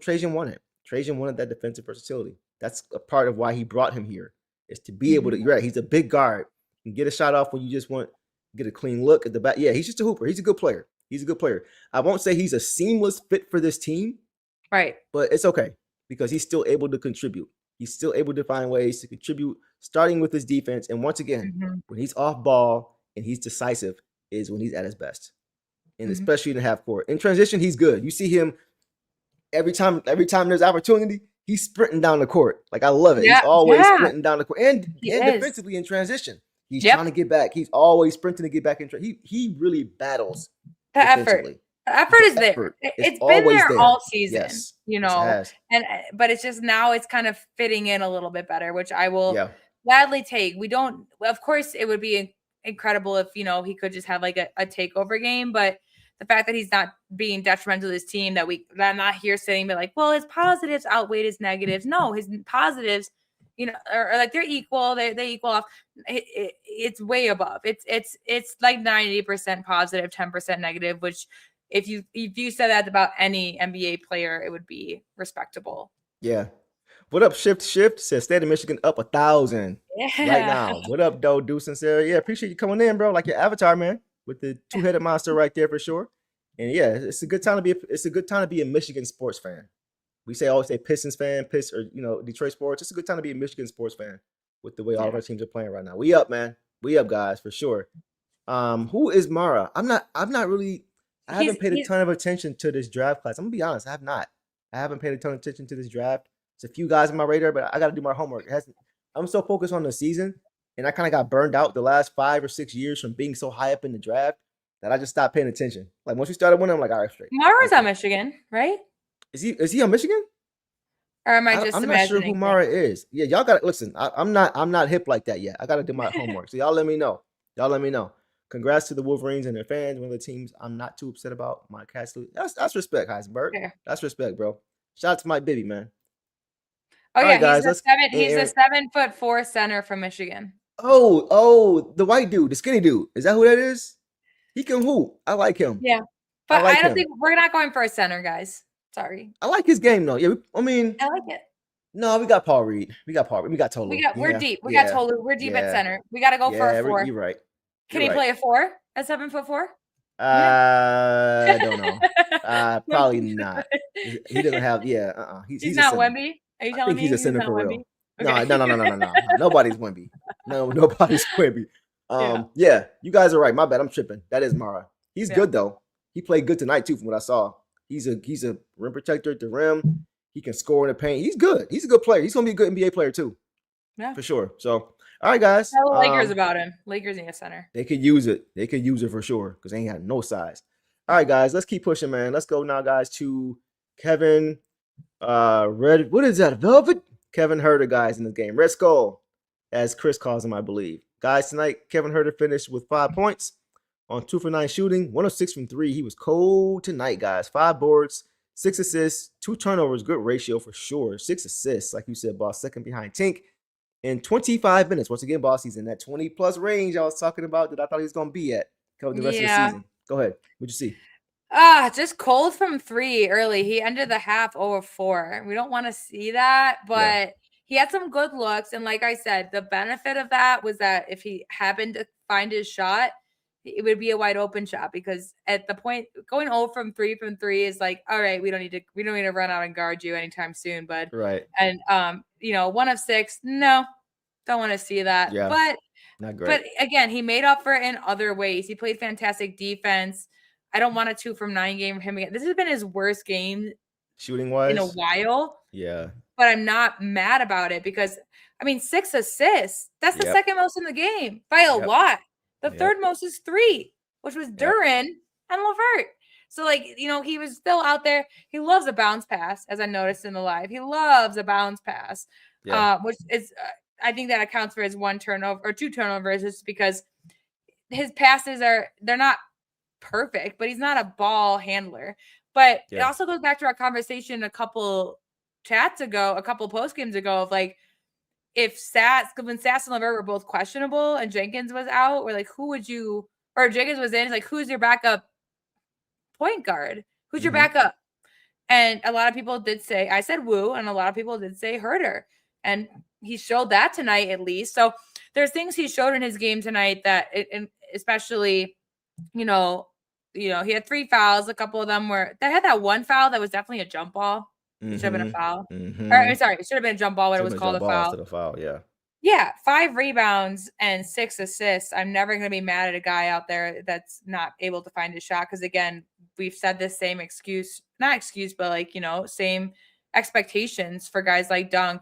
Trajan wanted. Trajan wanted that defensive versatility. That's a part of why he brought him here, is to be able to. You're right. He's a big guard. You can get a shot off when you just want get a clean look at the back. Yeah, he's just a hooper. He's a good player. I won't say he's a seamless fit for this team, right? But it's okay because he's still able to contribute. He's still able to find ways to contribute, starting with his defense. And once again, when he's off ball and he's decisive, is when he's at his best, and especially in the half court. In transition, he's good. You see him every time there's opportunity, he's sprinting down the court. Like, I love it. He's always sprinting down the court, and defensively in transition, he's trying to get back. He's always sprinting to get back in. He really battles. The effort is there. It's been there all season, but it's just now it's kind of fitting in a little bit better, which I will gladly take. Of course, it would be incredible if, he could just have like a takeover game, but the fact that he's not being detrimental to his team, that I'm not here saying, but like, well, his positives outweigh his negatives. No, his positives, or like they're equal. They equal off. It's way above. It's like 90% positive, 10% negative. Which, if you said that about any NBA player, it would be respectable. Yeah. What up, Shift says State of Michigan up 1,000 right now. What up, Deuce and Sarah? Yeah, appreciate you coming in, bro. Like your avatar, man, with the 2-headed monster right there for sure. And yeah, it's a good time to be a Michigan sports fan. We always say Pistons fan, or Detroit sports. It's a good time to be a Michigan sports fan with the way all of our teams are playing right now. We up, man. We up, guys, for sure. Who is Mara? I haven't paid a ton of attention to this draft class. I'm gonna be honest, I have not. I haven't paid a ton of attention to this draft. There's a few guys on my radar, but I got to do my homework. I'm so focused on the season, and I kind of got burned out the last 5 or 6 years from being so high up in the draft that I just stopped paying attention. Like, once we started winning, I'm like, all right, straight. Mara's on Michigan, right? Is he on Michigan? Or am I just I'm not sure who Mara is. Yeah, y'all got to listen. I'm not hip like that yet. I got to do my homework. So y'all let me know. Congrats to the Wolverines and their fans. One of the teams I'm not too upset about. My cats. That's respect, Heisenberg. Yeah. That's respect, bro. Shout out to Mike Bibby, man. Oh, yeah, guys, he's a 7'4" center from Michigan. Oh, the white dude, the skinny dude. Is that who that is? He can hoop. I like him. Yeah, but I don't think we're not going for a center, guys. Sorry. I like his game though. Yeah, I like it. No, we got Paul Reed. We got Tolu. We're deep. We got Tolu. We're deep at center. We got to go for a 4. You're right. Can he play a 4 at 7'4"? I don't know. Probably not. He doesn't have. Yeah. He's not Wemby. Are you telling me he's a center for real? Okay. No. Nobody's Wemby. No, nobody's Wemby. Yeah, you guys are right. My bad. I'm tripping. That is Mara. He's good though. He played good tonight too, from what I saw. He's a rim protector at the rim. He can score in the paint. He's good. He's a good player. He's gonna be a good NBA player too. Yeah, for sure. So, all All right, guys. Tell the Lakers about him. Lakers need a center. They could use it. They could use it for sure because they ain't got no size. All right, guys. Let's keep pushing, man. Let's go now, guys, to Kevin. Red. What is that? Velvet? Kevin Huerter, guys, in this game. Red Skull, as Chris calls him, I believe. Guys, tonight, Kevin Huerter finished with 5 points on 2 for 9 shooting, 1 of 6 from 3. He was cold tonight, guys. 5 boards, 6 assists, 2 turnovers. Good ratio for sure. 6 assists, like you said, boss. Second behind Tink in 25 minutes. Once again, boss, he's in that 20-plus range I was talking about that I thought he was going to be at coming the rest of the season. Go ahead. What'd you see? Just cold from 3 early. He ended the half 0-4. We don't want to see that, but he had some good looks. And like I said, the benefit of that was that if he happened to find his shot, it would be a wide open shot, because at the point going 0 from 3 is like, all right, we don't need to run out and guard you anytime soon, bud. Right. And 1 of 6, no, don't want to see that. Yeah, but not great. But again, he made up for it in other ways. He played fantastic defense. I don't want a 2 from 9 game from him again. This has been his worst game shooting wise in a while. Yeah. But I'm not mad about it because 6 assists. That's the second most in the game by a lot. The third most is 3, which was Duren and LeVert. So he was still out there. He loves a bounce pass, as I noticed in the live. He loves a bounce pass, which is I think that accounts for his 1 turnover or 2 turnovers, just because his passes they're not perfect, but he's not a ball handler. But it also goes back to our conversation a couple post games ago of if when Sasser and LeVert were both questionable and Jenkins was out, or who would you, or Jenkins was in, it's who's your backup point guard? Who's your backup? And a lot of people did say, I said Wu, and a lot of people did say Huerter. And he showed that tonight at least. So there's things he showed in his game tonight that, especially, he had 3 fouls. A couple of them they had that 1 foul that was definitely a jump ball. It should have been a foul. Or, sorry, it should have been a jump ball, but it was called a foul. Yeah, 5 rebounds and 6 assists. I'm never going to be mad at a guy out there that's not able to find a shot. Because again, we've said this same same expectations for guys like Dunk.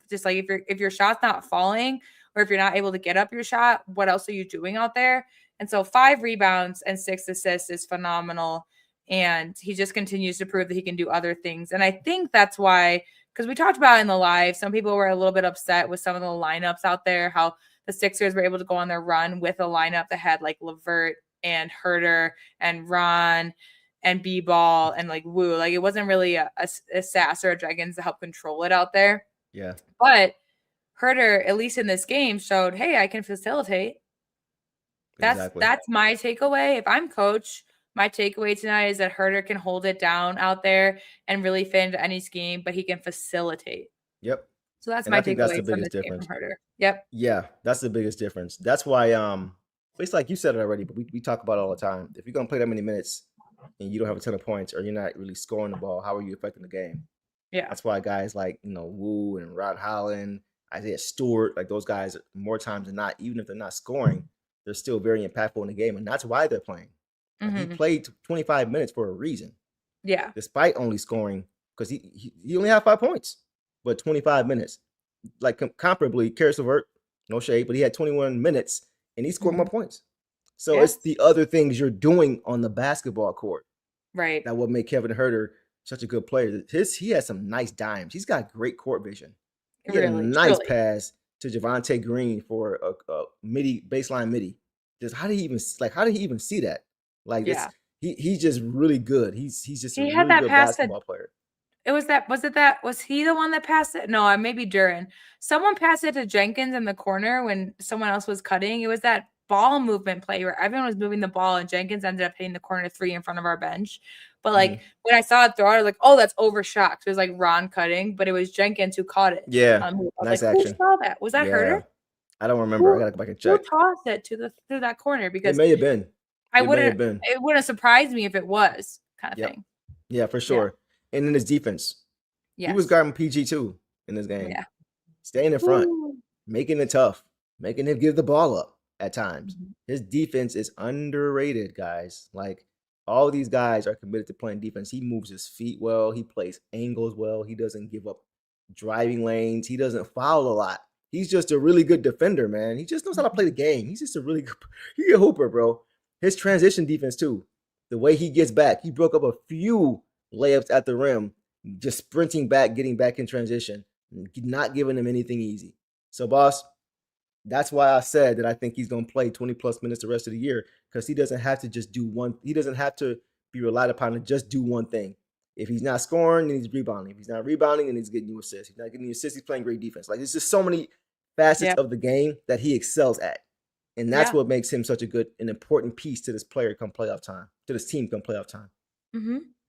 Just if your shot's not falling, or if you're not able to get up your shot, what else are you doing out there? And so 5 rebounds and 6 assists is phenomenal. And he just continues to prove that he can do other things. And I think that's why, because we talked about in the live, some people were a little bit upset with some of the lineups out there, how the Sixers were able to go on their run with a lineup that had LeVert and Huerter and Ron and B-Ball and Wu. It wasn't really a Sasser or Jenkins to help control it out there. Yeah. But Huerter, at least in this game, showed, hey, I can facilitate. That's my takeaway. If I'm coach, my takeaway tonight is that Huerter can hold it down out there and really fit into any scheme, but he can facilitate. Yep. So that's my takeaway. That's the biggest difference. Huerter. Yep. Yeah, that's the biggest difference. That's why, it's like you said it already, but we talk about it all the time. If you're gonna play that many minutes and you don't have a ton of points, or you're not really scoring the ball, how are you affecting the game? Yeah. That's why guys like Wu and Rod Holland, Isaiah Stewart, those guys, more times than not, even if they're not scoring, they're still very impactful in the game, and that's why they're playing. He played 25 minutes for a reason. Yeah. Despite only scoring, because he only had 5 points, but 25 minutes. Comparably, Caris LeVert, no shade, but he had 21 minutes and he scored more points. So it's the other things you're doing on the basketball court, right, that will make Kevin Huerter such a good player. He has some nice dimes. He's got great court vision. He had a nice pass to Javonte Green for a baseline midi. Just how did he even see that? He's just really good. He's just a really good basketball player. Was he the one that passed it? No, maybe Duren. Someone passed it to Jenkins in the corner when someone else was cutting. It was that ball movement play where everyone was moving the ball and Jenkins ended up hitting the corner 3 in front of our bench. But when I saw it throw it, I was like, oh, that's overshot. It was Ron cutting, but it was Jenkins who caught it. Yeah, nice action. Who saw that? Was that Huerter? I don't remember. I gotta go back and check. Who tossed it through that corner? Because it may have been. It wouldn't surprise me if it was, kind of thing. Yeah, for sure. Yeah. And in his defense, he was guarding PG too in this game. Yeah, staying in front, making it tough, making him give the ball up at times. His defense is underrated, guys. All these guys are committed to playing defense. He moves his feet well. He plays angles well. He doesn't give up driving lanes. He doesn't foul a lot. He's just a really good defender, man. He just knows how to play the game. He's just a really good he's a hooper, bro. His transition defense, too. The way he gets back. He broke up a few layups at the rim, just sprinting back, getting back in transition, not giving him anything easy. So, boss, that's why I said that I think he's going to play 20-plus minutes the rest of the year, because he doesn't have to just do one. He doesn't have to be relied upon to just do one thing. If he's not scoring, then he's rebounding. If he's not rebounding, then he's getting you assists. If he's not getting you assists, he's playing great defense. Like, there's just so many facets of the game that he excels at. And that's what makes him such an important piece to this player come playoff time, to this team come playoff time.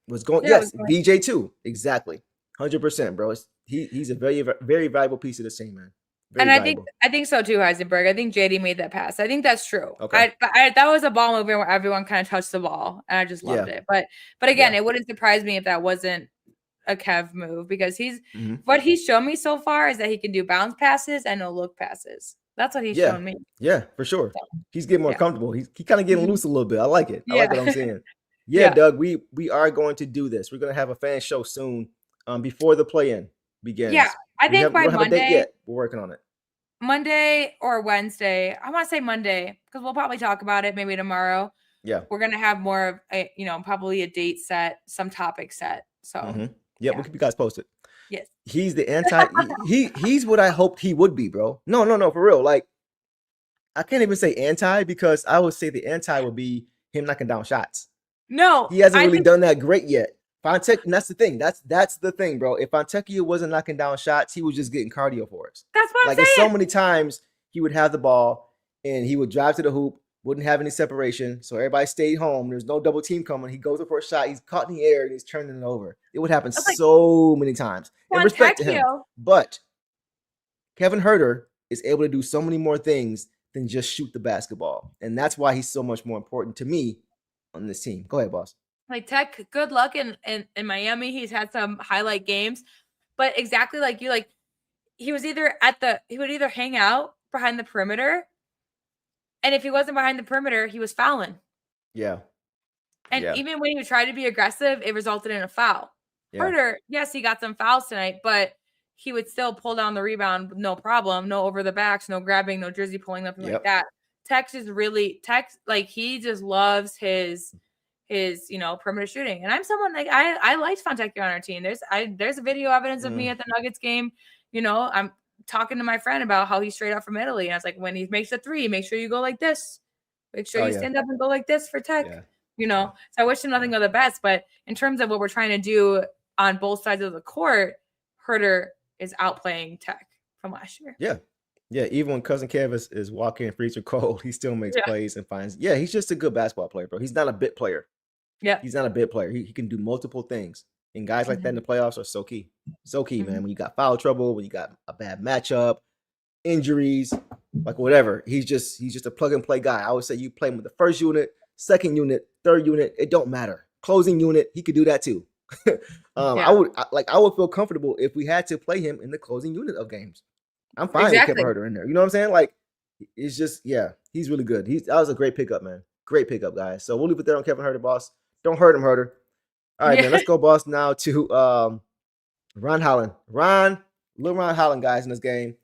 Was going, BJ too. Exactly. 100%, bro. He's a very, very valuable piece of the team, man. Very valuable. I think so too, Heisenberg. I think JD made that pass. I think that's true. Okay. That was a ball movement where everyone kind of touched the ball, and I just loved it. But again, it wouldn't surprise me if that wasn't a Kev move, because what he's shown me so far is that he can do bounce passes and no look passes. That's what he's shown me. Yeah, for sure. He's getting more comfortable. He kind of getting loose a little bit. I like it. I like what I'm saying. Doug, we are going to do this. We're going to have a fan show soon, before the play-in begins. Yeah, I think by Monday. A date yet. We're working on it. Monday or Wednesday. I want to say Monday, because we'll probably talk about it maybe tomorrow. Yeah. We're going to have more of a, probably a date set, some topic set. So we'll keep you guys posted. Yes. He's the he's what I hoped he would be, bro. No, for real. Like, I can't even say anti, because I would say the anti would be him knocking down shots. No. He hasn't really done that great yet. Fontecchio, and that's the thing. That's the thing, bro. If Fontecchio wasn't knocking down shots, he was just getting cardio for us. That's what I'm saying. So many times he would have the ball and he would drive to the hoop, wouldn't have any separation, so everybody stayed home. There's no double team coming. He goes up for a shot. He's caught in the air and he's turning it over. It would happen so many times. And respect to him. But Kevin Huerter is able to do so many more things than just shoot the basketball, and that's why he's so much more important to me on this team. Go ahead, boss. Like, Tech, good luck in Miami. He's had some highlight games, but exactly like you, like, he would either hang out behind the perimeter, and if he wasn't behind the perimeter, he was fouling. Yeah. And even when he tried to be aggressive, it resulted in a foul. Huerter, yes, he got some fouls tonight, but he would still pull down the rebound with no problem, no over the backs, no grabbing, no jersey pulling, nothing like that. Tech, like, he just loves his perimeter shooting. And I'm someone, like, I liked Fontecchio on our team. There's a video evidence of me at the Nuggets game. I'm talking to my friend about how he's straight out from Italy. And I was like, when he makes a three, make sure you go like this. Make sure you stand up and go like this for Tech. So I wish him nothing but the best. But in terms of what we're trying to do on both sides of the court, Huerter is outplaying Tech from last year. Yeah, even when Cousin Kev is walking freeze or cold, he still makes plays and finds. Yeah, he's just a good basketball player, bro. He's not a bit player. Yeah, he's not a bit player. He can do multiple things, and guys like that in the playoffs are so key. So key, man. When you got foul trouble, when you got a bad matchup, injuries, like whatever, he's just a plug and play guy. I would say you play him with the first unit, second unit, third unit. It don't matter. Closing unit, he could do that too. I would feel comfortable if we had to play him in the closing unit of games. I'm fine with Kevin Huerter in there. You know what I'm saying? Like, it's just, he's really good. That was a great pickup, man. Great pickup, guys. So we'll leave it there on Kevin Huerter, boss. Don't hurt him, Huerter. All right, man. Let's go, boss, now to Ron Holland. Little Ron Holland, guys, in this game.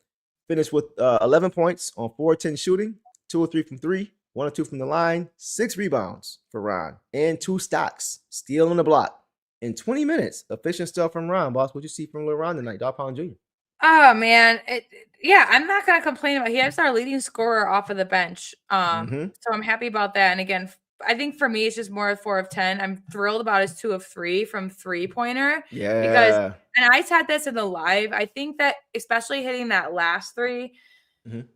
Finished with 11 points on 4-10 shooting, 2 or 3 from 3, 1 or 2 from the line, 6 rebounds for Ron, and 2 stocks, steal on the block. In 20 minutes, efficient stuff from Ron, boss. What'd you see from Lil Ron tonight, Dog Pound Jr.? Oh, man. I'm not going to complain about it. He has our leading scorer off of the bench. So I'm happy about that. And again, I think for me, it's just more 4 of 10. I'm thrilled about his 2 of 3 from 3-pointer. Yeah. Because, and I said this in the live, I think that especially hitting that last 3,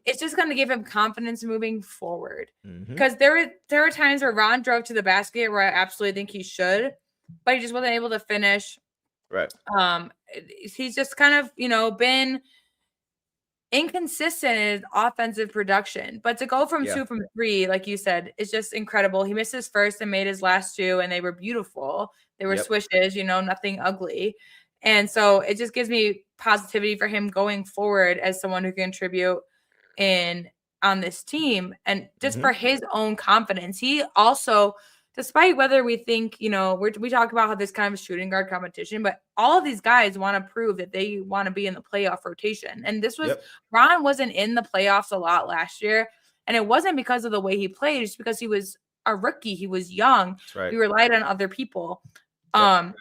it's just going to give him confidence moving forward. Because there were times where Ron drove to the basket where I absolutely think he should, but he just wasn't able to finish. Right. He's just kind of, been inconsistent in his offensive production. But to go from 2 from 3, like you said, is just incredible. He missed his first and made his last 2, and they were beautiful. They were swishes, nothing ugly. And so it just gives me positivity for him going forward as someone who can contribute on this team, and just for his own confidence. He also despite whether we think, we talk about how this kind of shooting guard competition, but all of these guys want to prove that they want to be in the playoff rotation. And this was, Ron wasn't in the playoffs a lot last year. And it wasn't because of the way he played. It's because he was a rookie. He was young. Right. We relied on other people. And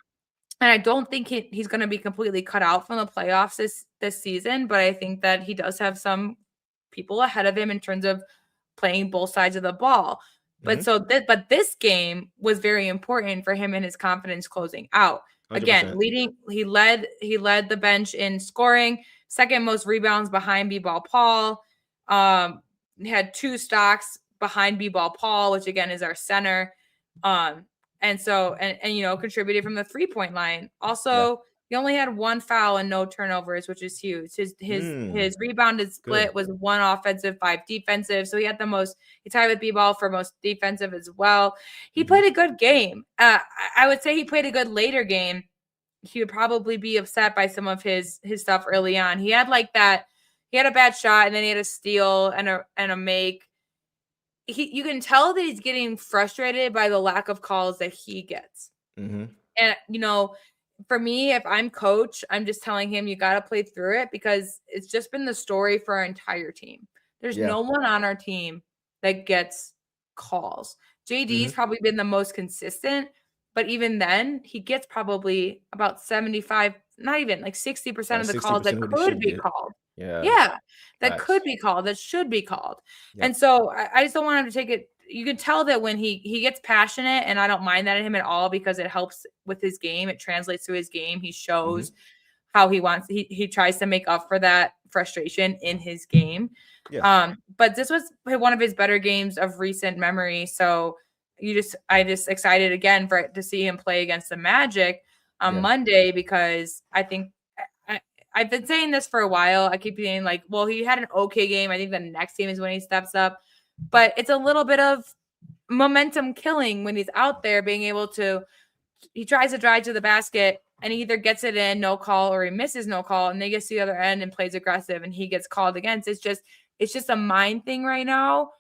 I don't think he's going to be completely cut out from the playoffs this season, but I think that he does have some people ahead of him in terms of playing both sides of the ball. But but this game was very important for him and his confidence closing out. 100%. Again, he led the bench in scoring, second most rebounds behind B-Ball Paul. He had 2 stocks behind B-Ball Paul, which again is our center. And contributed from the 3-point line. Also, he only had 1 foul and no turnovers, which is huge. His rebounded split was 1 offensive, 5 defensive. So he had he tied with B-Ball for most defensive as well. He played a good game. I would say he played a good later game. He would probably be upset by some of his stuff early on. He had he had a bad shot, and then he had a steal and a make. You can tell that he's getting frustrated by the lack of calls that he gets. And, for me, if I'm coach, I'm just telling him you got to play through it, because it's just been the story for our entire team. There's no one on our team that gets calls. JD's probably been the most consistent, but even then he gets probably about 75, not even 60% of the calls that could be called. That could be called, that should be called. And so I just don't want him to take it. You can tell that when he gets passionate, and I don't mind that in him at all, because it helps with his game. It translates to his game. He shows how he tries to make up for that frustration in his game. But this was one of his better games of recent memory. So I just excited again to see him play against the Magic on Monday, because I think I've been saying this for a while. I keep being he had an okay game. I think the next game is when he steps up. But it's a little bit of momentum killing when he's out there being able to – he tries to drive to the basket, and he either gets it in, no call, or he misses no call, and they get to the other end and plays aggressive, and he gets called against. It's just a mind thing right now.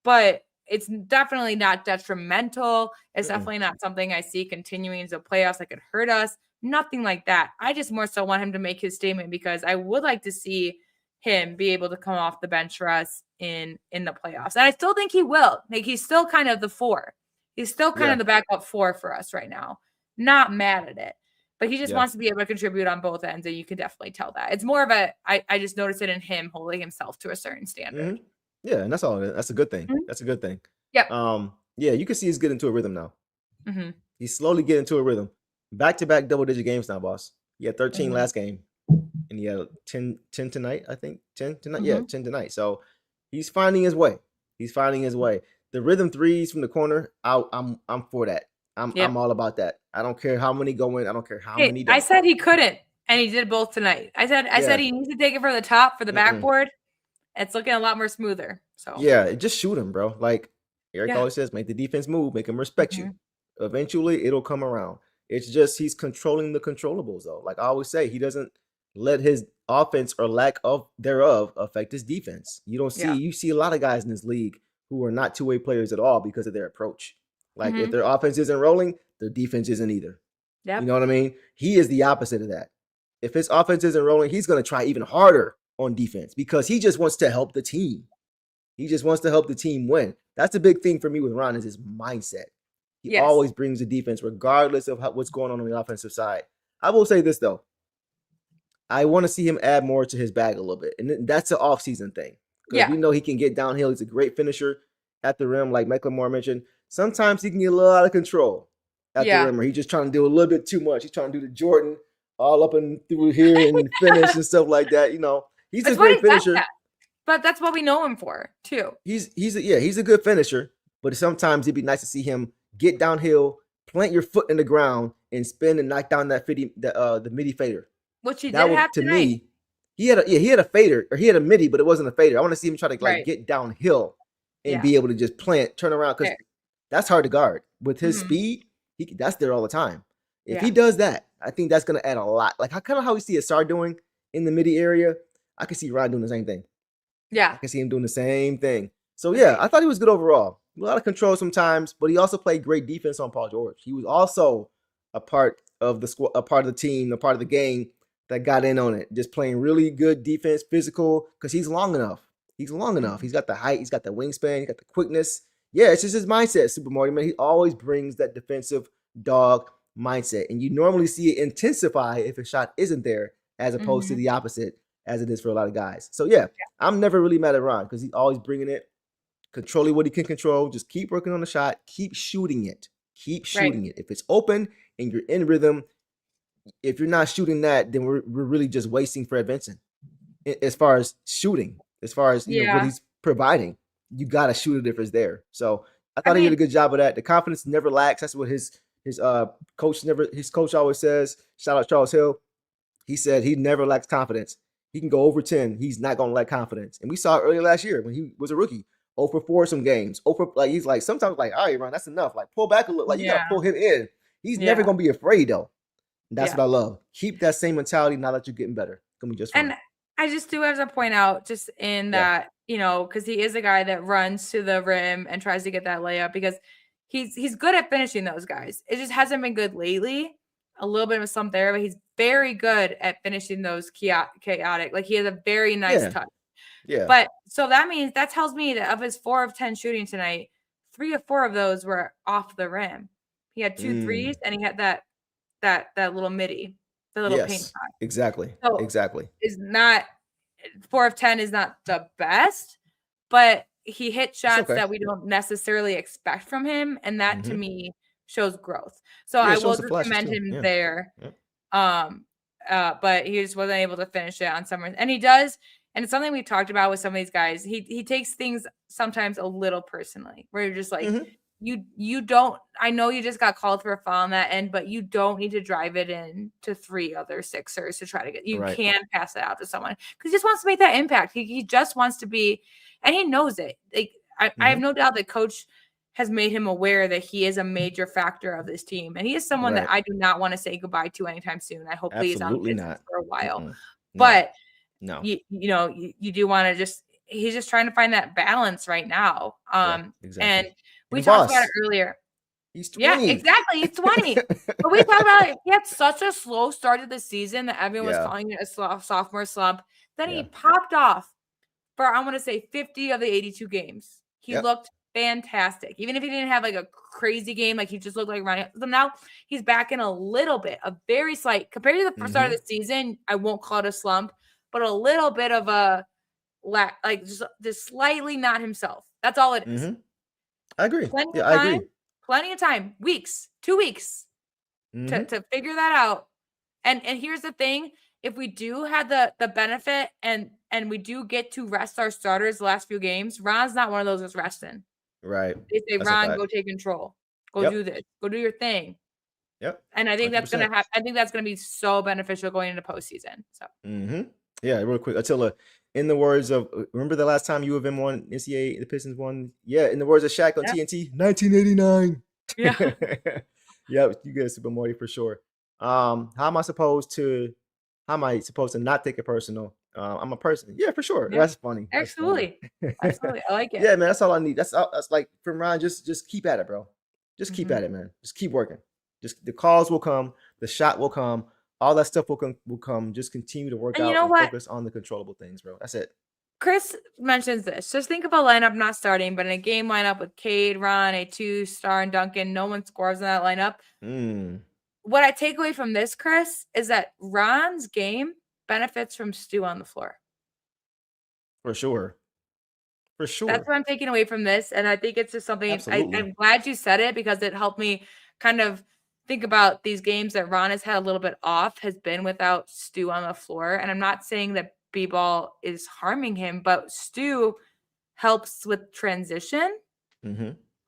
But it's definitely not detrimental. It's definitely not something I see continuing into playoffs that could hurt us. Nothing like that. I just more so want him to make his statement, because I would like to see him be able to come off the bench for us in the playoffs. And I still think he will. He's still kind of the 4. He's still kind of the backup 4 for us right now. Not mad at it. But he just wants to be able to contribute on both ends, and you can definitely tell that. It's more of I just noticed it in him holding himself to a certain standard. Yeah, and that's all. That's a good thing. That's a good thing. You can see he's getting into a rhythm now. He's slowly getting into a rhythm. Back-to-back double-digit games now, boss. He had 13 last game, and he had 10 tonight, I think. 10 tonight? Yeah, 10 tonight. So he's finding his way. The rhythm threes from the corner, I'm for that. I'm all about that. I don't care how many go in. I don't care how many don't. I said he couldn't, and he did both tonight. I said he needs to take it for the top, for the backboard. It's looking a lot more smoother. So just shoot him, bro. Like Eric always says, make the defense move, make him respect you. Eventually, it'll come around. It's just he's controlling the controllables, though. Like I always say, he doesn't let his offense or lack of thereof affect his defense. You see a lot of guys in this league who are not two-way players at all because of their approach. Like if their offense isn't rolling, their defense isn't either. You know what I mean? He is the opposite of that. If his offense isn't rolling, he's going to try even harder on defense, because he just wants to help the team. He just wants to help the team win. That's the big thing for me with Ron, is his mindset. He always brings the defense, regardless of what's going on the offensive side. I will say this, though. I want to see him add more to his bag a little bit. And that's an off-season thing. Because we know he can get downhill. He's a great finisher at the rim, like McLemore mentioned. Sometimes he can get a little out of control at the rim, or he's just trying to do a little bit too much. He's trying to do the Jordan all up and through here and finish and stuff like that. He's a great finisher. But that's what we know him for, too. He's a good finisher. But sometimes it'd be nice to see him get downhill, plant your foot in the ground, and spin and knock down that the midi fader. Which he did have tonight. To me, he had a fader, or he had a midi, but it wasn't a fader. I want to see him try to get downhill and be able to just plant, turn around, because that's hard to guard. With his speed, that's there all the time. If he does that, I think that's going to add a lot. Like how we see Ausar doing in the midi area, I can see Ron doing the same thing. I can see him doing the same thing. So yeah, I thought he was good overall. A lot of control sometimes, but he also played great defense on Paul George. He was also a part of the squad, a part of the team, a part of the game that got in on it. Just playing really good defense, physical, because he's long enough. He's long enough. He's got the height, he's got the wingspan, he's got the quickness. Yeah, it's just his mindset, Super Mario, man. He always brings that defensive dog mindset. And you normally see it intensify if a shot isn't there, as opposed to the opposite, as it is for a lot of guys. So yeah, I'm never really mad at Ron because he's always bringing it, controlling what he can control. Just keep working on the shot. Keep shooting it. Keep shooting it. If it's open and you're in rhythm, if you're not shooting that, then we're really just wasting Fred Vincent. As far as shooting, as far as you know, what he's providing, you got to shoot it if it's there. So I thought he did a good job of that. The confidence never lacks. That's what his coach always says. Shout out Charles Hill. He said he never lacks confidence. He can go over 10. He's not going to lack confidence. And we saw it earlier last year when he was a rookie. 0 for 4 some games. 0 for, like, he's like, sometimes like, all right, Ron, that's enough. Like, pull back a little. Like, you got to pull him in. He's never going to be afraid, though. And that's what I love. Keep that same mentality now that you're getting better. It's going to be just fine. And I just do have to point out just in that, you know, because he is a guy that runs to the rim and tries to get that layup because he's good at finishing those guys. It just hasn't been good lately. A little bit of a slump there, but he's very good at finishing those chaotic. Like, he has a very nice touch. Yeah. But so that means that tells me that of his 4 of 10 shooting tonight, 3 or 4 of those were off the rim. He had 2 threes and he had that little midi, the little paint shot. Exactly. So exactly. Is not 4 of 10 is not the best, but he hit shots that we don't necessarily expect from him, and that to me shows growth. So I will just commend him there. But he just wasn't able to finish it on some, and he does. And it's something we talked about with some of these guys. He takes things sometimes a little personally, where you're just like, you don't. I know you just got called for a foul on that end, but you don't need to drive it in to 3 other Sixers to try to get. You can pass it out to someone because he just wants to make that impact. He just wants to be, and he knows it. Like I have no doubt that Coach has made him aware that he is a major factor of this team, and he is someone that I do not want to say goodbye to anytime soon. I hope he's on the for a while, but. No, you know, you do want to just, he's just trying to find that balance right now. Exactly. And we talked about it earlier. He's 20. Yeah, exactly. He's 20. But we talked about it. He had such a slow start to the season that everyone was calling it a sophomore slump. Then he popped off for, I want to say, 50 of the 82 games. He looked fantastic. Even if he didn't have like a crazy game, like he just looked like running. So now he's back in a little bit, a very slight, compared to the first start of the season, I won't call it a slump, but a little bit of a like just slightly not himself. That's all it is. I agree. I agree. Plenty of time, weeks, 2 weeks to figure that out. And here's the thing: if we do have the benefit and we do get to rest our starters the last few games, Ron's not one of those that's resting. Right. They say, Ron, go take control. Go do this. Go do your thing. Yep. And I think 100%. That's gonna happen. I think that's gonna be so beneficial going into postseason. So. Yeah, real quick, Attila, in the words of, remember the last time U of M won NCAA, the Pistons won? Yeah, in the words of Shaq on TNT, 1989. Yeah. Yep, you get Super Marty for sure. How am I supposed to not take it personal? I'm a person. Yeah, for sure. Yeah. That's funny. Absolutely. Absolutely. I like it. Yeah, man, that's all I need. That's like from Ron, just keep at it, bro. Just keep at it, man. Just keep working. Just the calls will come, the shot will come. All that stuff will come. Just continue to work out and focus on the controllable things, bro. That's it. Chris mentions this. Just think of a lineup not starting, but in a game lineup with Cade, Ron, A2, Star, and Duncan, no one scores in that lineup. What I take away from this, Chris, is that Ron's game benefits from Stu on the floor. For sure. For sure. That's what I'm taking away from this. And I think it's just something I'm glad you said it because it helped me kind of think about these games that Ron has had a little bit off, has been without Stu on the floor. And I'm not saying that B-ball is harming him, but Stu helps with transition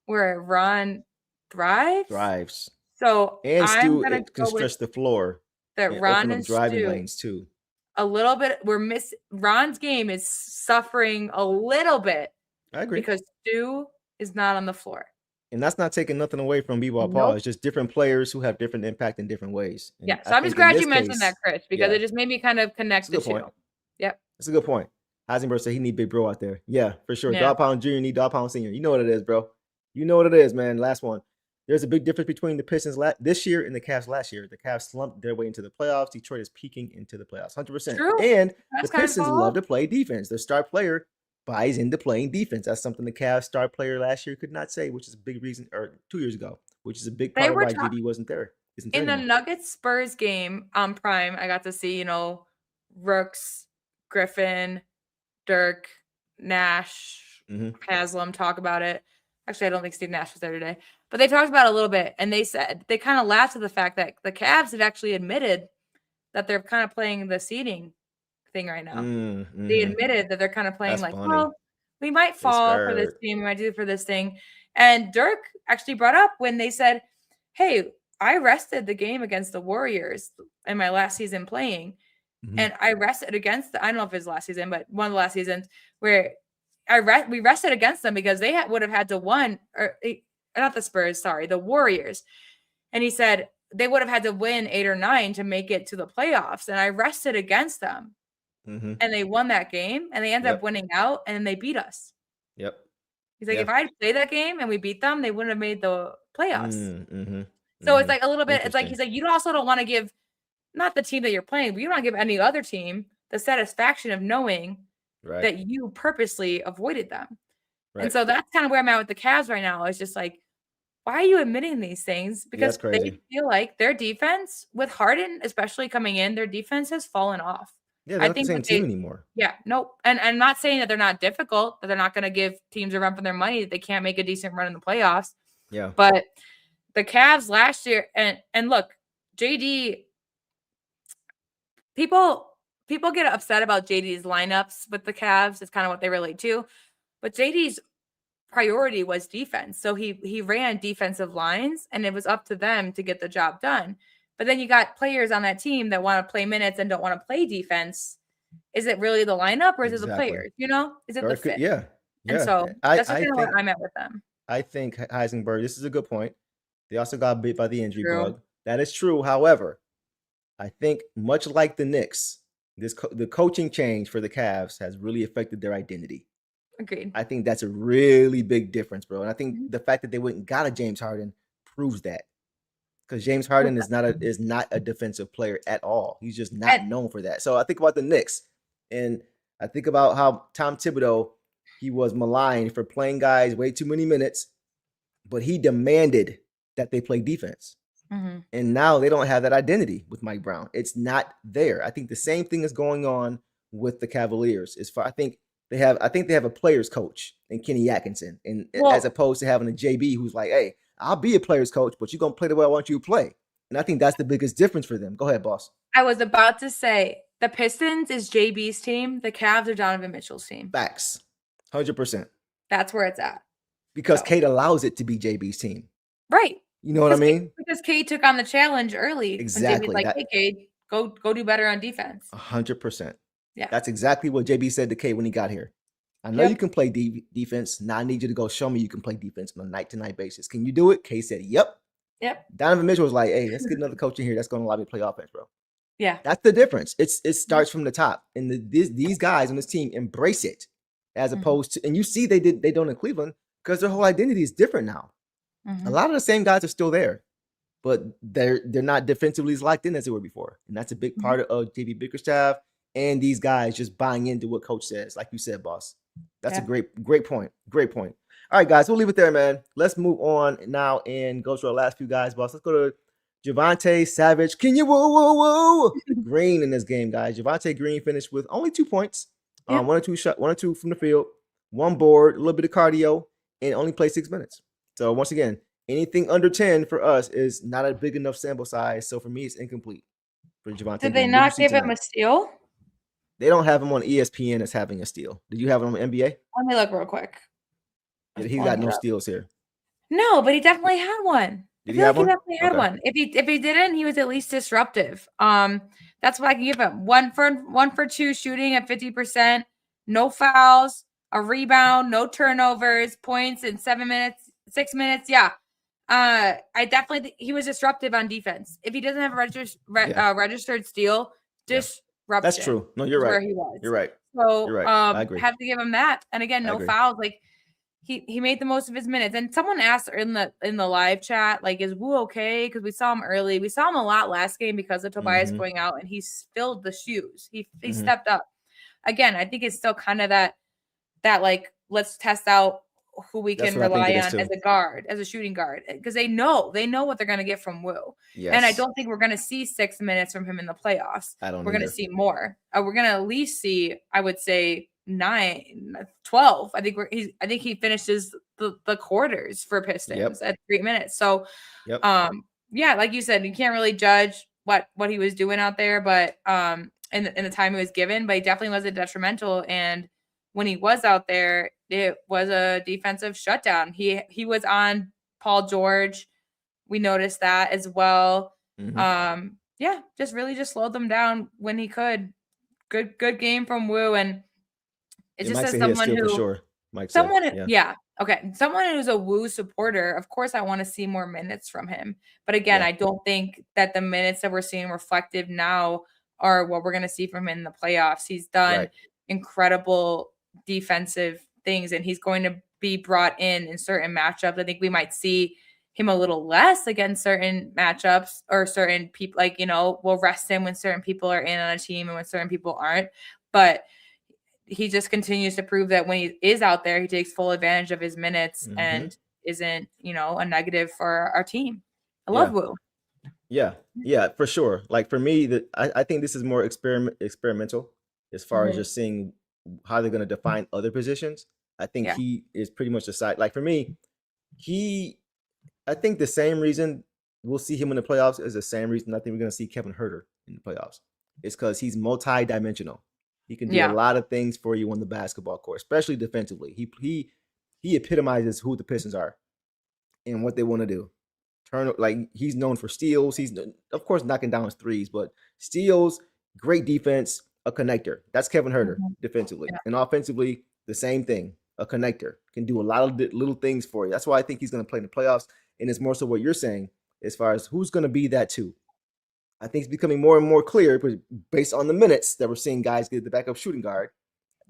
where Ron thrives. So and Stu can stretch the floor. That Ron and driving Stu, lanes too. A little bit, Ron's game is suffering a little bit. I agree. Because Stu is not on the floor. And that's not taking nothing away from B-ball Paul. It's just different players who have different impact in different ways. And so I'm just glad you mentioned that, Chris, because it just made me kind of connect the two. Yep. That's a good point. Heisenberg said he need Big Bro out there. Yeah, for sure. Yeah. Dog Pound Jr. need Dog Pound Senior. You know what it is, bro. You know what it is, man. Last one. There's a big difference between the Pistons this year and the Cavs last year. The Cavs slumped their way into the playoffs. Detroit is peaking into the playoffs, 100%. True. And That's the Pistons love to play defense. Their star player buys into playing defense. That's something the Cavs star player last year could not say, which is a big reason, or 2 years ago, which is a big part of why GD wasn't there. In the Nuggets Spurs game on Prime, I got to see, Rooks, Griffin, Dirk, Nash, Haslam talk about it. Actually, I don't think Steve Nash was there today, but they talked about it a little bit, and they said they kind of laughed at the fact that the Cavs had actually admitted that they're kind of playing the seeding thing right now. They admitted that they're kind of playing well, we might fall for this team, we might do it for this thing. And Dirk actually brought up when they said, hey, I rested the game against the Warriors in my last season playing. And I rested against I don't know if it's last season, but one of the last seasons where we rested against them because they would have had to win, or not the Spurs, sorry, the Warriors. And he said they would have had to win 8 or 9 to make it to the playoffs. And I rested against them. And they won that game, and they ended up winning out, and then they beat us. Yep. He's like, if I played that game and we beat them, they wouldn't have made the playoffs. So it's like a little bit, it's like, he's like, you also don't want to give, not the team that you're playing, but you don't want to give any other team the satisfaction of knowing that you purposely avoided them. And so that's kind of where I'm at with the Cavs right now. It's just like, why are you admitting these things? Because they feel like their defense, with Harden especially coming in, their defense has fallen off. Yeah, they're not the same team anymore. Yeah, no. And I'm not saying that they're not difficult, that they're not going to give teams a run for their money, that they can't make a decent run in the playoffs. Yeah. But the Cavs last year, and look, JD, people get upset about JD's lineups with the Cavs. It's kind of what they relate to. But JD's priority was defense. So he ran defensive lines, and it was up to them to get the job done. But then you got players on that team that want to play minutes and don't want to play defense. Is it really the lineup, or is it the players? Is it the fit? Yeah. And so that's kind of what I'm at with them. I think Heisenberg, this is a good point. They also got bit by the injury bug. That is true. However, I think much like the Knicks, the coaching change for the Cavs has really affected their identity. Agreed. I think that's a really big difference, bro. And I think the fact that they went and got a James Harden proves that. Because James Harden is not a defensive player at all. He's just not known for that. So I think about the Knicks, and I think about how Tom Thibodeau, he was maligned for playing guys way too many minutes, but he demanded that they play defense. And now they don't have that identity with Mike Brown. It's not there. I think the same thing is going on with the Cavaliers. I think they have a players coach in Kenny Atkinson, and as opposed to having a JB who's like, hey, I'll be a player's coach, but you're going to play the way I want you to play. And I think that's the biggest difference for them. Go ahead, boss. I was about to say, the Pistons is JB's team. The Cavs are Donovan Mitchell's team. Facts. 100%. That's where it's at. Because Kate allows it to be JB's team. Right. You know what I mean? Because Kate took on the challenge early. Exactly. And JB's like, hey, Kate, go do better on defense. 100%. Yeah. That's exactly what JB said to Kate when he got here. I know you can play defense. Now I need you to go show me you can play defense on a night-to-night basis. Can you do it? Kay said, yep. Donovan Mitchell was like, hey, let's get another coach in here that's going to allow me to play offense, bro. Yeah. That's the difference. It starts from the top. And these guys on this team embrace it as opposed to, and you see they don't in Cleveland because their whole identity is different now. A lot of the same guys are still there, but they're not defensively as locked in as they were before. And that's a big part of JB Bickerstaff and these guys just buying into what coach says, like you said, boss. That's a great point. Great point. All right, guys, we'll leave it there, man. Let's move on now and go to our last few guys, boss. Let's go to Javonte Savage. Can you woo Green in this game, guys? Javonte Green finished with only 2 points, 1 or 2 from the field, 1 board, a little bit of cardio, and only played 6 minutes. So once again, anything under 10 for us is not a big enough sample size. So for me, it's incomplete for Javonte. Did they not give him a steal? They don't have him on ESPN as having a steal. Did you have him on NBA? Let me look real quick. Yeah, he's got no steals here. No, but he definitely had one. Did he have one? He definitely had one. If he didn't, he was at least disruptive. That's what I can give him. 1 for 2 shooting at 50%, no fouls, a rebound, no turnovers, points in 6 minutes. Yeah. I definitely think he was disruptive on defense. If he doesn't have a registered steal, just eruption. That's true. No, you're right. Where he was. You're right. So You're right. I agree. have to give him that. And again, I no agree. fouls. Like he made the most of his minutes. And someone asked in the live chat, like, is Wu okay? Because we saw him early. We saw him a lot last game because of Tobias going out, and he filled the shoes. He stepped up. Again, I think it's still kind of that like, let's test out who we can rely on as a guard, as a shooting guard, because they know what they're going to get from Wu. Yes. And I don't think we're going to see 6 minutes from him in the playoffs. We're going to see more. We're going to at least see, I would say, 9, 12. I think he finishes the quarters for Pistons at 3 minutes. So, yeah, like you said, you can't really judge what he was doing out there, but in the time he was given, but he definitely wasn't detrimental. And when he was out there, it was a defensive shutdown. He was on Paul George. We noticed that as well. Just slowed them down when he could. Good game from Wu, and it just says someone who, for sure. Someone who's a Wu supporter. Of course, I want to see more minutes from him, but again, I don't think that the minutes that we're seeing reflective now are what we're going to see from him in the playoffs. He's done incredible defensive things, and he's going to be brought in certain matchups. I think we might see him a little less against certain matchups, or certain people, like, we'll rest him when certain people are in on a team and when certain people aren't. But he just continues to prove that when he is out there, he takes full advantage of his minutes and isn't, a negative for our team. I love Wu. Yeah, for sure. Like for me, I think this is more experimental as far as just seeing how they're going to define other positions. I think he is pretty much the side. Like for me, I think the same reason we'll see him in the playoffs is the same reason I think we're going to see Kevin Huerter in the playoffs. It's because he's multi-dimensional. He can do a lot of things for you on the basketball court, especially defensively. He epitomizes who the Pistons are and what they want to do. He's known for steals. He's, of course, knocking down his threes, but steals, great defense, a connector. That's Kevin Huerter defensively. And offensively, the same thing. A connector. Can do a lot of little things for you. That's why I think he's going to play in the playoffs. And it's more so what you're saying as far as who's going to be that too. I think it's becoming more and more clear based on the minutes that we're seeing guys get the backup shooting guard.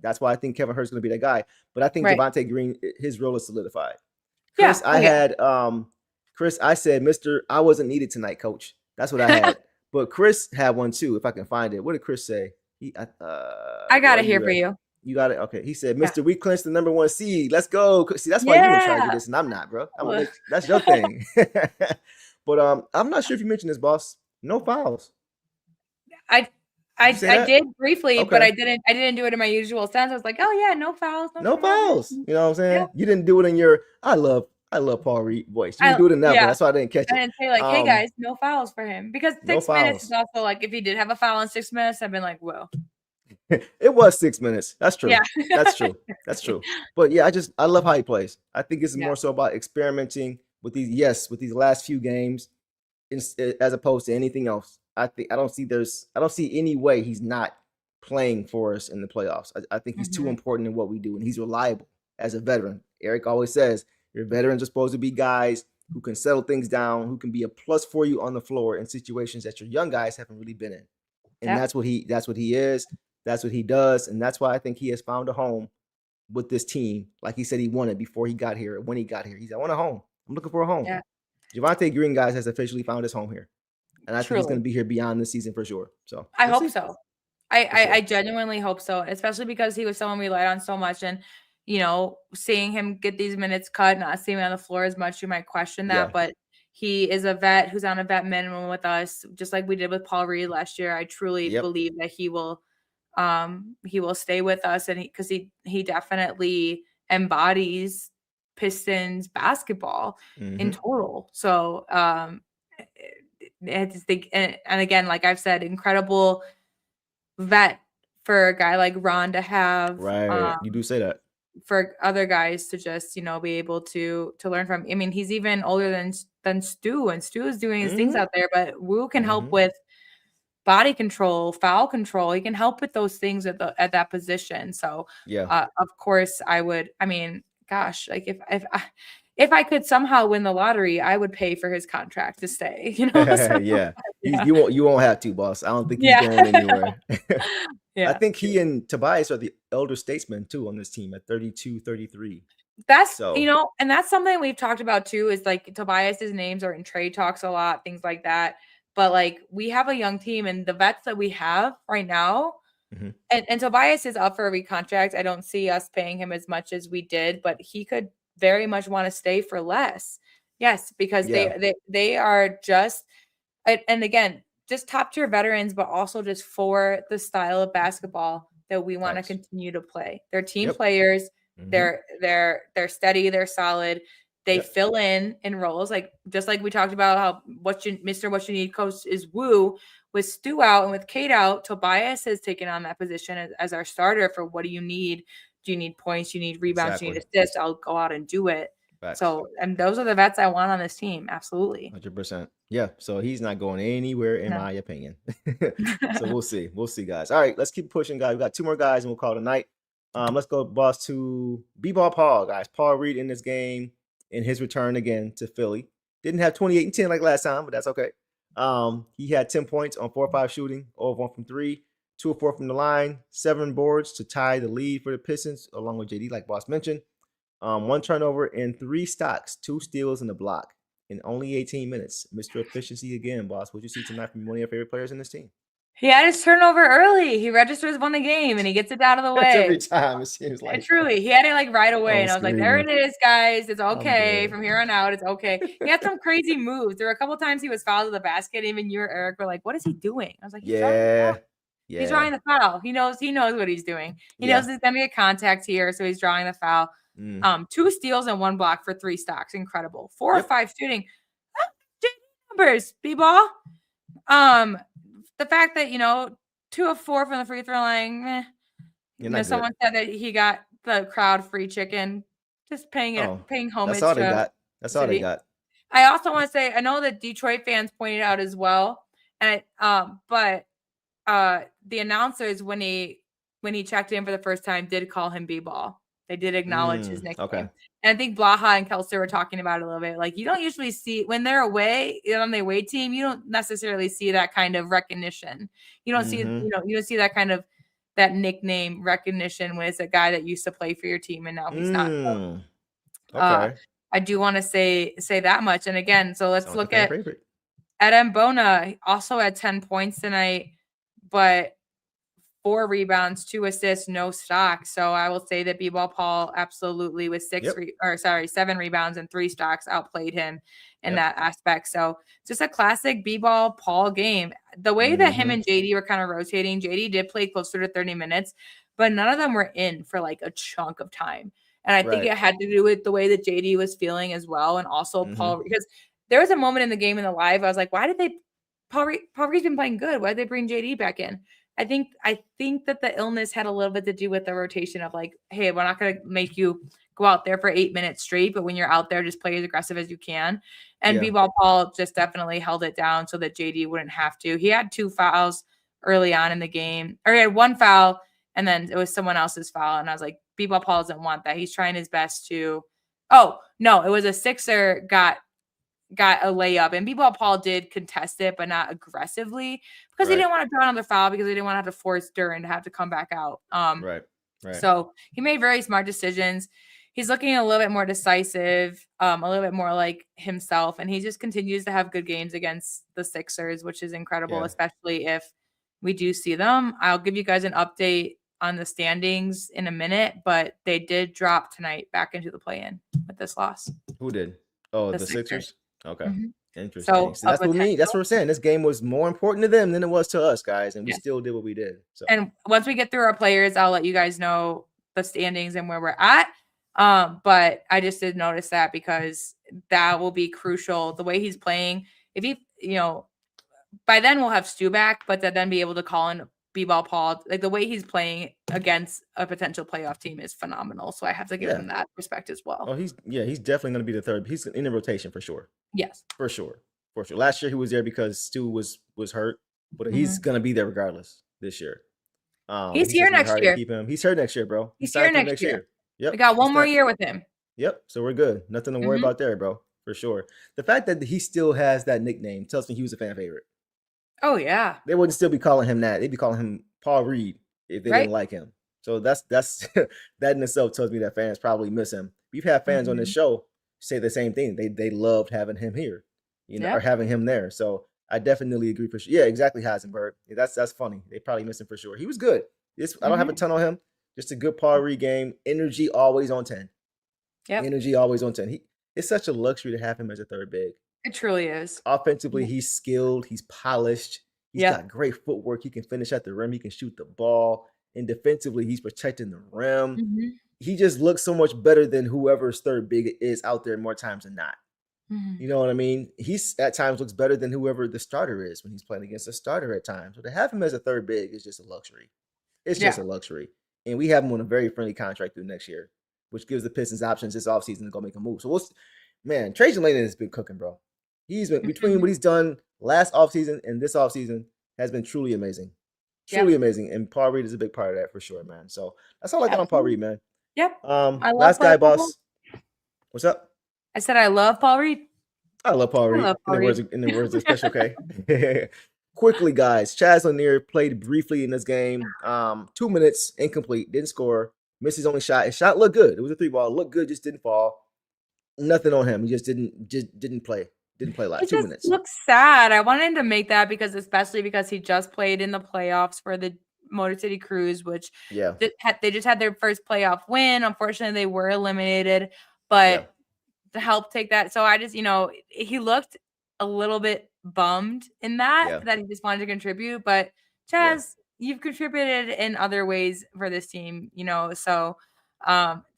That's why I think Kevin Huerter's going to be that guy. But I think Javonte Green, his role is solidified. Chris, Chris, I said, I wasn't needed tonight, coach. That's what I had. But Chris had one too, if I can find it. What did Chris say? I got it here for you. You got it? Okay. He said, Mr. We clinched the #1 seed. Let's go. See, that's why you were trying to do this, and I'm not, bro. That's your thing. But I'm not sure if you mentioned this, boss. No fouls. I did briefly, but I didn't do it in my usual sense. I was like, oh yeah, no fouls. No fouls. You know what I'm saying? Yeah. You didn't do it in your I love Paul Reed voice. You didn't do it in that one. That's why I didn't catch it. I didn't say hey guys, no fouls for him. Because 6 minutes is also like, if he did have a foul in 6 minutes, I've been like, whoa. It was 6 minutes. That's true. Yeah. That's true. That's true. But yeah, I love how he plays. I think it's more so about experimenting with these last few games as opposed to anything else. I don't see any way he's not playing for us in the playoffs. I think he's too important in what we do, and he's reliable as a veteran. Eric always says your veterans are supposed to be guys who can settle things down, who can be a plus for you on the floor in situations that your young guys haven't really been in. And that's what he is. That's what he does. And that's why I think he has found a home with this team. Like he said he wanted before he got here. When he got here, he said, I want a home. I'm looking for a home. Yeah. Javonte Green, guys, has officially found his home here. And I think he's going to be here beyond this season for sure. So I hope so. I genuinely hope so, especially because he was someone we relied on so much. And, seeing him get these minutes cut, not seeing him on the floor as much, you might question that. Yeah. But he is a vet who's on a vet minimum with us, just like we did with Paul Reed last year. I truly believe that he will stay with us, and because he definitely embodies Pistons basketball in total. So I just think, and again, like I've said, incredible vet for a guy like Ron to have. Right, you do say that. For other guys to just be able to learn from. I mean, he's even older than Stu, and Stu is doing his things out there. But Wu can help with body control, foul control. He can help with those things at that position. So of course I would. I mean, gosh, like if I could somehow win the lottery, I would pay for his contract to stay. So, yeah. You won't have to, boss. I don't think he's Yeah. going anywhere. Yeah. I think he and Tobias are the elder statesmen too on this team at 32, 33. That's, So and that's something we've talked about too, is like Tobias's names are in trade talks a lot, things like that. But like we have a young team, and the vets that we have right now, and Tobias is up for a recontract. I don't see us paying him as much as we did, but he could very much want to stay for less. Yes, because they are just, and again, just top tier veterans, but also just for the style of basketball that we want to continue to play. They're team players. They're steady. They're solid. They fill in roles, like just like we talked about how what you need coach is Woo. With Stu out and with Kate out, Tobias has taken on that position as our starter for what do you need? Do you need points? You need rebounds? You need assists? I'll go out and do it. So, and those are the vets I want on this team. Absolutely. 100%. Yeah. So he's not going anywhere, in my opinion. So we'll see. We'll see, guys. All right, let's keep pushing, guys. We got 2 more guys and we'll call it a night. Let's go, boss, to B-ball Paul, guys. Paul Reed in this game in his return again to Philly. Didn't have 28 and 10 like last time, but that's okay. He had 10 points on 4 or 5 shooting, 0 of 1 from 3, 2 of 4 from the line, 7 boards to tie the lead for the Pistons, along with JD, like boss mentioned. 1 turnover and 3 stocks, 2 steals and a block in only 18 minutes. Mr. Efficiency again, boss. What you see tonight from one of your favorite players in this team? He had his turnover early. He registers 1 a game and he gets it out of the way. Every time it seems like. Truly, he had it like right away, and I was like, "There it is, guys. It's okay from here on out. It's okay." He had some crazy moves. There were a couple times he was fouled to the basket. Even you or Eric were like, "What is he doing?" I was like, "He's he's drawing the foul. He knows what he's doing. He knows there's gonna be a contact here, so he's drawing the foul." 2 steals and 1 block for 3 stocks. Incredible. 4 or 5 shooting. Numbers, B-ball. The fact that 2 of 4 from the free throw line. Someone said that he got the crowd free chicken. Just paying homage. That's all they got. That's all they got. I also want to say, I know that Detroit fans pointed out as well, and but the announcers when he checked in for the first time did call him B-ball. They did acknowledge his nickname. Okay. And I think Blaha and Kelser were talking about it a little bit. Like, you don't usually see when they're away on the away team, you don't necessarily see that kind of recognition. You don't see, you don't see that kind of that nickname recognition when it's a guy that used to play for your team and now he's not. Okay. I do want to say that much. And again, so let's look at Adam Bona, also had 10 points tonight, but 4 rebounds, 2 assists, no stocks. So I will say that B-ball Paul absolutely with 7 rebounds and 3 stocks outplayed him in that aspect. So just a classic B-ball Paul game. The way that him and JD were kind of rotating, JD did play closer to 30 minutes, but none of them were in for like a chunk of time. And I think it had to do with the way that JD was feeling as well. And also Paul, because there was a moment in the game in the live, I was like, why did Paul Reed's been playing good. Why did they bring JD back in? I think that the illness had a little bit to do with the rotation of like, hey, we're not going to make you go out there for 8 minutes straight, but when you're out there, just play as aggressive as you can. And B-ball Paul just definitely held it down so that JD wouldn't have to. He had 2 fouls early on in the game, or he had 1 foul, and then it was someone else's foul. And I was like, B-ball Paul doesn't want that. He's trying his best to. Oh no, it was a Sixer got a layup, and B-ball Paul did contest it, but not aggressively because he didn't want to draw another foul because he didn't want to have to force Duren to have to come back out. Right. So he made very smart decisions. He's looking a little bit more decisive, a little bit more like himself, and he just continues to have good games against the Sixers, which is incredible, especially if we do see them. I'll give you guys an update on the standings in a minute, but they did drop tonight back into the play-in with this loss. Who did? Oh, the Sixers? Okay. Interesting. So that's what we're saying. This game was more important to them than it was to us, guys, and we still did what we did. So. And once we get through our players, I'll let you guys know the standings and where we're at. But I just did notice that because that will be crucial. The way he's playing, if he, by then we'll have Stu back, but to then be able to call in B-ball Paul, like the way he's playing against a potential playoff team is phenomenal. So I have to give him that respect as well. Oh, he's definitely going to be the third. He's in the rotation for sure. Yes, for sure. Last year he was there because Stu was hurt, but he's going to be there regardless this year. He's here next year. He's here next year, bro. He's here next year. Yep. We got one more year with him. Yep. So we're good. Nothing to worry about there, bro. For sure. The fact that he still has that nickname tells me he was a fan favorite. Oh yeah. They wouldn't still be calling him that. They'd be calling him Paul Reed if they Right. didn't like him. So that's that in itself tells me that fans probably miss him. We've had fans on this show say the same thing. They loved having him here, or having him there. So I definitely agree for sure. Yeah, exactly, Heisenberg. Yeah, that's funny. They probably miss him for sure. He was good. I don't have a ton on him. Just a good Paul Reed game. Energy always on 10. Energy always on 10. It's such a luxury to have him as a third big. It truly is. Offensively, he's skilled. He's polished. He's got great footwork. He can finish at the rim. He can shoot the ball. And defensively, he's protecting the rim. He just looks so much better than whoever's third big is out there more times than not. You know what I mean? He's at times looks better than whoever the starter is when he's playing against a starter at times. So to have him as a third big is just a luxury. It's just a luxury. And we have him on a very friendly contract through next year, which gives the Pistons options this offseason to go make a move. So Chaz Lanier has been cooking, bro. He's been between what he's done last offseason and this offseason has been truly amazing. Truly amazing. And Paul Reed is a big part of that for sure, man. So that's all I got on Paul Reed, man. Last guy, boss. What's up? I said I love Paul Reed. I love Paul Reed. In the words of Special K. Quickly, guys. Chaz Lanier played briefly in this game. 2 minutes, incomplete, didn't score, missed his only shot. His shot looked good. It was a 3-ball. Looked good, just didn't fall. Nothing on him. He just didn't play. Didn't play last 2 minutes. It looks sad. I wanted him to make that especially because he just played in the playoffs for the Motor City Cruise, which they just had their first playoff win. Unfortunately, they were eliminated, but to help take that. So I just, he looked a little bit bummed in that he just wanted to contribute. But Chaz, you've contributed in other ways for this team, so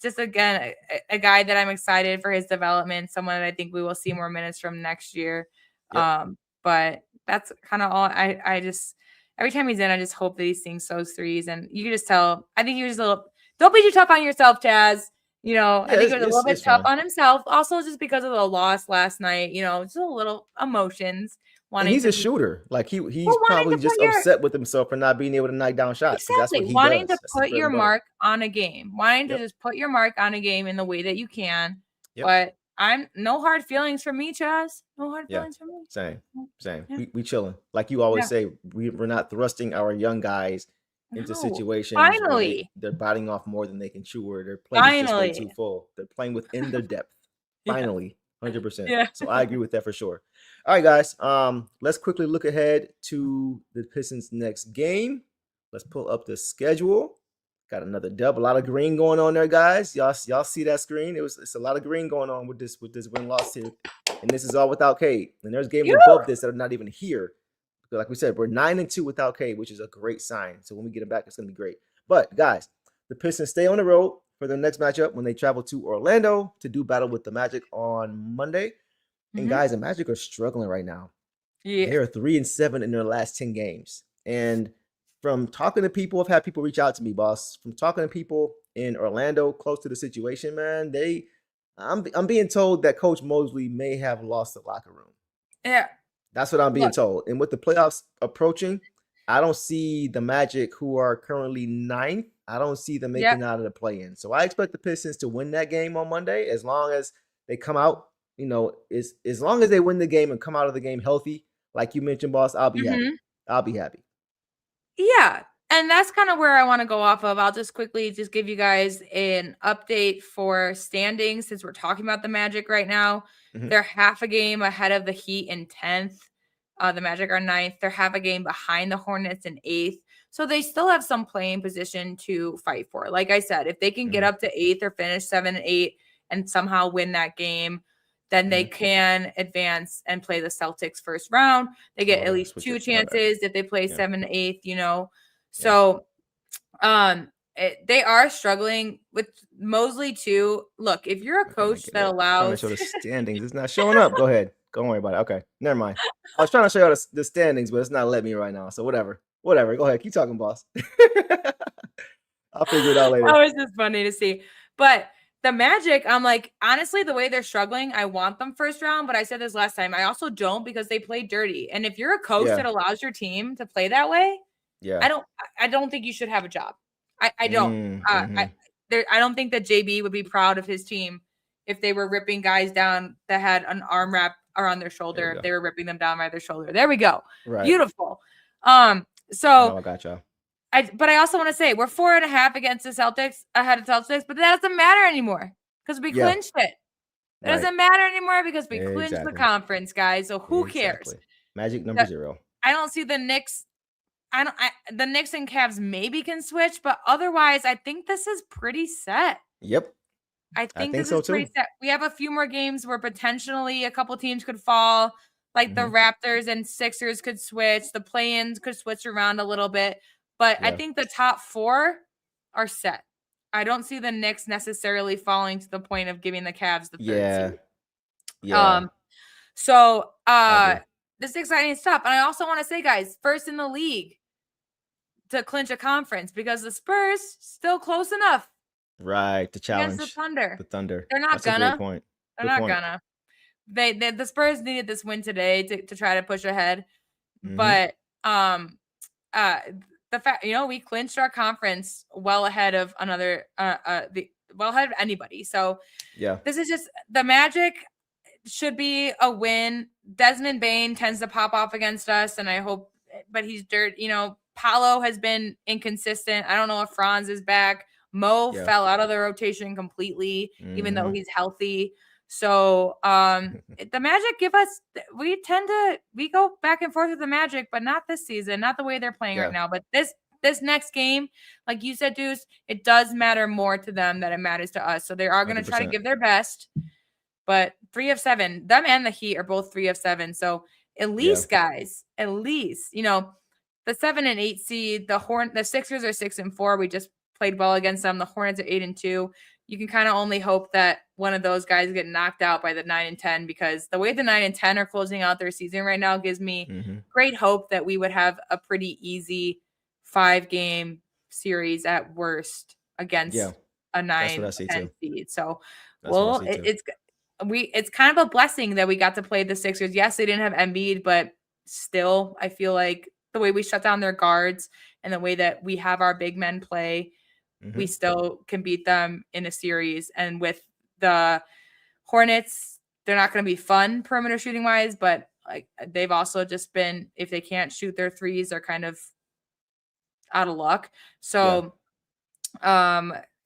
just again, a guy that I'm excited for his development, someone that I think we will see more minutes from next year. But that's kind of all. I just every time he's in, I just hope that he sinks those threes, and you can just tell. I think he was a little. Don't be too tough on yourself, Chaz. I think he was a little bit tough on himself. Also, just because of the loss last night, just a little emotions. And he's a shooter. Like he's probably just upset with himself for not being able to knock down shots. Exactly. That's what he wanting does. to put your mark on a game. Wanting to just put your mark on a game in the way that you can. But I'm no hard feelings for me, Chaz. No hard feelings for me. Same. We chilling. Like you always say, we're not thrusting our young guys into situations where they're biting off more than they can chew, or they're playing just way too full. They're playing within their depth. Finally. 100%. So I agree with that for sure. All right, guys. Let's quickly look ahead to the Pistons' next game. Let's pull up the schedule. Got another dub. A lot of green going on there, guys. Y'all see that screen? It's a lot of green going on with this win-loss here. And this is all without Cade. And there's games above this that are not even here. Because like we said, we're 9-2 without Cade, which is a great sign. So when we get him back, it's gonna be great. But guys, the Pistons stay on the road for their next matchup when they travel to Orlando to do battle with the Magic on Monday. And guys, the Magic are struggling right now. They are 3-7 in their last 10 games. And from talking to people, I've had people reach out to me, boss. From talking to people in Orlando close to the situation, man, I'm being told that Coach Mosley may have lost the locker room. Yeah. That's what I'm being told. And with the playoffs approaching, I don't see the Magic, who are currently 9th, I don't see them making out of the play-in. So I expect the Pistons to win that game on Monday, as long as they come out, as long as they win the game and come out of the game healthy, like you mentioned, boss, I'll be happy. I'll be happy. Yeah. And that's kind of where I want to go off of. I'll just quickly give you guys an update for standings, since we're talking about the Magic right now. They're half a game ahead of the Heat in 10th. The Magic are 9th. They're half a game behind the Hornets in 8th. So they still have some playing position to fight for. Like I said, if they can get up to 8th or finish 7-8 and somehow win that game, then they can advance and play the Celtics first round. They get at least 2 chances if they play 7-8, So they are struggling with Mosley too. Look, if you're a coach that allows show the standings, it's not showing up. Go ahead. Don't worry about it. Okay, never mind. I was trying to show you the standings, but it's not letting me right now. So whatever. Go ahead. Keep talking, boss. I'll figure it out later. That was just funny to see. But the Magic, I'm like, honestly, the way they're struggling, I want them first round. But I said this last time. I also don't, because they play dirty. And if you're a coach that allows your team to play that way, I don't think you should have a job. I don't. I don't think that JB would be proud of his team if they were ripping guys down that had an arm wrap are on their shoulder. go. They were ripping them down by their shoulder. There we go. Right. Beautiful. So I got y'all. But I also want to say we're 4.5 against the Celtics ahead of Celtics, but that doesn't matter anymore because we clinched it. It doesn't matter anymore because we clinched the conference, guys. So who cares? Magic number 0. I don't see the Knicks. The Knicks and Cavs maybe can switch, but otherwise, I think this is pretty set. Yep. I think this is pretty set. We have a few more games where potentially a couple teams could fall, like the Raptors and Sixers could switch. The play-ins could switch around a little bit, but I think the top 4 are set. I don't see the Knicks necessarily falling to the point of giving the Cavs the 3rd seed. Yeah. So this is exciting stuff. And I also want to say, guys, first in the league to clinch a conference because the Spurs still close enough. Right, to challenge against the Thunder. The Thunder. They're not gonna. A great point. They're not gonna. The Spurs needed this win today to try to push ahead. But the fact, we clinched our conference well ahead of well ahead of anybody. So this is just the Magic should be a win. Desmond Bane tends to pop off against us, and I hope, but he's dirt. Paolo has been inconsistent. I don't know if Franz is back. Mo fell out of the rotation completely, even though he's healthy. So the Magic we go back and forth with the Magic, but not this season, not the way they're playing right now. But this next game, like you said, Deuce, it does matter more to them than it matters to us. So they are going to try to give their best. But 3 of 7, them and the Heat are both 3 of 7. So at least, guys, the 7 and 8 seed, the Sixers are 6 and 4. We just played well against them. The Hornets are 8 and 2. You can kind of only hope that one of those guys get knocked out by the 9 and 10, because the way the 9 and 10 are closing out their season right now gives me great hope that we would have a pretty easy 5-game series at worst against a 9 and 10 seed. So, it's kind of a blessing that we got to play the Sixers. Yes, they didn't have Embiid, but still, I feel like the way we shut down their guards and the way that we have our big men play, we still can beat them in a series. And with the Hornets, they're not going to be fun perimeter shooting wise, but like they've also just been, if they can't shoot their threes, they're kind of out of luck. So,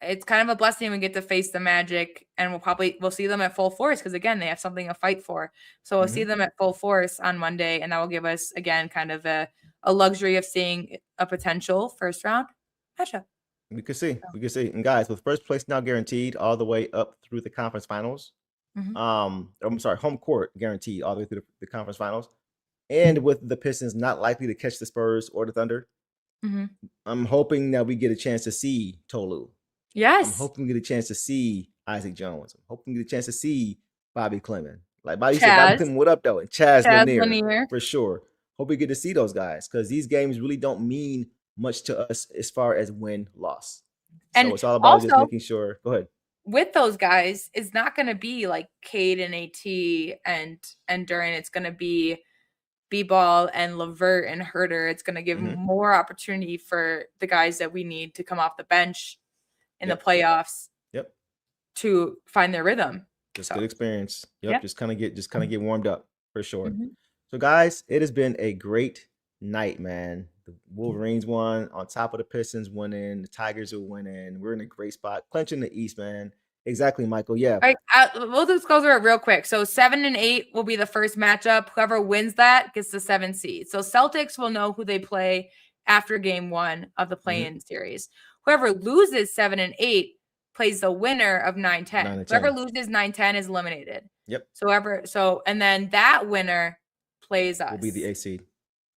it's kind of a blessing we get to face the Magic, and we'll see them at full force because, again, they have something to fight for. So we'll see them at full force on Monday, and that will give us, again, kind of a luxury of seeing a potential first round matchup. We could see. And guys, with first place now guaranteed all the way up through the conference finals. Home court guaranteed all the way through the conference finals. And with the Pistons not likely to catch the Spurs or the Thunder, I'm hoping that we get a chance to see Tolu. Yes. I'm hoping we get a chance to see Isaac Jones. I'm hoping we get a chance to see Bobby Clement. Like Bobby said, Bobby Clement, what up, though? And Chaz Lanier, for sure. Hope we get to see those guys because these games really don't mean much to us as far as win-loss. So it's all about just making sure. Go ahead. With those guys, it's not going to be like Cade and AT and Duren. It's going to be B-Ball and LeVert and Huerter. It's going to give more opportunity for the guys that we need to come off the bench in the playoffs to find their rhythm. Just good experience. Just kind of get warmed up for sure. So guys, it has been a great night, man. The Wolverines won on top of the Pistons winning. The Tigers are winning. We're in a great spot. Clinching the East, man. Exactly, Michael. Yeah. All right, we'll just go through it real quick. So 7 and 8 will be the first matchup. Whoever wins that gets the 7 seed. So Celtics will know who they play after game 1 of the play-in series. Whoever loses 7 and 8 plays the winner of 9-10. Whoever loses 9-10 is eliminated. Yep. And then that winner plays us. Will be the 8 seed.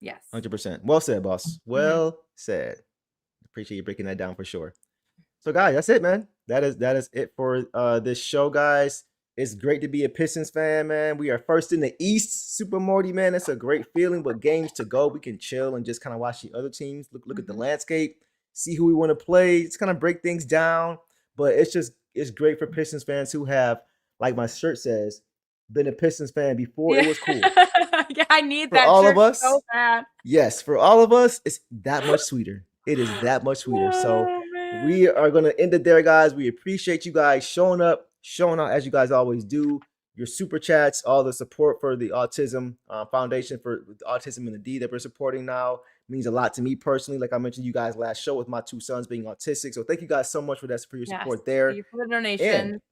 Yes. 100%. Well said, boss. Well said. Appreciate you breaking that down for sure. So, guys, that's it, man. That is it for this show, guys. It's great to be a Pistons fan, man. We are first in the East, Super Morty, man. It's a great feeling, but games to go. We can chill and just kind of watch the other teams, look at the landscape, see who we want to play, just kind of break things down. But it's great for Pistons fans who have, like my shirt says, been a Pistons fan before it was cool. Yeah, I need for that all shirt of us, so bad. Yes, for all of us, it's that much sweeter. It is that much sweeter. So we are going to end it there, guys. We appreciate you guys showing up, showing out as you guys always do. your super chats, all the support for the Autism Foundation for Autism in the D that we're supporting now. Means a lot to me personally. Like I mentioned you guys last show with my 2 sons being autistic. So thank you guys so much for that, for your support there. Thank you for the donation.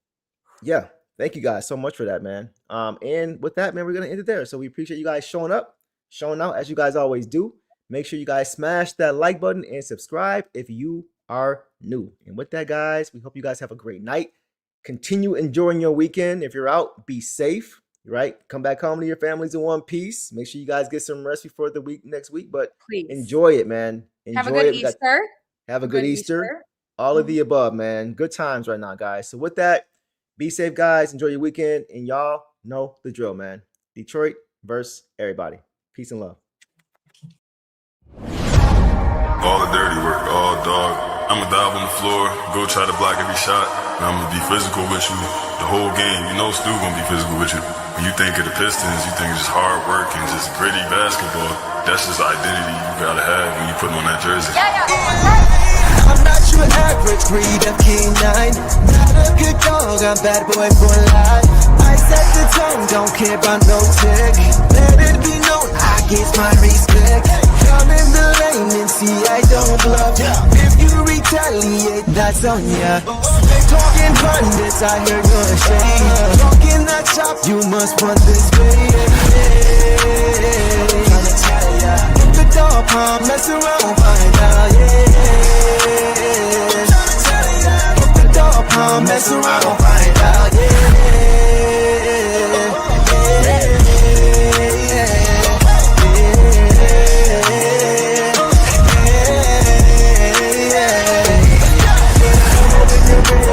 Yeah, thank you guys so much for that, man. And with that, man, we're gonna end it there. So we appreciate you guys showing up, showing out as you guys always do. Make sure you guys smash that like button and subscribe if you are new. And with that, guys, we hope you guys have a great night. Continue enjoying your weekend. If you're out, be safe. Right, come back home to your families in one piece. Make sure you guys get some rest before the next week. But please enjoy it, man. Enjoy have a good it. Easter. Have a good Easter. All of the above, man. Good times right now, guys. So with that, be safe, guys. Enjoy your weekend, and y'all know the drill, man. Detroit versus everybody. Peace and love. All the dirty work, all dog. I'ma dive on the floor, go try to block every shot, and I'ma be physical with you the whole game. You know Stu gonna be physical with you. When you think of the Pistons, you think of just hard work and just gritty basketball. That's just the identity you gotta have when you put on that jersey. I'm not your average breed of canine. Not a good dog, I'm bad boy for life. I set the tone, don't care about no tick. Let it be known, I get my respect. Come in the lane and see I don't bluff. If you retaliate, that's on ya. They talking pundits, I hear you're ashamed. Talking that chop, you must want this way. Tryna tell ya, if the dog palm, mess around, find out, Tryna tell ya, if the dog palm, mess around, find out,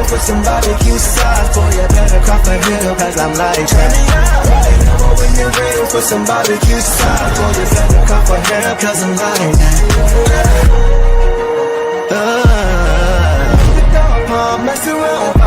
For some barbecue sauce, boy, you better crop a hill, cause I'm like that. When you're ready for some barbecue sauce, boy, you better crop a hill, cause I'm like that. The dog palm, mess around,